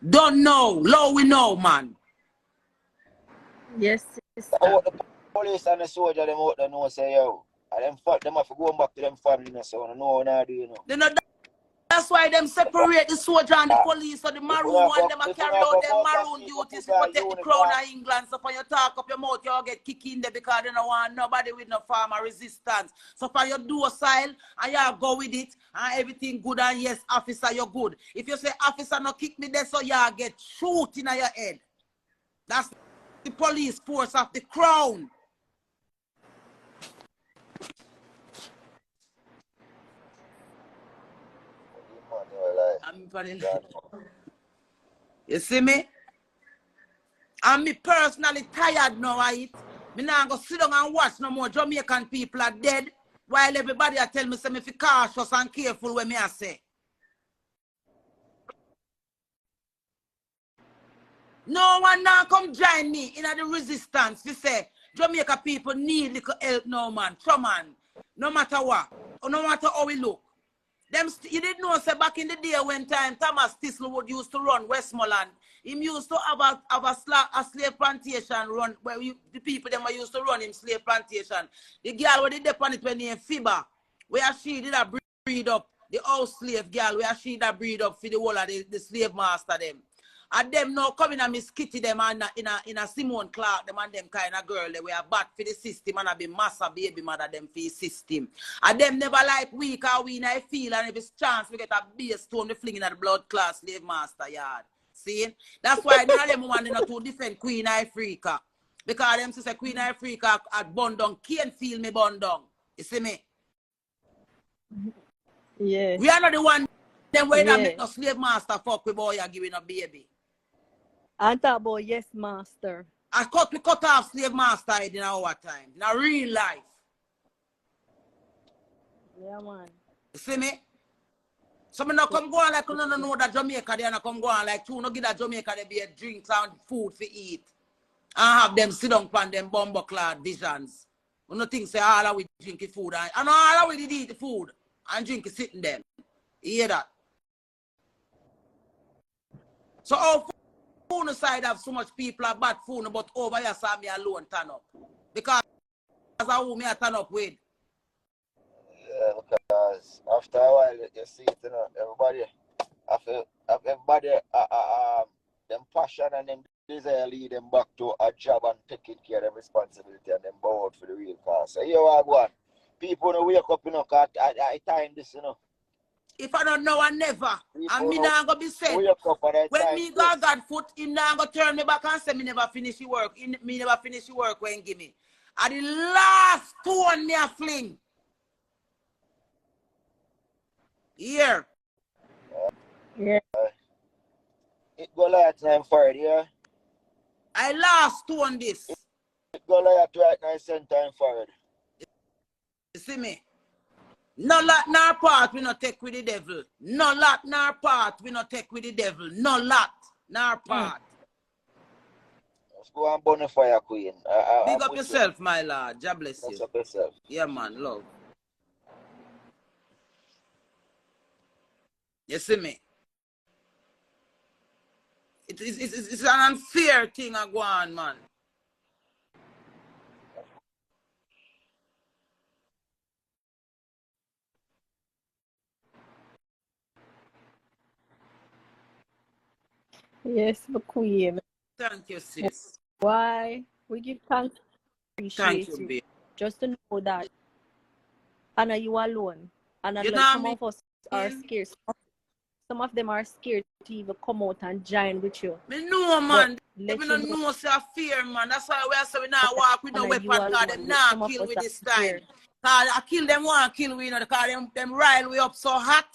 Don't know. Low we know, man. Yes, sister. The police and the soldier, them out there know, say, yo. And them have to go back to them family, so I know what I do, you know. They know that's why them separate the soldier and the police. So the Maroon one, them a carry out them Maroon duties to protect the crown of England. So when you talk up your mouth, you all get kicked in there because they don't want nobody with no farmer resistance. So for you docile and you go with it and everything good and yes, officer, you're good. If you say officer no kick me there, so you get shoot in your head. That's the police force of the crown. You see me? And me personally tired now of it. Me now go sit down and watch no more Jamaican people are dead while everybody are tell me say me fi cautious and careful when me I say. No one now come join me in the resistance. We say Jamaica people need little help now, man. Come on. No matter what. Or no matter how we look. You didn't know, say back in the day when time Thomas Tisselwood used to run Westmoreland, he used to have a slave plantation run where the people them were used to run him slave plantation. The girl where they depend it when named Fiba, where she did a breed up, the house slave girl, where she did a breed up for the whole of the slave master them. And them now coming and Miss Kitty them and in a Simone Clark them and them kind of girl they were bad for the system and a be massa baby mother them for the system. And them never like weak or we I feel and if it's chance we get a base stone the fling in the blood class slave master yard. See? That's why none of them want to defend Queen Ifrica. Because them say Queen Ifrica at Bondong can't feel me Bondong. You see me? Yeah. We are not the one them way that make no slave master fuck with boy you giving a baby. I talk about yes, master. We cut off slave master in our time. In real life. Yeah, man. You see me? So me not come go on like you no know that Jamaica they not come go on like you no give that Jamaica they be a drinks and food for eat. And have them sit down on them bumbo clad visions. You no think say all of we drink food and all of we eat the food and drink sitting them. You hear that? So how Foona side have so much people are bad Foona, but over here saw me alone turn up. Because that's who me I turn up with. Yeah, because after a while you see it, you know, everybody them passion and them desire lead them back to a job and taking care of them responsibility and them bow out for the real cause. So here I go on. People don't wake up, you know, cause I time this, you know. If I don't know, I never. And me not gonna be said. When me go God foot, him not gonna turn me back and say me never finish the work. Me never finish the work when give me. At the last one me a fling. Here. Yeah. It go like time for it, yeah? I last two on this. It go like right now, same time for it. You see me? No lot nor part we not take with the devil. No lot nor part we not take with the devil. No lot nor part. Let's go and burn the fire, Queen. Big up yourself, my lord. God bless you. Big up yourself. Yeah, man. Love. You see me? It's an unfair thing I go on, man. Yes, but Queen. Thank you, sis. Why? We give thanks. Thank Appreciate you, you. babe. Just to know that Anna, you alone. And You like know some me? of us are scared. Some of them are scared to even come out and join with you. Me know, But man. Let let me you not know know say fear, man. That's why we are saying we not walk with no Anna, weapon you because them alone. not Some of kill us with are this time. scared. Cause I kill them one, kill we, you know, because them rile we up so hot.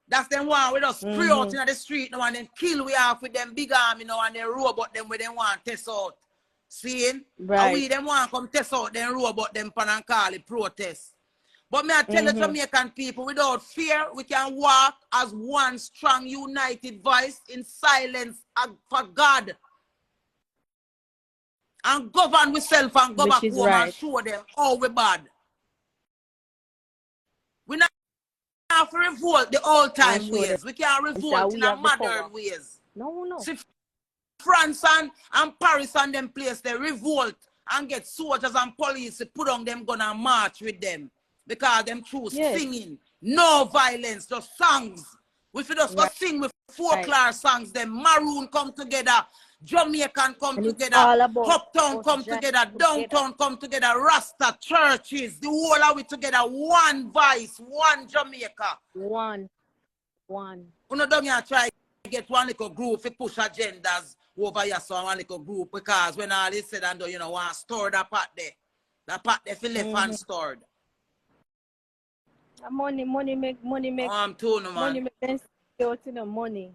That's them one we just spray out in the street now and then kill we off with them big arm, you know, and then robot them with them want test out. Seeing? Right. And we them want come test out them robot them pan and call it protest. But me I tell the Jamaican people, without fear, we can walk as one strong, united voice in silence for God. And govern ourselves and go back home and show them how we bad. We not have to revolt the old time ways. We can't revolt in the modern ways. No. See, France and Paris and them place, they revolt and get soldiers and police to put on them gun and march with them. Because them choose singing. No violence, just songs. We should just go sing with folklore songs. Them Maroon come together, Jamaican come together, Uptown come together, Downtown come together, Rasta churches, the whole of it together, one voice, one Jamaica. One. You know, don't you try to get one little group to push agendas over here, so one little group, because when all is said and done, you know, want to store that part there. That part there for left and stored. Money make. Oh, I'm telling you, man. Money make them out in the money.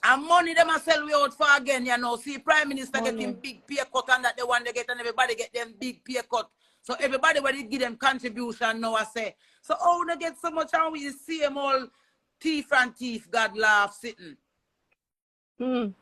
And money them a sell we out for again, you know. See, Prime Minister getting big pay cut and that the one they get and everybody get them big pay cut. So everybody when they give them contribution now I say. So oh they get so much and we see them all thief and thief, God laugh sitting. And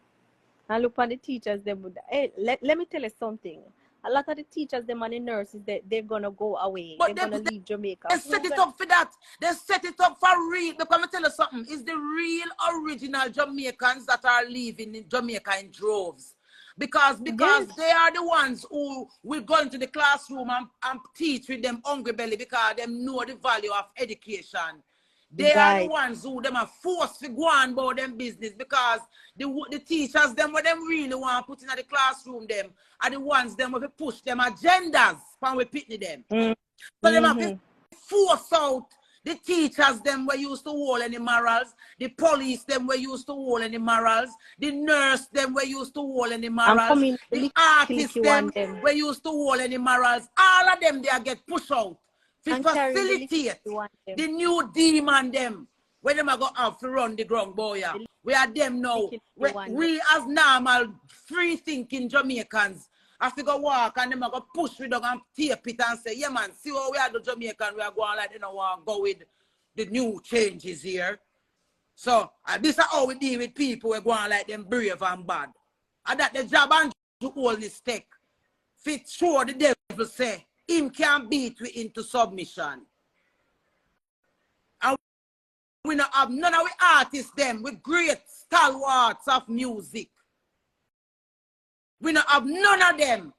look on the teachers them. Hey, let me tell you something. A lot of the teachers, them and the nurses, they're gonna go away. But they're gonna leave Jamaica. They set it up for that. They set it up for real. Because I'm tell you something. It's the real original Jamaicans that are leaving in Jamaica in droves. Because they are the ones who will go into the classroom and teach with them hungry belly because they know the value of education. They are the ones who them are forced to go on about them business because the teachers, them what them really want to put in the classroom, them are the ones them will push them agendas when we pitney them. So them have to force out the teachers, them were used to hold any morals, the police, them were used to hold any morals, the nurse, them were used to hold any morals, the artists, them were used to hold any morals. All of them, they get pushed out. To facilitate the new demon them when them are going to have to run the ground boy. We are them now. We as normal free thinking Jamaicans have to go walk and them are going to push with them and tape it and say, yeah man, see how we are the Jamaican, we are going like they don't want to go with the new changes here. So this is how we deal with people who are going like them brave and bad. And that the job and to hold the stake. Fit sure the devil say him can beat we into submission. And we don't have none of the artists them with great stalwarts of music. We don't have none of them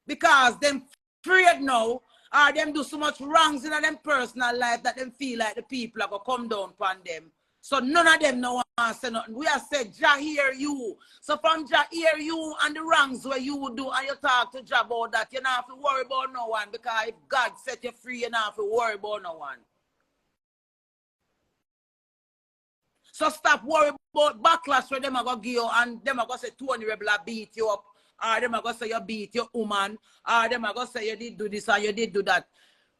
because them afraid now or them do so much wrongs in them personal life that them feel like the people are going to come down upon them. So none of them no want to say nothing. We have said, Jah hear you. So from Jah hear you and the wrongs where you do and you talk to Jah about that, you don't have to worry about no one because if God set you free, you don't have to worry about no one. So stop worrying about backlash where them are going to give you and them are going to say Tony Rebel beat you up or them are going to say you beat your woman or them are going to say you did do this or you did do that.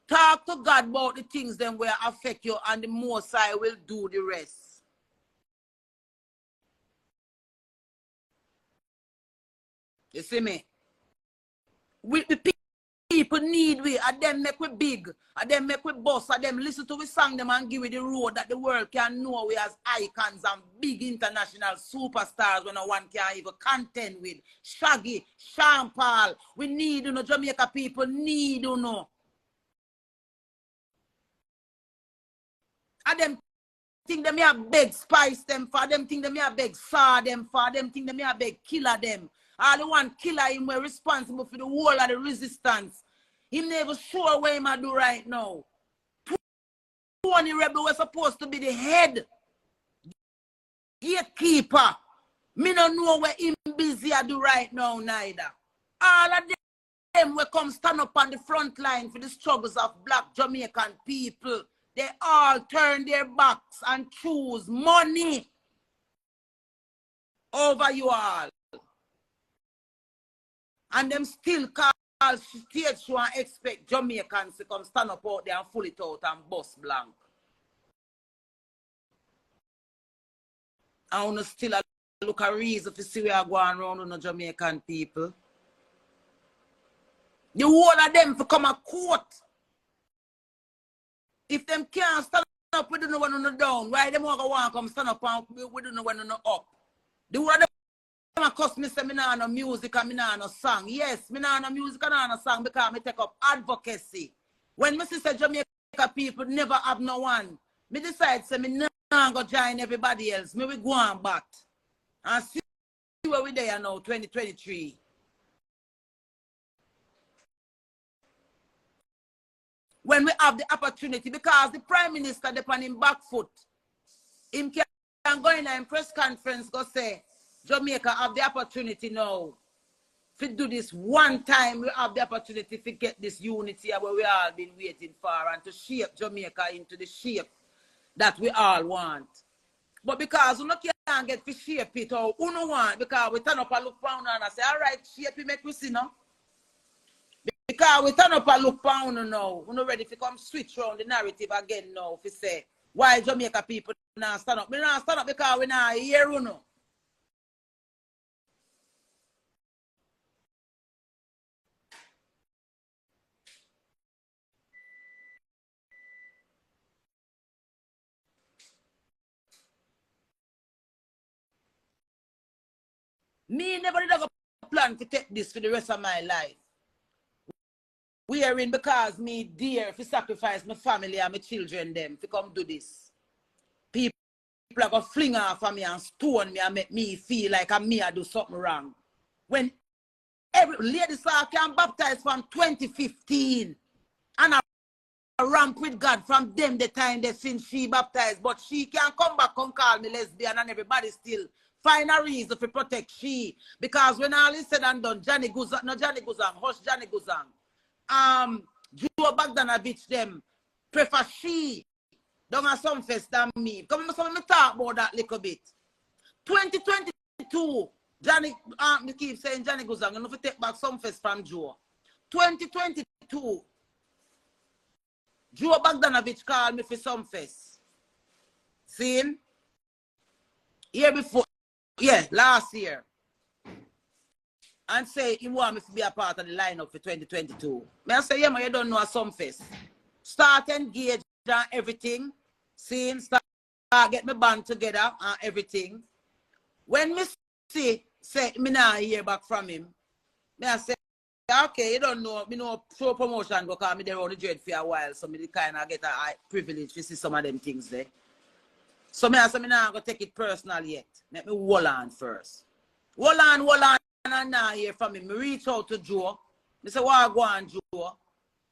Talk to God about the things them will affect you and the Most High will do the rest. You see me? The people need we, and them make we big, and them make we boss, and them listen to we song them and give we the road that the world can know we as icons and big international superstars when no one can even contend with. Shaggy, Sean Paul, we need you know, Jamaica people need you know. And them think them here beg spice them for them think them here beg saw them for them think them here beg killer them. All the one killer him were responsible for the whole of the resistance. Him never sure what him a do right now. Tony Rebel was supposed to be the head gatekeeper. Me don't know what him busy a do right now neither. All of will come stand up on the front line for the struggles of black Jamaican people, they all turn their backs and choose money over you all. And them still call stage show and expect Jamaicans to come stand up out there and pull it out and bust blank. I want to still look a reason to see where I go around with the Jamaican people. The whole of them to come a court. If them can't stand up, we don't know when on the down. Why them want to come stand up and we don't know when on the up? The whole of them cost me say me nah no music and me nah no song. Yes, me nah no music and nah no song because me take up advocacy. When me say Jamaica people never have no one, me decide say me nah go join everybody else. Me we go on back and see where we there now, 2023. When we have the opportunity, because the Prime Minister depend him back foot. Him can go in a press conference go say, Jamaica have the opportunity now. If we do this one time, we have the opportunity to get this unity where we all been waiting for and to shape Jamaica into the shape that we all want. But because we can't get to shape it or we don't want, because we turn up and look down and say, all right, shape it, make we see now. Because we turn up and look down now. We're not ready to come switch around the narrative again now. If we say, why Jamaica people now stand up? We not stand up because we not here, you know. Me never did have a plan to take this for the rest of my life. We are in because me dear to sacrifice my family and my children them to come do this. People are going to fling off of me and stone me and make me feel like I do something wrong. When every lady saw can baptize from 2015 and I ramp with God from them the time they since she baptized, but she can come back and call me lesbian and everybody still find a reason to protect she. Because when all is said and done, Johnny Guzang, hush Johnny Guzang. Joe Bogdanovich them prefer she don't have some fest than me. Come on, me talk about that little bit. 2022, Johnny me keep saying Johnny Guzang, you know to take back some fest from Joe. 2022, Joe Bogdanovich called me for some fest. See him? Year before, yeah, last year. And say he want me to be a part of the lineup for 2022. I say, yeah, man, you don't know a some fest. Start engage and everything. See, start get my band together and everything. When me say me not hear back from him, I say, okay, you don't know, me know show promotion because me there on the dread for a while, so me kind of get a privilege to see some of them things there. So I say, me not going to take it personal yet. Let me hold on first. Hold on. And now hear from him. Me reach out to Joe. I say, what go on, Joe?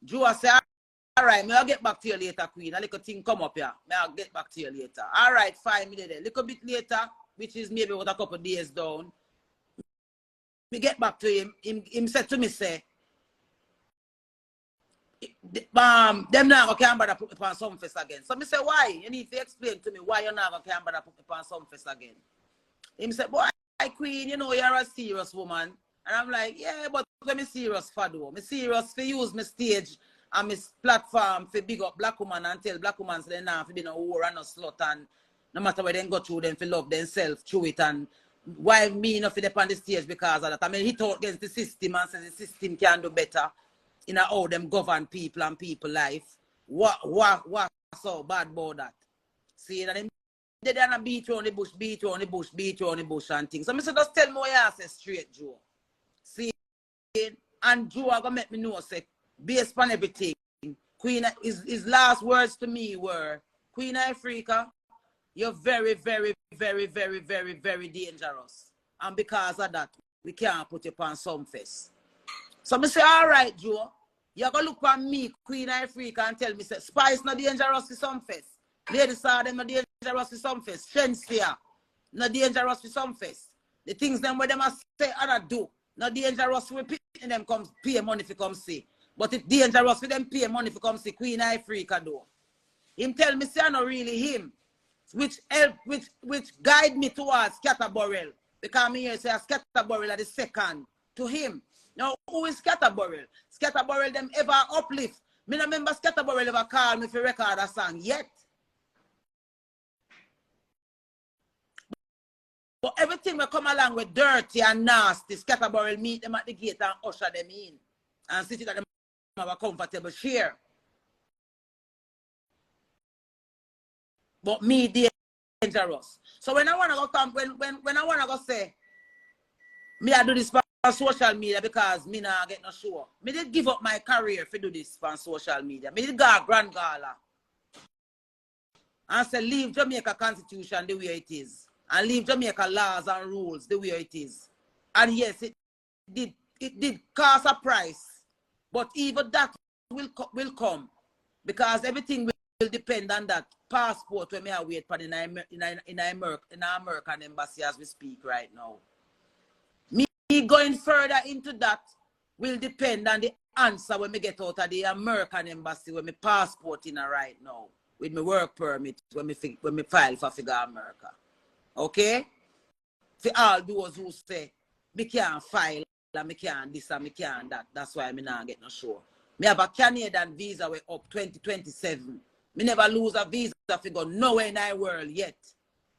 Joe say, all right, I'll get back to you later, Queen. A little thing come up here. I'll get back to you later. All right, 5 minutes there. A little bit later, which is maybe with a couple of days down. Me get back to him. Him said to me, say, them now go can't bother put me on some fest again. So me say, why? You need to explain to me why you now can't bother put me on some fest again. Him said, boy, Queen, you know you're a serious woman. And I'm like, yeah, but let me serious for though. Me serious for use my stage and my platform for big up black woman and tell black women so they now for be no war and no slut and no matter where they go through them for love themselves through it and why me not for them on the stage because of that. I mean hit out against the system and says the system can do better in how them govern people and people life. What so bad about that? See that them they don't beat you on the bush and things. So I said, just tell me what you say straight, Joe. See, and Joe are gonna make me know, say, based on everything, Queen, his last words to me were, Queen Ifrica, you're very, very, very, very, very, very dangerous. And because of that, we can't put you on some face. So I say, all right, Joe, you're gonna look at me, Queen Ifrica, and tell me, say, Spice not dangerous to some face. Ladies saw them not dangerous for some face. Shensia, not dangerous for some face. The things them where them must say and do, not dangerous with in them come pay money for come see. But it's dangerous for them pay money for come see Queen Ifrica though. Him tell me say I not really him. Which guide me towards Scatterburrell. Because me here say Scatterburrell are the second to him. Now who is Scatterburrell? Scatterburrell them ever uplift. Me no remember Scatterburrell ever call me for record a song yet. But everything will come along with dirty and nasty. Scatterburrell meet them at the gate and usher them in. And sit at them have a comfortable chair. But me dangerous. So when I wanna go come, when I wanna go say, me I do this for social media because me nah get no show. Me did give up my career for do this for social media. Me did go a grand gala. And say leave Jamaica constitution the way it is. And leave Jamaica laws and rules the way it is. And yes, it did cost a price. But even that will come. Because everything will depend on that passport when we are wait for in American embassy as we speak right now. Me going further into that will depend on the answer when we get out of the American embassy when my passport in right now with my work permit when me file for figure America. Okay? For all those who say me can't file and me can't this and me can't that. That's why me not get no show. Me have a Canadian visa way up 2027. Me never lose a visa if you go nowhere in our world yet.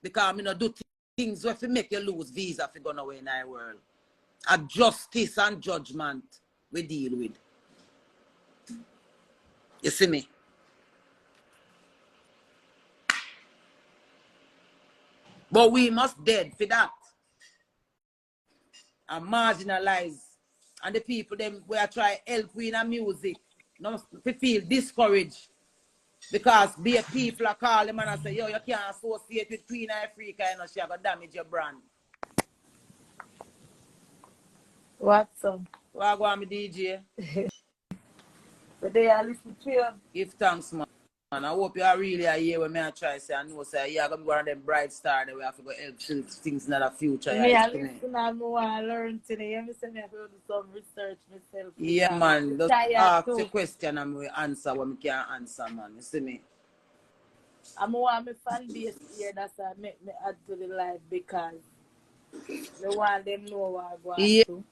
Because me not do things where if make you lose visa if you go nowhere in our world. A justice and judgment we deal with. You see me? But we must dead for that. And marginalize. And the people them where try help we in music. No feel discouraged. Because be a people are call them and say, yo, you can't associate with Queen Ifrica, you know, she have to damage your brand. What's up? What go on me DJ? But they are listening to you. Give thanks, man. I hope you are really here when I try to say I know say you're gonna be one of them bright stars that we have to go help things in the future. Me I listen and I want to learn today. You say me have to do some research myself. Yeah, man. Just ask the question and we answer when we can't answer, man. You see me? I'm want my fan base here, that's why make me add to the live because they want them know what I want to.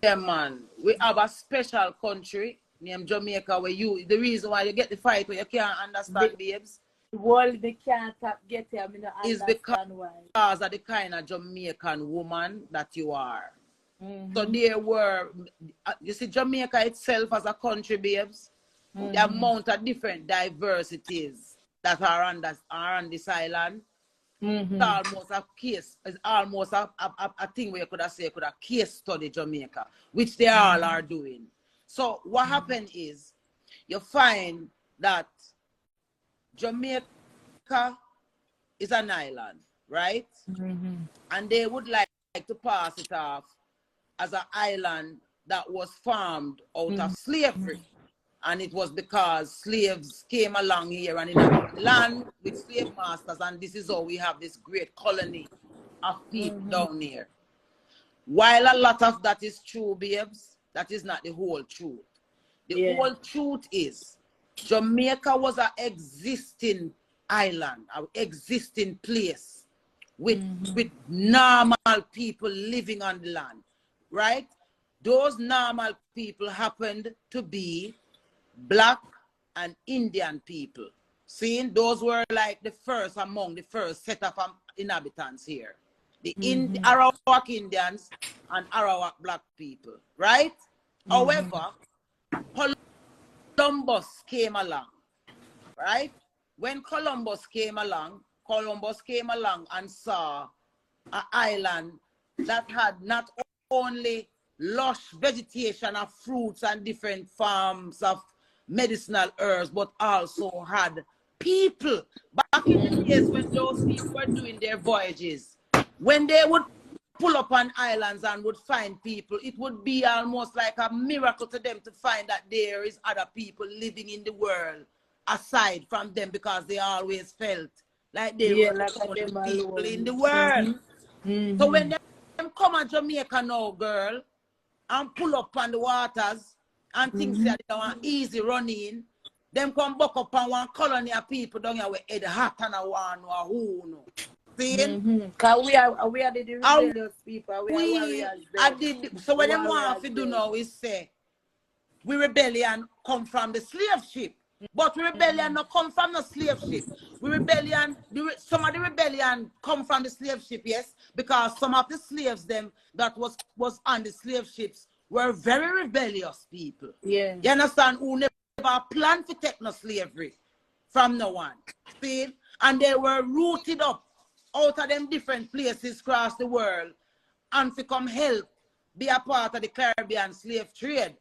Yeah, man. We have a special country named Jamaica where the reason why you get the fight where you can't understand, babes. Well, they can't get here, I mean, is because of the kind of Jamaican woman that you are. So there were, you see, Jamaica itself as a country, babes, the amount of different diversities that are on this island. It's almost a case, it's almost a thing where you could have said, could have case study Jamaica, which they all are doing. So what happened is, you find that Jamaica is an island, right? And they would like to pass it off as an island that was formed out of slavery. And it was because slaves came along here and in a land with slave masters, and this is how we have this great colony of people down here. While a lot of that is true, babes, that is not the whole truth. The whole truth is Jamaica was an existing island, an existing place with normal people living on the land, right? Those normal people happened to be Black and Indian people. Seeing those were like the first among the first set of inhabitants here. The Arawak Indians and Arawak Black people, right? However, Columbus came along, right? When Columbus came along and saw an island that had not only lush vegetation of fruits and different farms of medicinal herbs, but also had people. Back in the days when those people were doing their voyages, when they would pull up on islands and would find people, it would be almost like a miracle to them to find that there is other people living in the world aside from them, because they always felt like they were like the only people in the world. So when them come to Jamaica now, girl, and pull up on the waters and things that they want easy running. Them come back up on one colony of people down here with head hot and a one or who no. See? Because we are the rebellious people. We are warriors. So what them want to do now is say, we rebellion come from the slave ship. But we rebellion not come from the slave ship. We rebellion, some of the rebellion come from the slave ship, yes, because some of the slaves them that was on the slave ships were very rebellious people. Yeah. You understand? Who never planned to take no slavery from no one. See? And they were rooted up out of them different places across the world and to come help be a part of the Caribbean slave trade.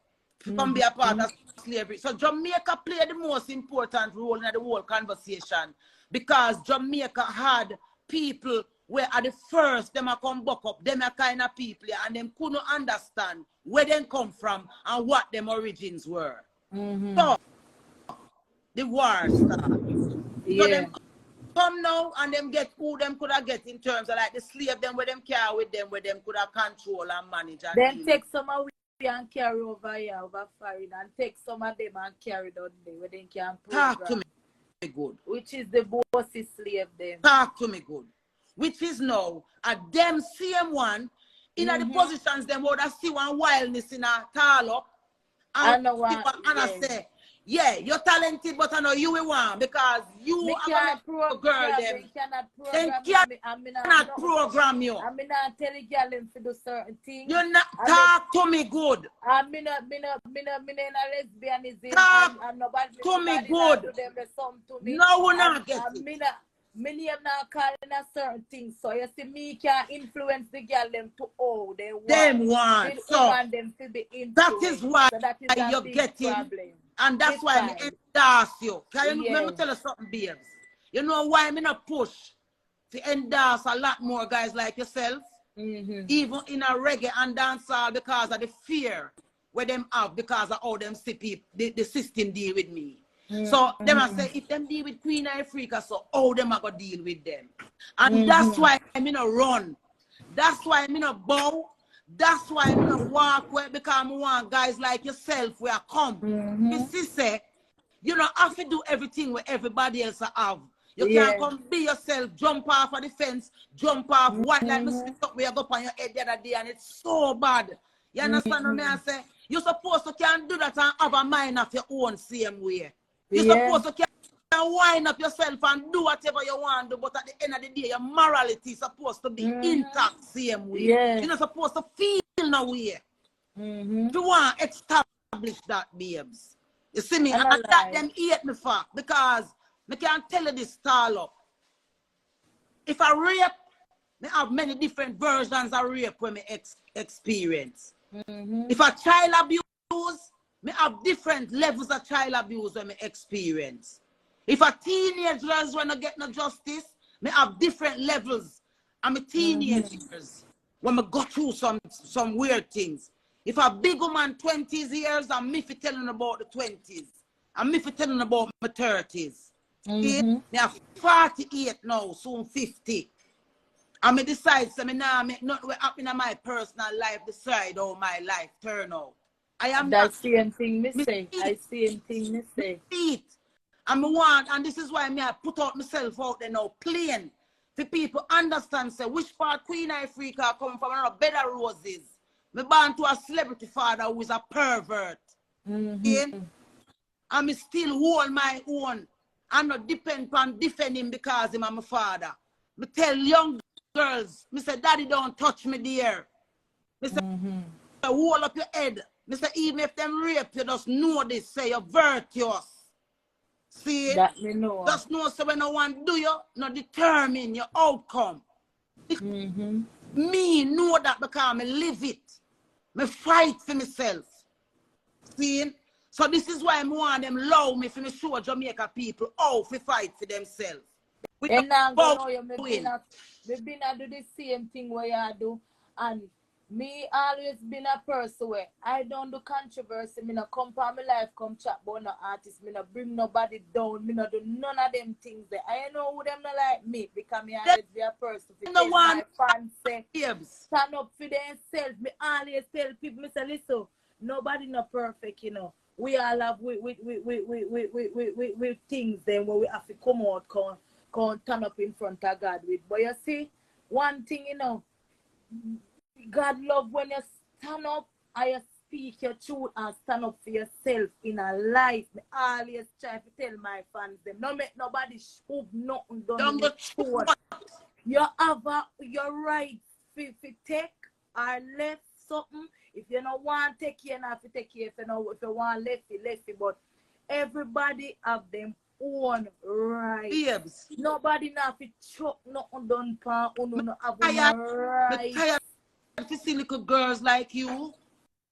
To come be a part of slavery. So Jamaica played the most important role in the whole conversation because Jamaica had people where at the first them are come back up, them are kind of people and them couldn't understand where they come from and what them origins were. So the war started. Yeah. So them come now and them get who them could have get in terms of like the slave them where them care with them where them could have control and manage. And then take some of and carry over here, over foreign, and take some of them and carry down there where they can program. Talk to me good. Which is the bossy slave them. Talk to me good. Which is now a them same one in the positions them would see one wildness in a tall up and I say, yeah, you're talented, but I know you will want because you are a girl them. They cannot program you. I'm not telling girl to do certain things. You not talk to me good. I'm in a lesbianism. Talk and nobody to me good. No, we're not getting. Many am not calling a certain thing, so you see me can influence the girl them to all they want. Them want. So them to be that is why so that is you're getting. Problem. And that's why I endorse you. Can you let me tell you something, babes? You know why I'm not push to endorse a lot more guys like yourself, even in a reggae and dancehall because of the fear where them have because of how them see people, the system deal with me. So them I say if them deal with Queen Ifrica, so how them I go deal with them. And that's why I'm in a run. That's why I'm in a bow. That's why I'm gonna walk where because I want guys like yourself where I come. You see, say, you don't have to do everything where everybody else have. You can't come be yourself, jump off of the fence, jump off what like me stuck where you go up on your head the other day and it's so bad. You understand what I say? You're supposed to can't do that and have a mind of your own same way. You're supposed to can't wind up yourself and do whatever you want to do, but at the end of the day, your morality is supposed to be intact same way. You're not supposed to feel no way. You want to establish that, babes. You see me? And that them hate me for because I can't tell you this stall up. If I rape, I have many different versions of rape when I experience. If I child abuse, I have different levels of child abuse when I experience. If a teenagers when I get no justice, I have different levels. I'm a teenagers when I go through some weird things. If a big woman 20s years, I'm me for telling about the 20s. I'm me for telling about my 30s. I have 48 now, soon 50. And I decide, so I now make nothing happen in my personal life, decide how my life turn out. I am that same thing me say. I same thing me say. And this is why I put out myself out there now, plain, for people understand, say, which part Queen Ifrica come from, a bed of roses. Me born to a celebrity father who is a pervert. And I still hold my own. I'm not depend on defending because I'm my father. Me tell young girls, me say, daddy don't touch me there. Me say, hold up your head. Me say, even if them rape you, just know this, say you're virtuous. See? That me know. Just know so when no one do you, not determine your outcome. Me know that because I live it. Me fight for myself. See? So this is why I want them allow me to show Jamaica people how to fight for themselves. And now know you, me been do the same thing where you do. And me always been a person where I don't do controversy. Me no come for my life, come chat about no artist. Me no bring nobody down. Me no do none of them things there. I know who them not like me because me always be a person to tell my fans say stand up for themselves. Me always tell people, me say listen, nobody not perfect, you know. We all have we things then where we have to come out, come turn up in front of God with. But you see, one thing, you know, God love when you stand up and you speak your truth and stand up for yourself in a life. I always try to tell my fans them, don't make nobody shove nothing done in the truth. You have your right to take or left something. If you don't want to take care, not to take care. If you want left it. But everybody have them own right. Babes. Nobody not to chuck nothing done pan. No have right. Tired to see little girls like you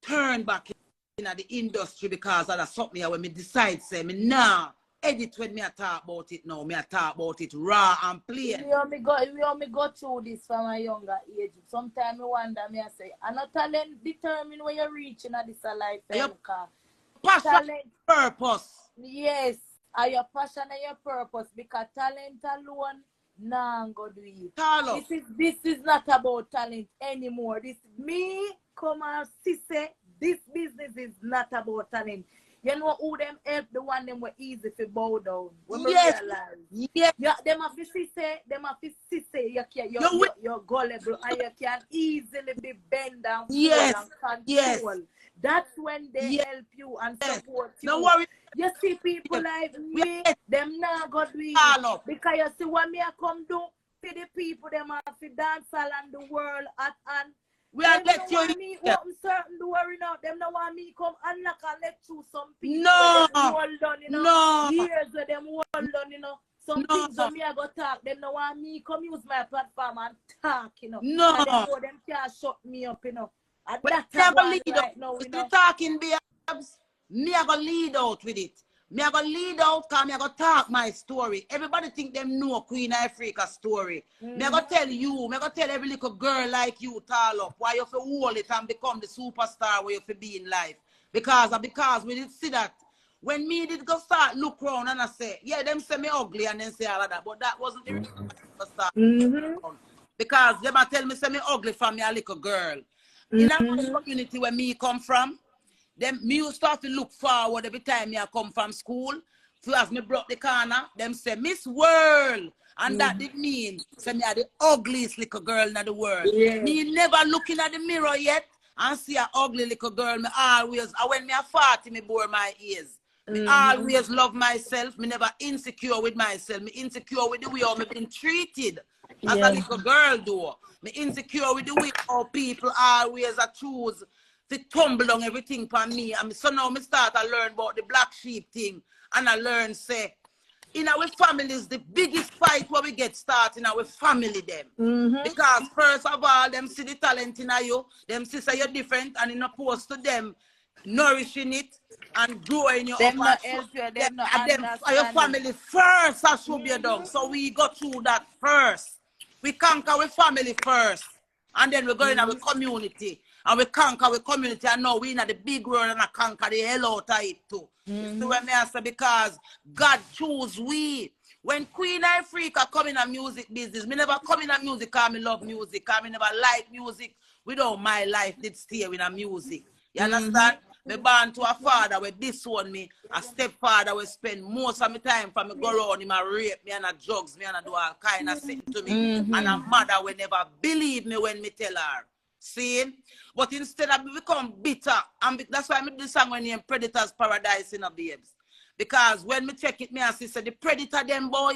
turn back in the industry because of something when me decide say me nah edit when me I talk about it now. Me I talk about it raw and plain. We only go through this from a younger age. Sometimes I wonder, me I say, and a talent determine where you're reaching at this life. Passion, talent, purpose. Yes, and your passion and your purpose, because talent alone, nah, go do it. This is not about talent anymore. This me come and see say this business is not about talent. You know who them help, the one them were easy to bow down. When yes. Realize. Yes. Yeah, them have to say, you're gullible and you can easily be bend down yes. and control. Yes. That's when they help you and support you. Don't worry. You see people like me, them now go do it. Because you see what me I come do for the people, them have to dance all and the world and we are let you me open certain door, you know. Them no want me come unlock and let through some people. No. Hold on, you know. No. Years where them hold on, you know. Some things when me I go talk, them no want me come use my platform and talk, you know. No. And them know them can't shut me up, you know. And but that's lead right now, you know. Talking babes, me I go lead out with it. Me I go lead out because me I go talk my story. Everybody think them know Queen Ifrica story. Me I go tell you, me I go tell every little girl like you, tall up, why you have to hold it and become the superstar where you have to be in life. Because we did see that. When me did go start look around and I say, yeah, them say me ugly and then say all of that, but that wasn't the reason I start. Because them tell me say me ugly from me a little girl. In that community where me come from, them me used start to look forward every time me I come from school. So as me brought the corner, them say Miss World. And that did mean say me are the ugliest little girl in the world. Yeah. Me never looking at the mirror yet and see an ugly little girl. Me always, when me a 40, me bore my ears. Me always love myself. Me never insecure with myself. Me insecure with the way I'm been treated as a little girl do. Me insecure with the way how people always choose to tumble on everything for me. And so now me start to learn about the black sheep thing. And I learn, say, in our families, the biggest fight where we get started in our family them. Because first of all, them see the talent in you, them see say you're different, and in opposed to them nourishing it and growing you them up. Your family first that should be done. So we go through that first. We conquer our family first. And then we go in our community. And we conquer our community. And now we in the big world and I conquer the hell out of it too. You see what I say? Because God choose we. When Queen Ifrica come in a music business, me never come in a music because I love music. Because I never like music. Without my life did stay in a music. You understand? Me born to a father where this one me, a stepfather will spend most of my time from me go around him and rape me and a drugs me and a do all kind of thing to me. And a mother will never believe me when me tell her. See? But instead of become bitter, and that's why I made this song when named Predator's Paradise in a babes. Because when me check it, me and say the predator them boy,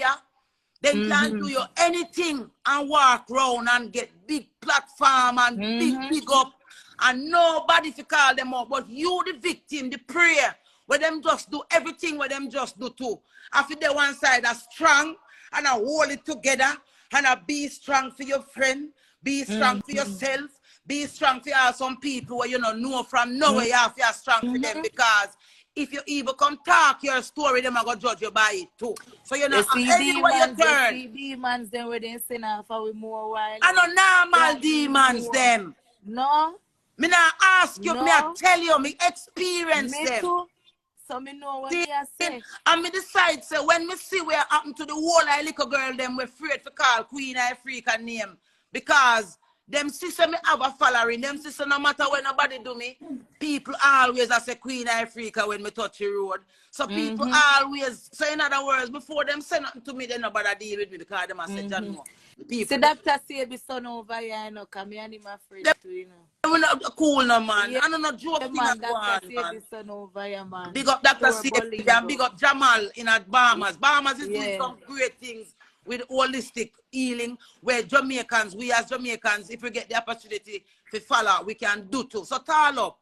they can do you anything and walk around and get big platform and big up. And nobody to call them up, but you the victim, the prayer, where them just do everything where them just do too. After the one side are strong and I hold it together and I be strong for your friend, be strong for yourself, be strong for some people where you know from nowhere you have to be strong for them, because if you even come talk your story, them are going to judge you by it too. So you know, anywhere you turn. Demons them where they sin off we more while. I know normal demons them. No. Me not ask you, No. me I tell you, me experience Me them. too. So me know what me I say. And me decide, say, when me see what happened to the whole of little girl, them we afraid to call Queen Ifrica name. Because them sister me have a following. Them sister no matter when nobody do me, people always say Queen Ifrica when me touch the road. So people always, so in other words, before them say nothing to me, they nobody deal with me because them say John Moore. See, Dr. say the son over here, you know, come here and him afraid too, you know. We're not cool, no, man. Yeah. I don't know joke thing Man, go on, man. the son over here, man. Big up Dr. Sabi and big up Jamal in Bahamas. Bahamas is doing some great things with holistic healing where Jamaicans, we as Jamaicans, if we get the opportunity to follow, we can do too. So call up.